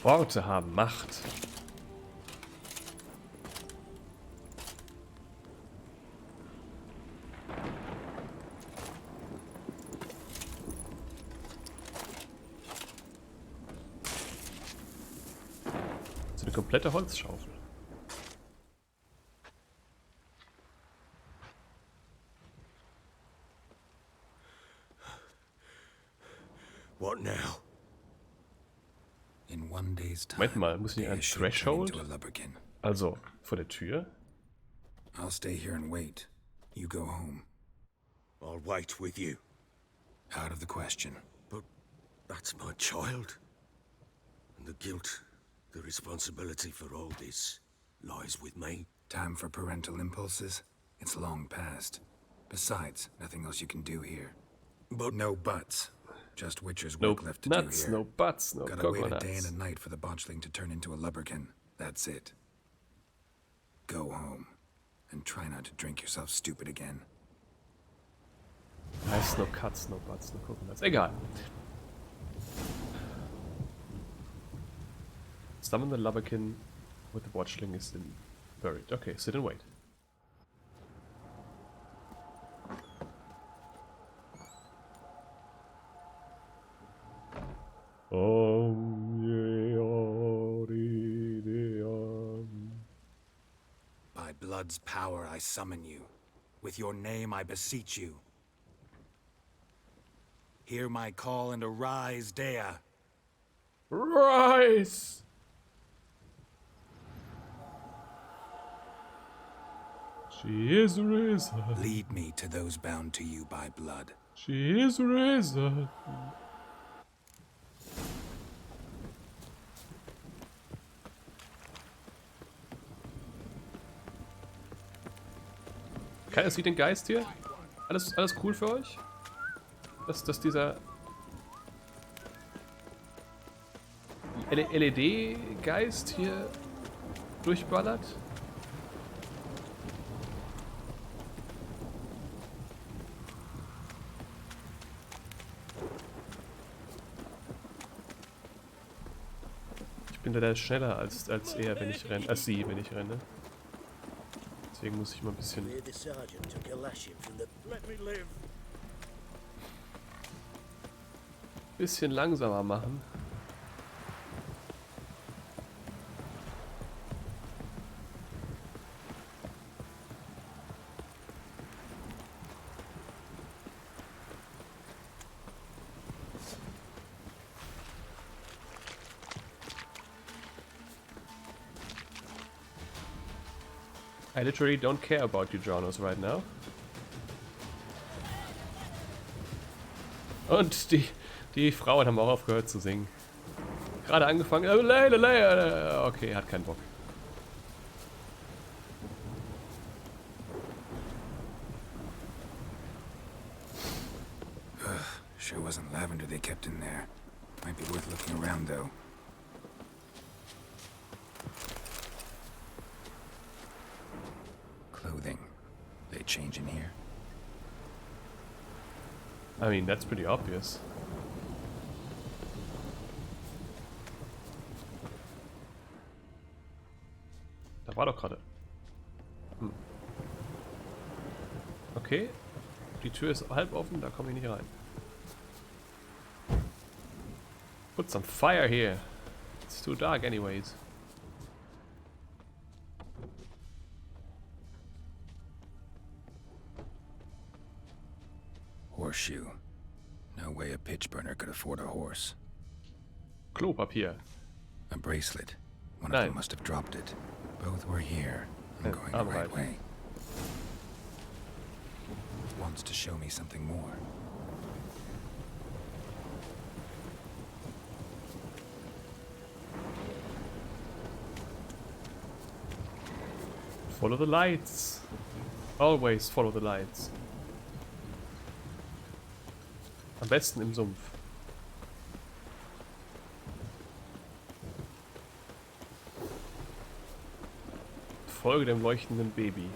Worte haben Macht. So eine komplette Holzschaufel. What now? In one day's time. Moment mal, muss ich ein Threshold? Also, vor der Tür? I'll stay here and wait. You go home. I'll wait with you. Out of the question. But that's my child. And the guilt, the responsibility for all this lies with me. Time for parental impulses? It's long past. Besides, nothing else you can do here. But no buts. Just Witcher's work left to nuts, do here. No butts, no Gotta coconuts. wait a day and a night for the botchling to turn into a lubberkin. That's it. Go home. And try not to drink yourself stupid again. Heißt no cuts, no butts, no coconuts. Egal. Summon the lubberkin with the watchling is in buried. Okay, sit and wait. By blood's power I summon you. With your name I beseech you. Hear my call and arise, Dea. Rise! She is risen. Lead me to those bound to you by blood. She is risen. Keiner sieht den Geist hier? Alles cool für euch? Dass dieser LED-Geist hier durchballert? Ich bin leider schneller als er, wenn ich renne, als sie, wenn ich renne. Deswegen muss ich mal ein bisschen langsamer machen. I literally don't care about you, Jonas, right now. Und die Frauen haben auch aufgehört zu singen. Gerade angefangen. Okay, hat keinen Bock. Sure wasn't lavender they kept in there. Might be worth looking around, though. Clothing. They change in here? I mean, that's pretty obvious. Da war doch gerade. Okay. Die Tür ist halb offen, da komme ich nicht rein. Put some fire here. It's too dark anyways. Horseshoe. No way a pitch burner could afford a horse. Klopapier. A bracelet. One of them must have dropped it. Both were here. I'm going the right way. Wants to show me something more. Follow the lights. Always follow the lights. Am besten im Sumpf. Folge dem leuchtenden Baby.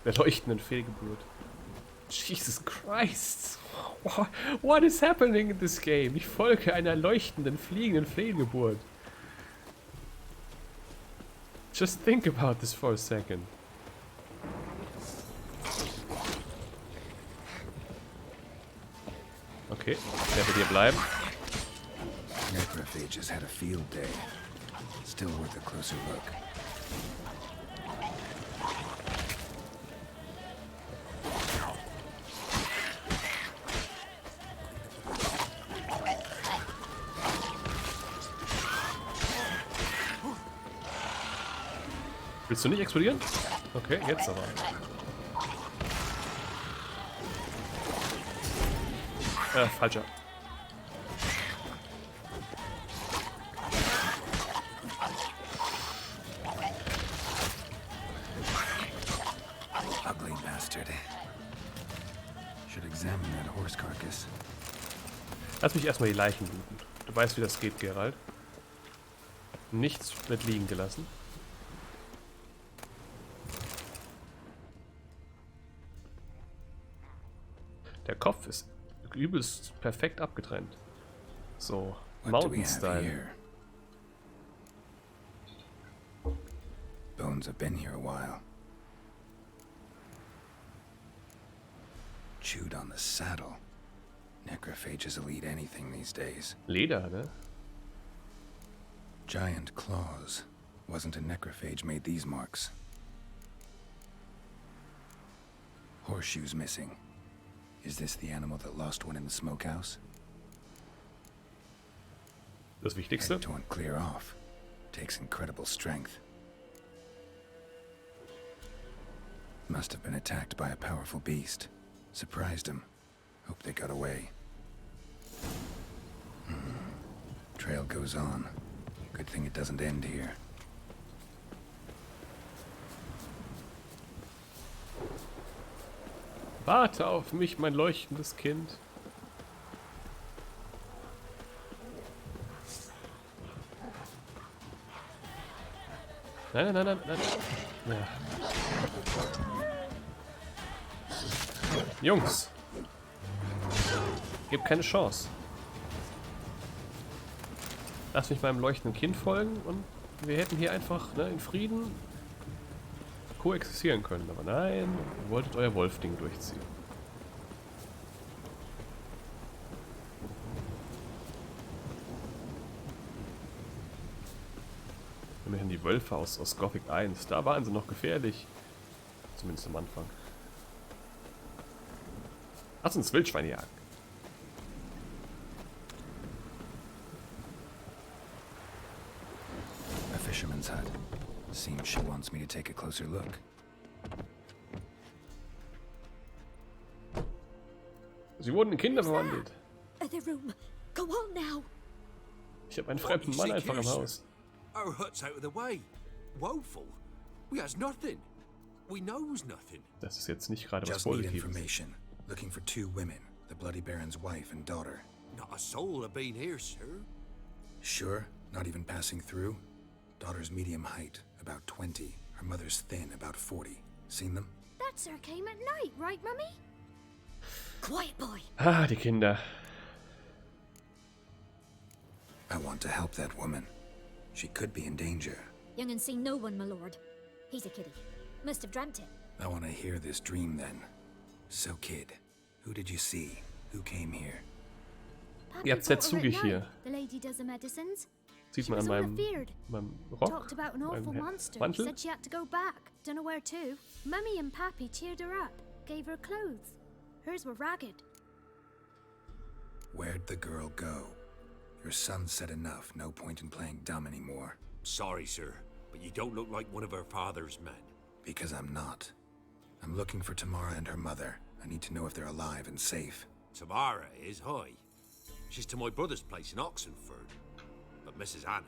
Der leuchtenden Fehlgeburt. Jesus Christ. What is happening in this game? Ich folge einer leuchtenden, fliegenden Fehlgeburt. Just think about this for a second. Okay, ich werde hier bleiben. Necrophages had a field day. Still worth a closer look. Willst du nicht explodieren? Okay, jetzt aber. Falscher. Ugly bastard. Should examine that horse carcass. Lass mich erstmal die Leichen looten. Du weißt, wie das geht, Geralt. Nichts wird liegen gelassen. Der Kopf ist übelst perfekt abgetrennt. So, Mountain-Style. Bones have been here a while. Chewed on the saddle. Necrophages will eat anything these days. Leder, ne? Giant claws. Wasn't a necrophage made these marks. Horseshoes missing. Is this the animal that lost one in the smokehouse? Das Wichtigste? Head torn clear off. Takes incredible strength. Must have been attacked by a powerful beast. Surprised him. Hope they got away. Trail goes on. Good thing it doesn't end here. Warte auf mich, mein leuchtendes Kind. Nein, nein, nein, nein, nein. Ja. Jungs. Gebt keine Chance. Lass mich meinem leuchtenden Kind folgen und wir hätten hier einfach in Frieden koexistieren können. Aber nein, ihr wolltet euer Wolf-Ding durchziehen. Immerhin die Wölfe aus Gothic 1. Da waren sie noch gefährlich. Zumindest am Anfang. Lass uns Wildschweine jagen. A fisherman's hut. Seems she wants me to take a closer look. Sie wurden in Kinder verwandelt. The room. Go on now. Ich habe einen fremden Mann einfach im Haus. Our hut's out of the way. Woeful. We has nothing. We knows nothing. Das ist jetzt nicht gerade was Just need Positives. information. Looking for 2 women, the Bloody Baron's wife and daughter. Not a soul have been here, sir. Sure? Not even passing through? Daughter's medium height, about 20. Her mother's thin, about 40. Seen them? That sir came at night, right, Mummy? Quiet, boy. Ah, die Kinder. I want to help that woman. She could be in danger. Young and seen no one, my lord. He's a kiddie. Must have dreamt it. I want to hear this dream then. So, kid, who did you see? Who came here? Ihr habt Setsugi hier. The lady does the medicines. Sieht She man was an all afeared. meinem Rock, Talked about an awful meinem monster. Mantel. Said she had to go back. Don't know where to. Mummy and Pappy cheered her up. Gave her clothes. Hers were ragged. Where'd the girl go? Your son said enough. No point in playing dumb anymore. Sorry, sir, but you don't look like one of her father's men. Because I'm not. I'm looking for Tamara and her mother. I need to know if they're alive and safe. Tamara is high. She's to my brother's place in Oxenford. But Mrs. Anna,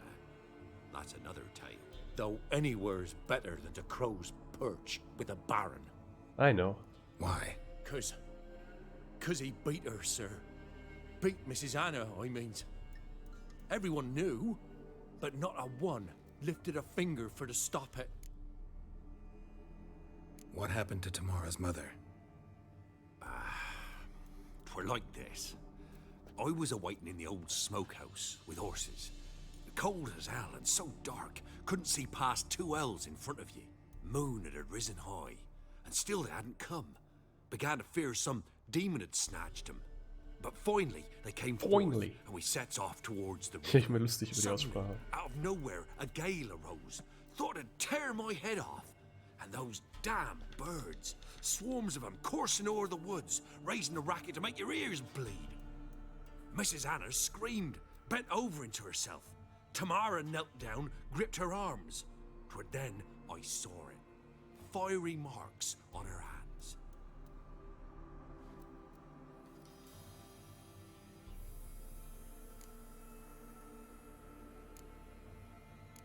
that's another tale. Though anywhere's better than to Crow's Perch with a baron. I know. Why? Cause he beat her, sir. Beat Mrs. Anna, I means. Everyone knew, but not a one lifted a finger for to stop it. What happened to Tamara's mother? Twere like this. I was awaiting in the old smokehouse with horses. Cold as hell and so dark, couldn't see past 2 ells in front of you. Moon had risen high, and still they hadn't come. Began to fear some demon had snatched them. But finally, they came forth, and we sets off towards the river. Ich bin mir lustig über die Suddenly, Aussprache. out of nowhere, a gale arose. Thought it'd tear my head off. And those damn birds, swarms of them coursing o'er the woods, raising a racket to make your ears bleed. Mrs. Anna screamed, bent over into herself. Tamara knelt down, gripped her arms. 'Twere then I saw it. Fiery marks on her hands.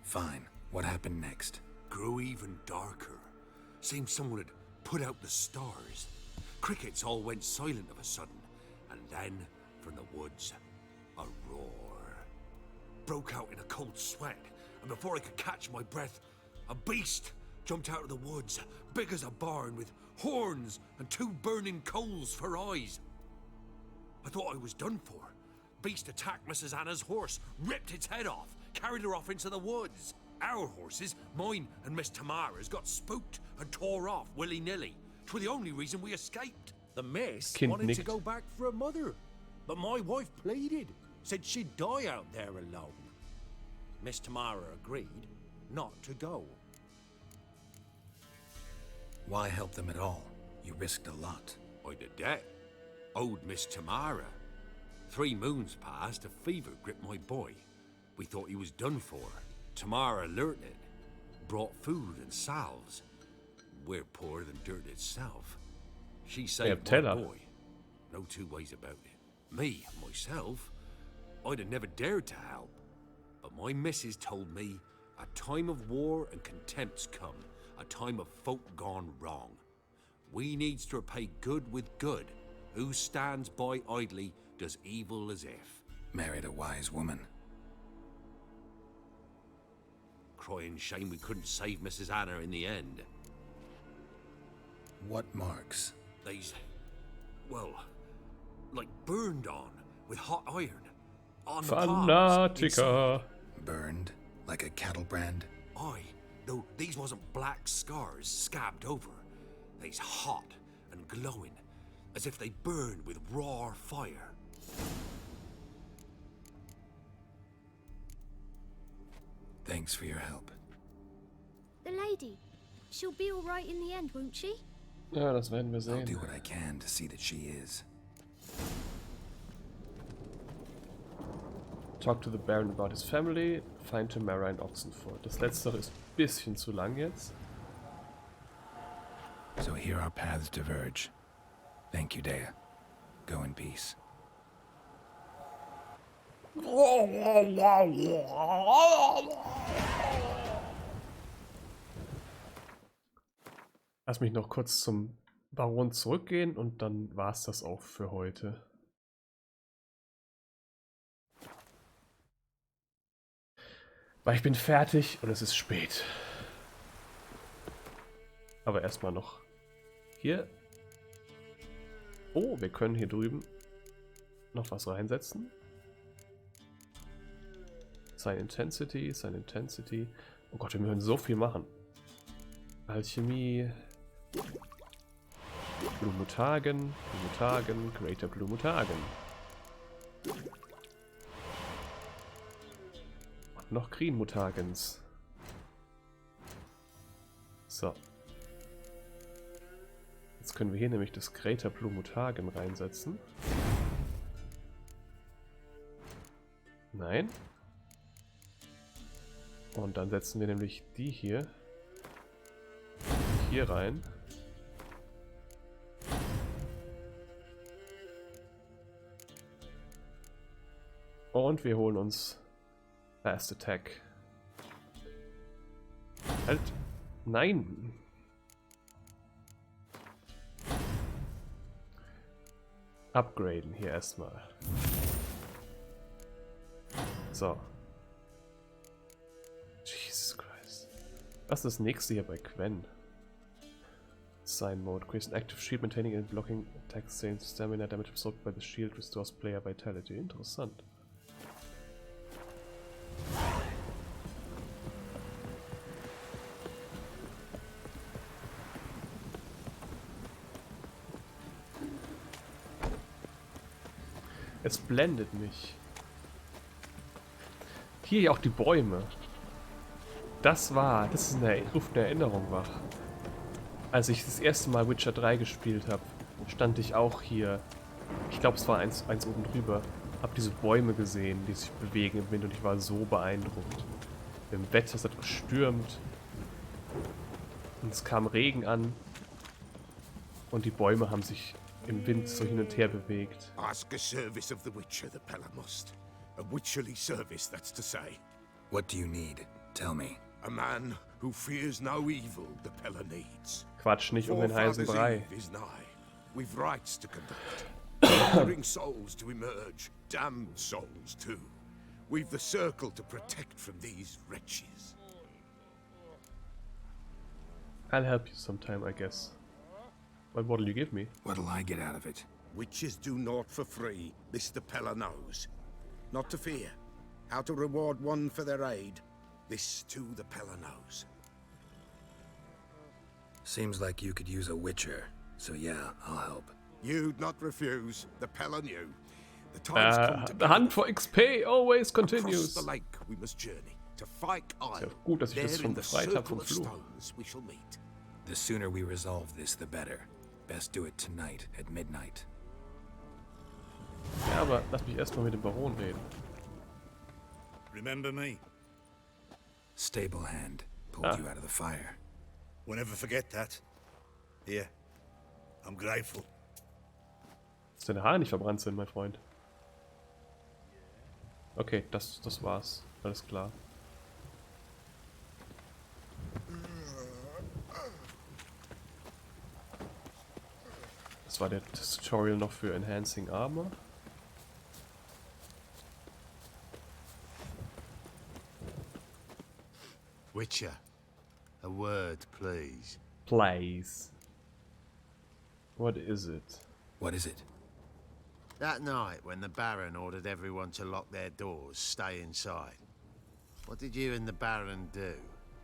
Fine. What happened next? Grew even darker. Seemed someone had put out the stars. Crickets all went silent of a sudden. And then, from the woods, a roar. Broke out in a cold sweat, and before I could catch my breath, a beast jumped out of the woods, big as a barn, with horns and 2 burning coals for eyes. I thought I was done for. Beast attacked Mrs. Anna's horse, ripped its head off, carried her off into the woods. Our horses, mine and Miss Tamara's, got spooked and tore off willy-nilly. 'Twere the only reason we escaped. The miss wanted to go back for her mother, but my wife pleaded, said she'd die out there alone. Miss Tamara agreed not to go. Why help them at all? You risked a lot. I'd a debt. Owed Miss Tamara. 3 moons passed, a fever gripped my boy. We thought he was done for. Tamara learnt it. Brought food and salves. We're poorer than dirt itself. She saved my boy. No 2 ways about it. Me, myself, I'd have never dared to help. But my missus told me a time of war and contempt's come. A time of folk gone wrong. We needs to repay good with good. Who stands by idly does evil as if. Married a wise woman. Crying shame we couldn't save Mrs. Anna in the end. What marks? They's, well, like burned on with hot iron. On the palms, inside. Burned? Like a cattle brand? Aye, though these wasn't black scars scabbed over. They's hot and glowing, as if they burned with raw fire. Thanks for your help. The lady. She'll be all right in the end, won't she? Ja, das werden wir sehen. I'll do what I can to see that she is. Talk to the Baron about his family. Find Tamara in Oxenford. Das letztere ist ein bisschen zu lang jetzt. So here our paths diverge. Thank you, Dea. Go in peace. Lass mich noch kurz zum Baron zurückgehen und dann war es das auch für heute. Weil ich bin fertig und es ist spät. Aber erstmal noch hier. Oh, wir können hier drüben noch was reinsetzen. Sein Intensity, sein Intensity. Oh Gott, wir können so viel machen. Alchemie. Blumutagen, Blumutagen, Greater Blumutagen. Und noch Green Mutagens. So. Jetzt können wir hier nämlich das Greater Blumutagen reinsetzen. Nein. Und dann setzen wir nämlich die hier rein. Und wir holen uns Fast Attack. Halt. Nein. Upgraden hier erstmal. So. Jesus Christ. Was ist das nächste hier bei Quen? Sign Mode. Creates an active shield maintaining and blocking attack sustains stamina damage absorbed by the shield restores player vitality. Interessant. Es blendet mich. Hier auch die Bäume. Das ist ruft eine Erinnerung wach. Als ich das erste Mal Witcher 3 gespielt habe, stand ich auch hier. Ich glaube, es war eins oben drüber. Hab diese Bäume gesehen, die sich bewegen im Wind und ich war so beeindruckt. Im Wetter, es hat gestürmt. Und es kam Regen an. Und die Bäume haben sich im Wind so hin und her bewegt. Ask a service of the Witcher, the Pella must. A witcherly service, that's to say. What do you need? Tell me. A man who fears no evil, the Pella needs. Quatsch nicht um den heißen Brei. Is nigh. We've rites to conduct. Wandering souls to emerge. Damned souls too. We've the circle to protect from these wretches. I'll help you sometime, I guess. But what'll you give me? What'll I get out of it? Witches do naught for free. This the Pella knows. Not to fear. How to reward one for their aid. This too the Pella knows. Seems like you could use a witcher. So yeah, I'll help. You'd not refuse. The Pella knew. The time's come to the hunt for XP always continues. Across the lake we must journey to Fyke Isle. Ist ja gut, dass ich das schon befreit habe vom Fluch. We shall meet. The sooner we resolve this, the better. Best do it tonight at midnight. Ja, aber lass mich erstmal mit dem Baron reden. Remember me? Stable hand pulled you out of the fire. Won't ever forget that. Here, I'm grateful. Dass deine Haare nicht verbrannt sind, mein Freund. Okay, das war's. Alles klar. Das war das Tutorial noch für Enhancing Armor. Witcher, a word, please. Please. What is it? What is it? That night when the Baron ordered everyone to lock their doors, stay inside. What did you and the Baron do?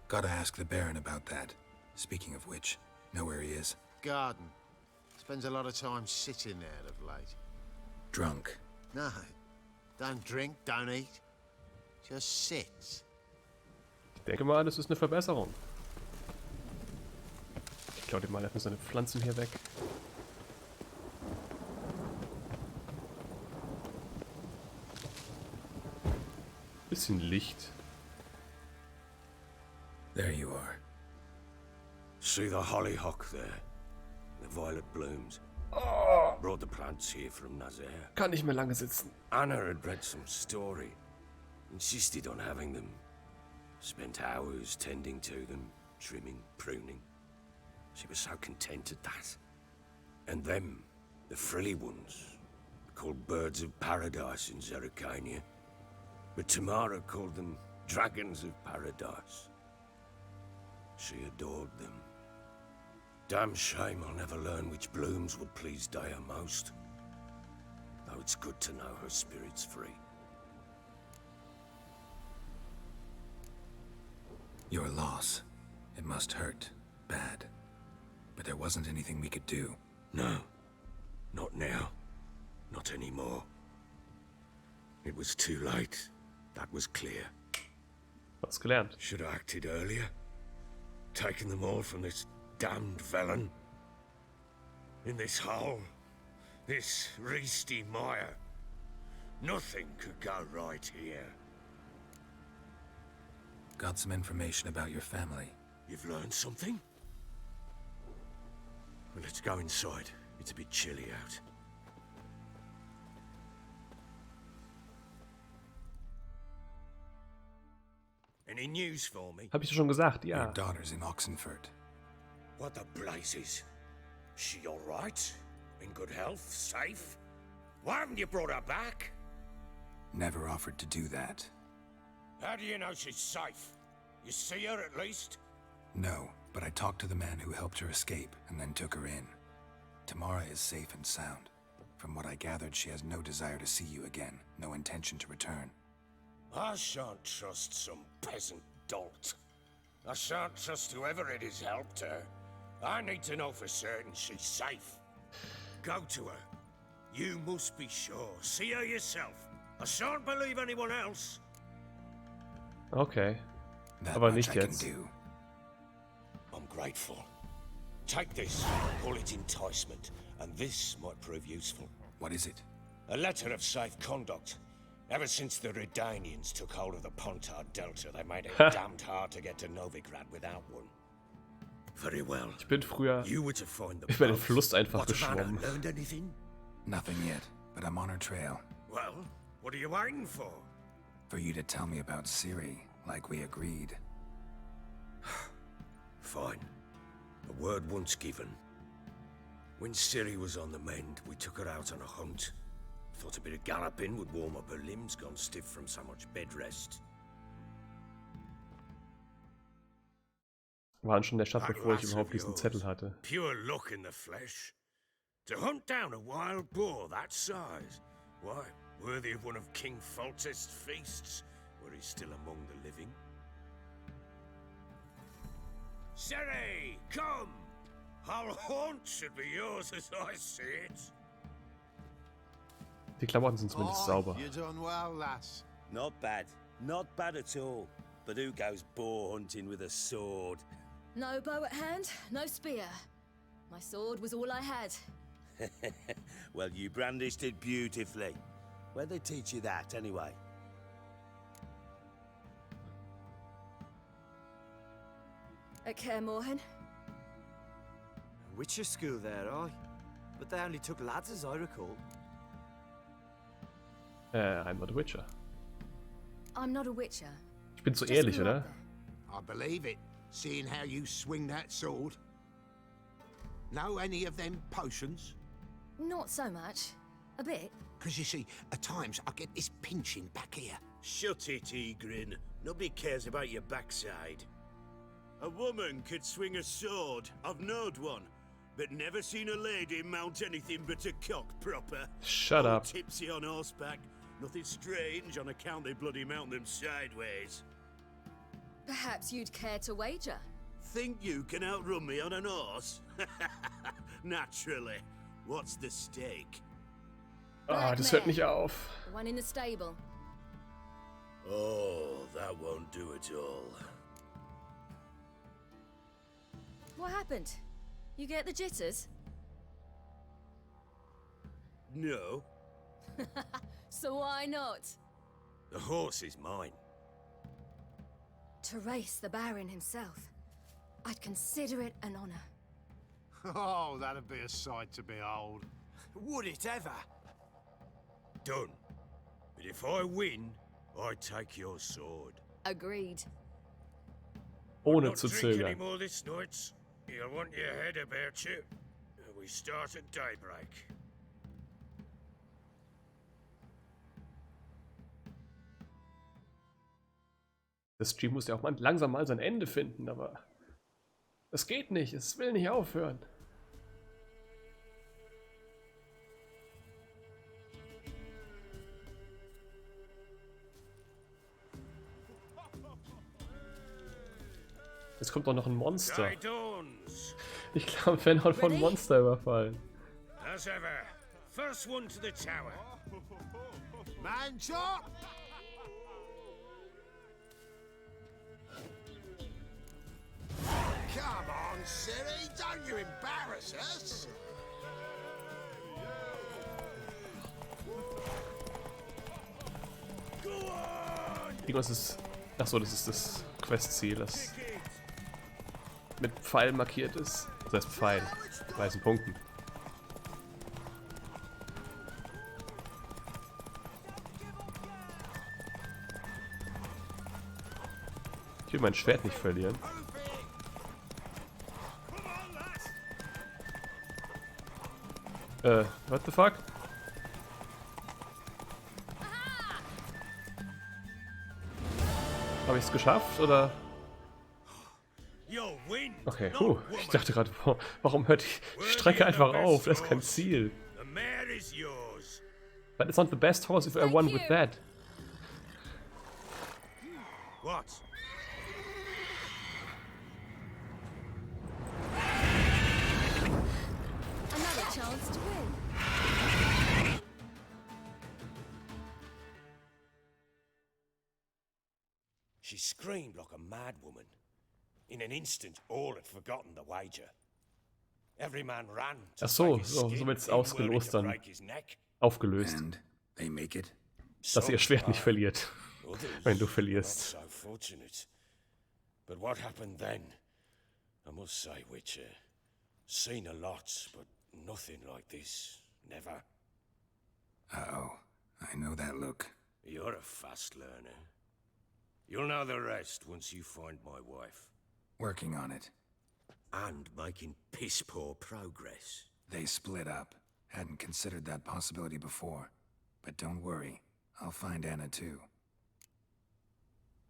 Gotta ask the Baron about that. Speaking of which, know where he is? Garden. Spends a lot of time sitting there of late. Drunk. No. Don't drink, don't eat. Just sits. Ich denke mal, das ist eine Verbesserung. Ich klaue dir mal erstmal seine Pflanzen hier weg. Bisschen Licht. There you are. See the hollyhock there? The violet blooms. Brought the plants here from Nazaire. Kann nicht mehr lange sitzen. Anna had read some story. Insisted on having them. Spent hours tending to them, trimming, pruning. She was so content at that. And them, the frilly ones, called birds of paradise in Zerrikania. But Tamara called them dragons of paradise. She adored them. Damn shame I'll never learn which blooms would please Dea most. Though it's good to know her spirit's free. Your loss. It must hurt. Bad. But there wasn't anything we could do. No. Not now. Not anymore. It was too late. That was clear. Was gelernt. Should have acted earlier. Taken them all from this damned felon. In this hole. This reesty mire. Nothing could go right here. Got some information about your family. You've learned something? Well, let's go inside. It's a bit chilly out. Any news for me? Hab ich doch schon gesagt, ja. Your daughter's in Oxenford. What the blazes? She all right? In good health? Safe? Why haven't you brought her back? Never offered to do that. How do you know she's safe? You see her at least? No, but I talked to the man who helped her escape and then took her in. Tamara is safe and sound. From what I gathered, she has no desire to see you again, no intention to return. I shan't trust some peasant dolt. I shan't trust whoever it is helped her. I need to know for certain she's safe. Go to her. You must be sure. See her yourself. I shan't believe anyone else. Okay. Aber nicht jetzt. I'm grateful. Take this. Call it enticement. And this might prove useful. What is it? A letter of safe conduct. Ever since the Redanians took hold of the Pontard Delta, they made it damned hard to get to Novigrad without one. Very well. Ich bin früher You were to find the über den Fluss einfach What about her? geschwommen. Learned anything? Nothing yet, but I'm on her trail. Well, what are you waiting for? For you to tell me about Ciri, like we agreed. Fine. A word once given. When Ciri was on the mend, we took her out on a hunt. Thought a bit of galloping would warm up her limbs, gone stiff from so much bed rest. Waren schon in der Stadt, bevor ich überhaupt diesen Zettel hatte. Pure luck in the flesh. To hunt down a wild boar that size. Why, worthy of one of King Foltest's feasts, where he's still among the living. Ciri, come! Our haunt should be yours as I see it. Die Klamotten sind zumindest sauber. You're done well, lass. Not bad. Not bad at all. But who goes boar hunting with a sword? No bow at hand, no spear. My sword was all I had. Well, you brandished it beautifully. Where'd they teach you that, anyway? At Kaer Morhen. Witcher school there, aye. But they only took lads, as I recall. I'm not a Witcher. I'm not a Witcher. Ich bin zu ehrlich, oder? I believe it, seeing how you swing that sword. Know any of them potions? Not so much. A bit. Because you see, at times I get this pinching back here. Shut it, Egrin. Nobody cares about your backside. A woman could swing a sword. I've knowed one. But never seen a lady mount anything but a cock proper. Shut up. Tipsy on horseback. Nothing strange on account they bloody mount them sideways. Perhaps you'd care to wager? Think you can outrun me on an horse? Naturally. What's the stake? Ah, das hört nicht auf. The one in the stable. Oh, that won't do it all. What happened? You get the jitters? No. So why not? The horse is mine. to race the Baron himself, I'd consider it an honor. Oh, that'd be a sight to behold. Would it ever? Done. But if I win, I take your sword. Agreed. Ohne Not zu drink any zögern. more this night. You'll want your head about you. We start at daybreak. Das Stream muss ja auch mal langsam mal sein Ende finden, aber es geht nicht, es will nicht aufhören. Jetzt kommt doch noch ein Monster. Ich glaube, wir werden von Monster überfallen. As ever, first one to the tower. Man chop! Come on, Siri, don't you embarrass us! Irgendwas ist. Achso, das ist das Questziel, das mit Pfeil markiert ist. Das heißt Pfeil, weißen Punkten. Ich will mein Schwert nicht verlieren. What the fuck? Habe ich es geschafft, oder? Okay, ich dachte gerade, warum hört die Strecke einfach auf? Das ist kein Ziel. But it's not the best horse if I won with that. What? Another chance to win. She screamed like a mad woman. In an instant, all had forgotten the wager. Every man ran. Ach so, so wird's ausgelost dann. Aufgelöst. Dass ihr Schwert nicht verliert, wenn du verlierst. But what happened then? I must say, Witcher, seen a lot, but nothing like this. Never. Uh-oh. I know that look. You're a fast learner. You'll know the rest once you find my wife. Working on it. And making piss-poor progress. They split up. Hadn't considered that possibility before. But don't worry. I'll find Anna too.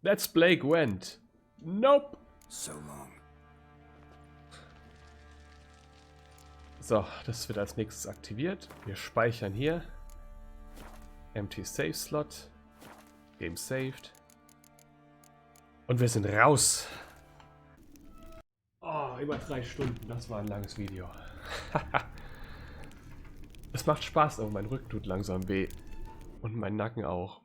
That's Blake went. Nope. So long. So, das wird als nächstes aktiviert. Wir speichern hier. Empty Save Slot. Game saved. Und wir sind raus. Oh, über 3 Stunden. Das war ein langes Video. Es macht Spaß, aber mein Rücken tut langsam weh. Und mein Nacken auch.